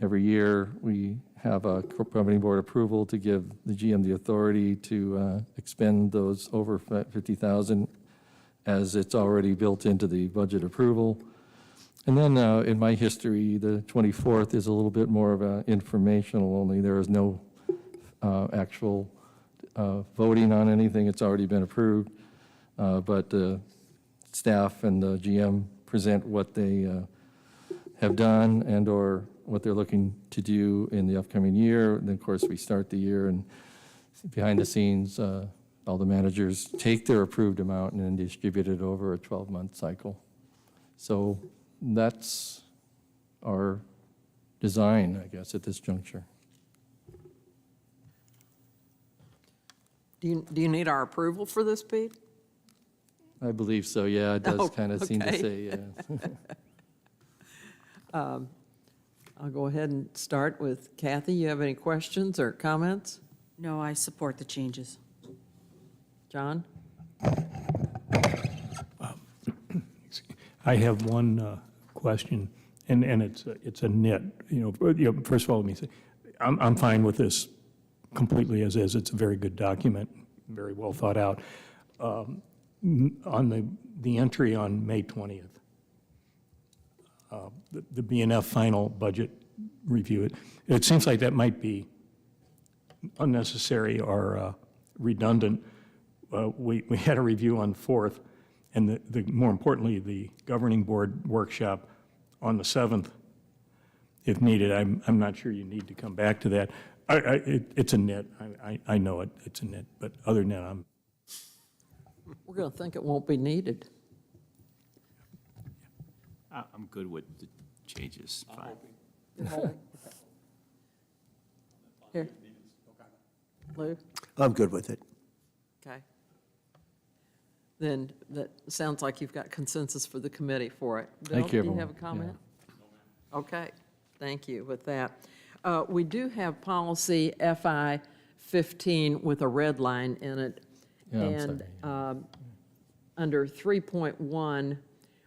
Every year, we have a governing board approval to give the GM the authority to expend those over 50,000 as it's already built into the budget approval. And then in my history, the 24th is a little bit more of a informational only. There is no actual voting on anything. It's already been approved. But the staff and the GM present what they have done and or what they're looking to do in the upcoming year. And then, of course, we start the year, and behind the scenes, all the managers take their approved amount and then distribute it over a 12-month cycle. So that's our design, I guess, at this juncture. Do you need our approval for this, Pete? I believe so, yeah. It does kind of seem to okay. say, yeah. I'll go ahead and start with Kathy. You have any questions or comments? No, I support the changes. John? I have one question, and it's a nit. First of all, let me say, I'm fine with this completely as is. It's a very good document, very well thought out. On the entry on May 20th, the B&F final budget review, it seems like that might be unnecessary or redundant. We had a review on 4th, and more importantly, the governing board workshop on the 7th, if needed. I'm not sure you need to come back to that. It's a nit. I know it's a nit, but other than that, We're going to think it won't be needed. I'm good with the changes, fine. Here. Lou? I'm good with it. Okay. Then that sounds like you've got consensus for the committee for it. Thank you, Bill, do you everyone. have a comment? Okay, thank you with that. We do have policy FI 15 with a red line in it. Yeah, I'm And sorry. under 3.1,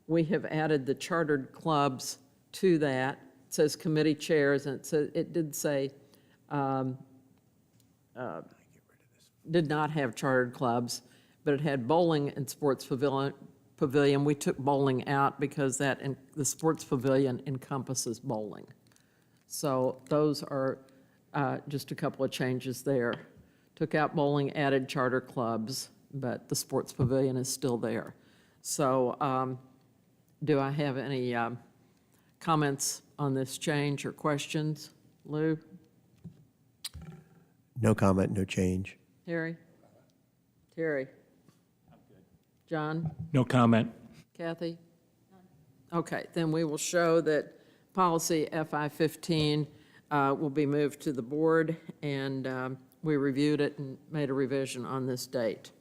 we have added the chartered clubs to that. It says committee chairs, and it did say, did not have chartered clubs, but it had bowling and sports pavilion. We took bowling out because the sports pavilion encompasses bowling. So those are just a couple of changes there. Took out bowling, added charter clubs, but the sports pavilion is still there. So do I have any comments on this change or questions? Lou? No comment, no change. Harry? Carrie? John? No comment. Kathy? Okay, then we will show that policy FI-15 will be moved to the board, and we reviewed it and made a revision on this date.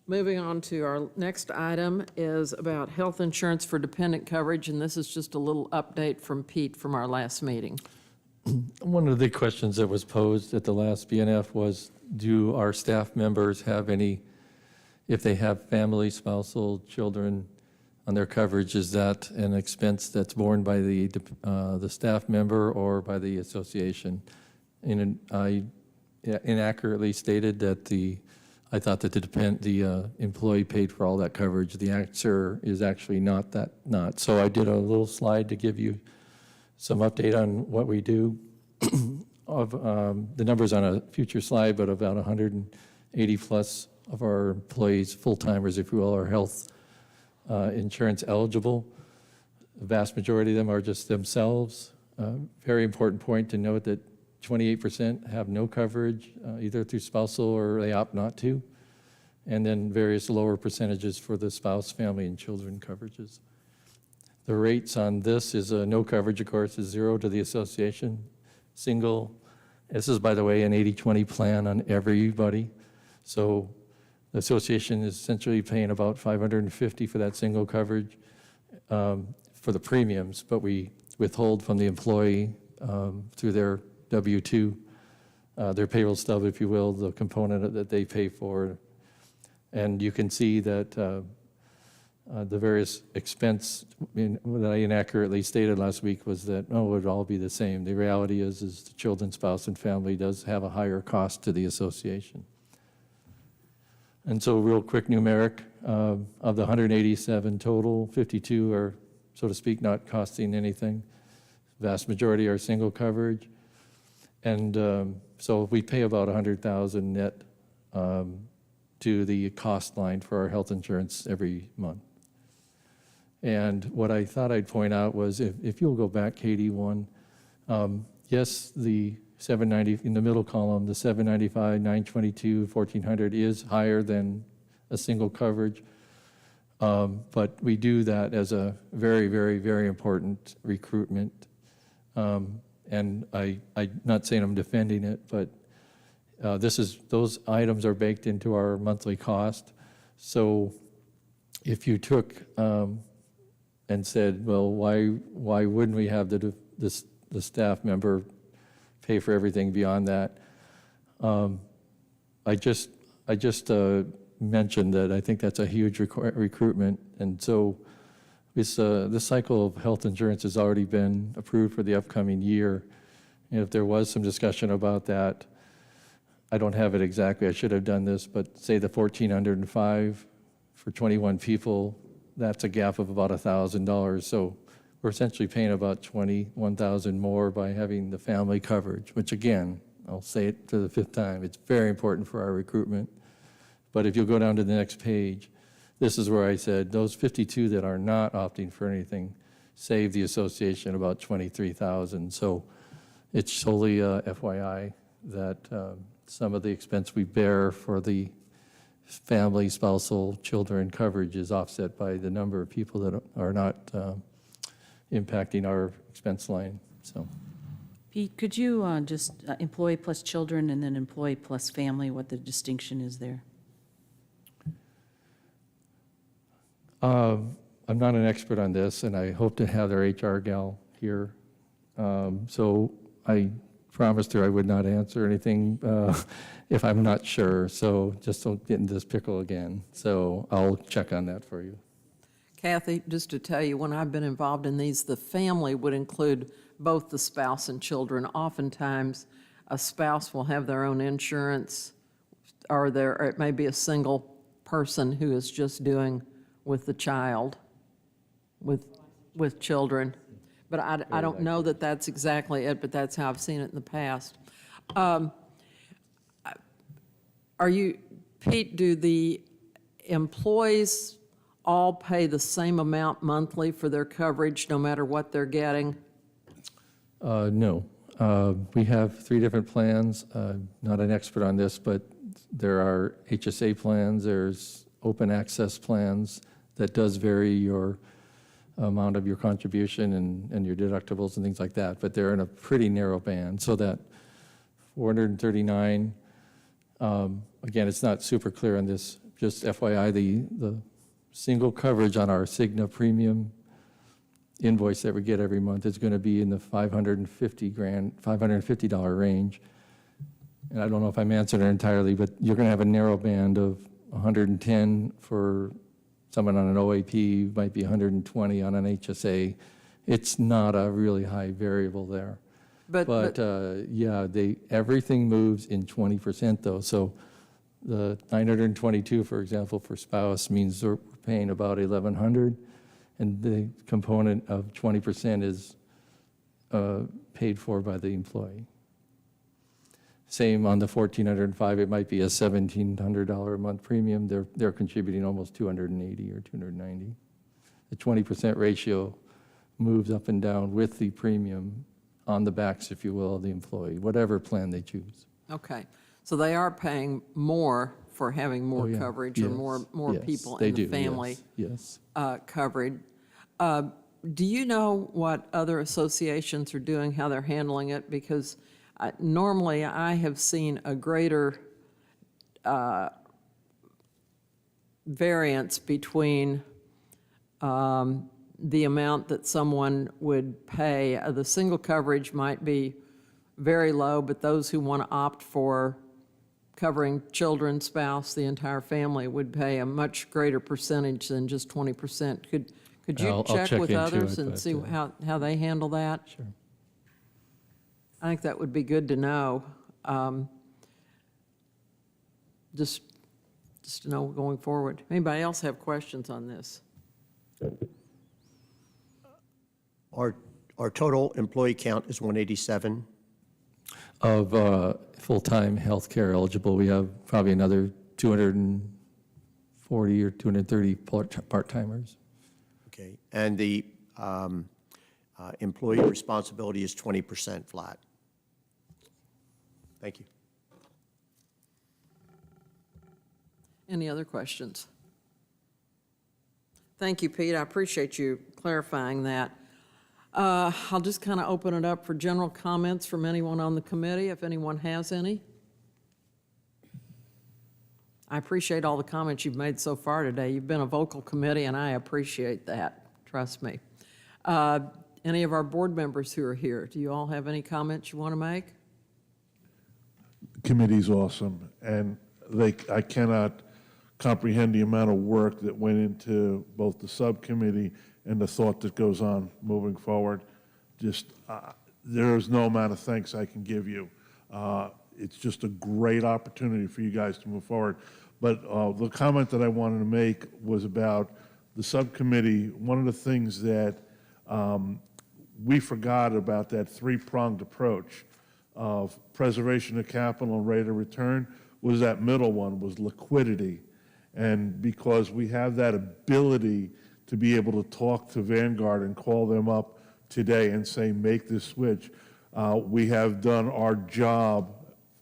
Moving on to our next item is about health insurance for dependent coverage, and this is just a little update from Pete from our last meeting. One of the questions that was posed at the last BNF was, do our staff members have any, if they have family, spousal, children on their coverage, is that an expense that's borne by the staff member or by the association? And I inaccurately stated that I thought that the employee paid for all that coverage. The answer is actually not. So I did a little slide to give you some update on what we do. Of the numbers on a future slide, but about 180 plus of our employees, full-timers, if you will, are health insurance eligible. The vast majority of them are just themselves. Very important point to note that 28% have no coverage, either through spousal or they opt not to, and then various lower percentages for the spouse, family, and children coverages. The rates on this is no coverage, of course, is 0 to the association, single. This is, by the way, an 80-20 plan on everybody. So the association is essentially paying about $550 for that single coverage for the premiums, but we withhold from the employee through their W-2, their payroll stub, if you will, the component that they pay for. And you can see that the various expense that I inaccurately stated last week was that, it would all be the same. The reality is the children, spouse, and family does have a higher cost to the association. And so real quick numeric, of the 187 total, 52 are, so to speak, not costing anything. Vast majority are single coverage. And so we pay about $100,000 net to the cost line for our health insurance every month. And what I thought I'd point out was, if you'll go back, Katie, one, yes, the 790 in the middle column, the 795, 922, 1400 is higher than a single coverage. But we do that as a very, very, very important recruitment. And I'm not saying I'm defending it, but those items are baked into our monthly cost. So if you took and said, well, why wouldn't we have the staff member pay for everything beyond that? I just mentioned that I think that's a huge recruitment, and so this cycle of health insurance has already been approved for the upcoming year. And if there was some discussion about that, I don't have it exactly, I should have done this, but say the 1,405 for 21 people, that's a gap of about $1,000. So we're essentially paying about $21,000 more by having the family coverage, which again, I'll say it for the 5th time, it's very important for our recruitment. But if you'll go down to the next page, this is where I said those 52 that are not opting for anything save the association about $23,000. So it's solely FYI that some of the expense we bear for the family, spousal, children coverage is offset by the number of people that are not impacting our expense line. So, Pete, could you just employee plus children and then employee plus family, what the distinction is there? I'm not an expert on this, and I hope to have their HR gal here. So I promised her I would not answer anything if I'm not sure. So just don't get in this pickle again. So I'll check on that for you. Kathy, just to tell you, when I've been involved in these, the family would include both the spouse and children. Oftentimes, a spouse will have their own insurance, or it may be a single person who is just doing with the child, with children. But I don't know that that's exactly it, but that's how I've seen it in the past. Pete, do the employees all pay the same amount monthly for their coverage, no matter what they're getting? No. We have 3 different plans. Not an expert on this, but There are HSA plans, there's open access plans that does vary your amount of your contribution and your deductibles and things like that, but they're in a pretty narrow band, so that 439, again, it's not super clear on this, just FYI, the single coverage on our Cigna premium invoice that we get every month is going to be in the $550 range. And I don't know if I'm answering it entirely, but you're going to have a narrow band of 110 for someone on an OAP, might be 120 on an HSA. It's not a really high variable there. But yeah, everything moves in 20% though. So the 922, for example, for spouse means we're paying about 1,100, and the component of 20% is paid for by the employee. Same on the 1,405, it might be a $1,700 a month premium. They're contributing almost 280 or 290. The 20% ratio moves up and down with the premium on the backs, if you will, of the employee, whatever plan they choose. Okay, so they are paying more for having more yeah. coverage or Yes. more Yes, people they in the do. family Yes. covered. Do you know what other associations are doing, how they're handling it? Because normally I have seen a greater variance between the amount that someone would pay. The single coverage might be very low, but those who want to opt for covering children, spouse, the entire family would pay a much greater percentage than just 20%. Could you I'll check check with into others it, and but, see how they handle that? Sure. I think that would be good to know. Just to know going forward. Anybody else have questions on this? Our total employee count is 187. Of full-time healthcare eligible, we have probably another 240 or 230 part-timers. Okay, and the employee responsibility is 20% flat. Thank you. Any other questions? Thank you, Pete. I appreciate you clarifying that. I'll just kind of open it up for general comments from anyone on the committee, if anyone has any. I appreciate all the comments you've made so far today. You've been a vocal committee, and I appreciate that, trust me. Any of our board members who are here, do you all have any comments you want to make? Committee's awesome, and I cannot comprehend the amount of work that went into both the subcommittee and the thought that goes on moving forward. Just, there's no amount of thanks I can give you. It's just a great opportunity for you guys to move forward. But the comment that I wanted to make was about the subcommittee. One of the things that we forgot about, that three-pronged approach of preservation of capital and rate of return, was that middle one, was liquidity. And because we have that ability to be able to talk to Vanguard and call them up today and say, make this switch, we have done our job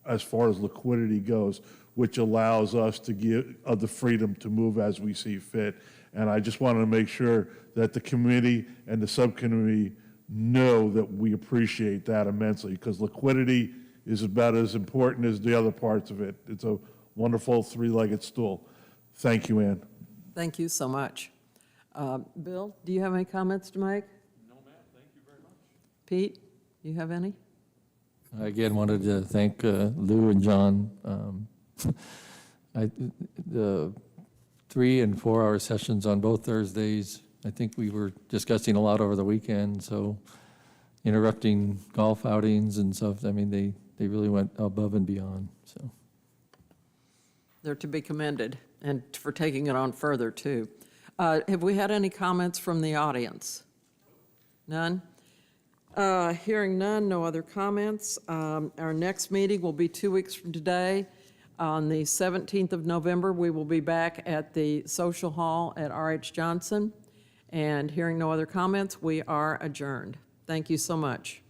as far as liquidity goes, which allows us to give the freedom to move as we see fit. And I just wanted to make sure that the committee and the subcommittee know that we appreciate that immensely, because liquidity is about as important as the other parts of it. It's a wonderful three-legged stool. Thank you, Ann. Thank you so much. Bill, do you have any comments to make? No, ma'am. Thank you very much. Pete, do you have any? I again wanted to thank Lou and John. The 3 and 4 hour sessions on both Thursdays, I think we were discussing a lot over the weekend, so interrupting golf outings and stuff, I mean, they really went above and beyond, so. They're to be commended, and for taking it on further, too. Have we had any comments from the audience? None? Hearing none, no other comments. Our next meeting will be 2 weeks from today. On the 17th of November, we will be back at the Social Hall at R.H. Johnson. And hearing no other comments, we are adjourned. Thank you so much.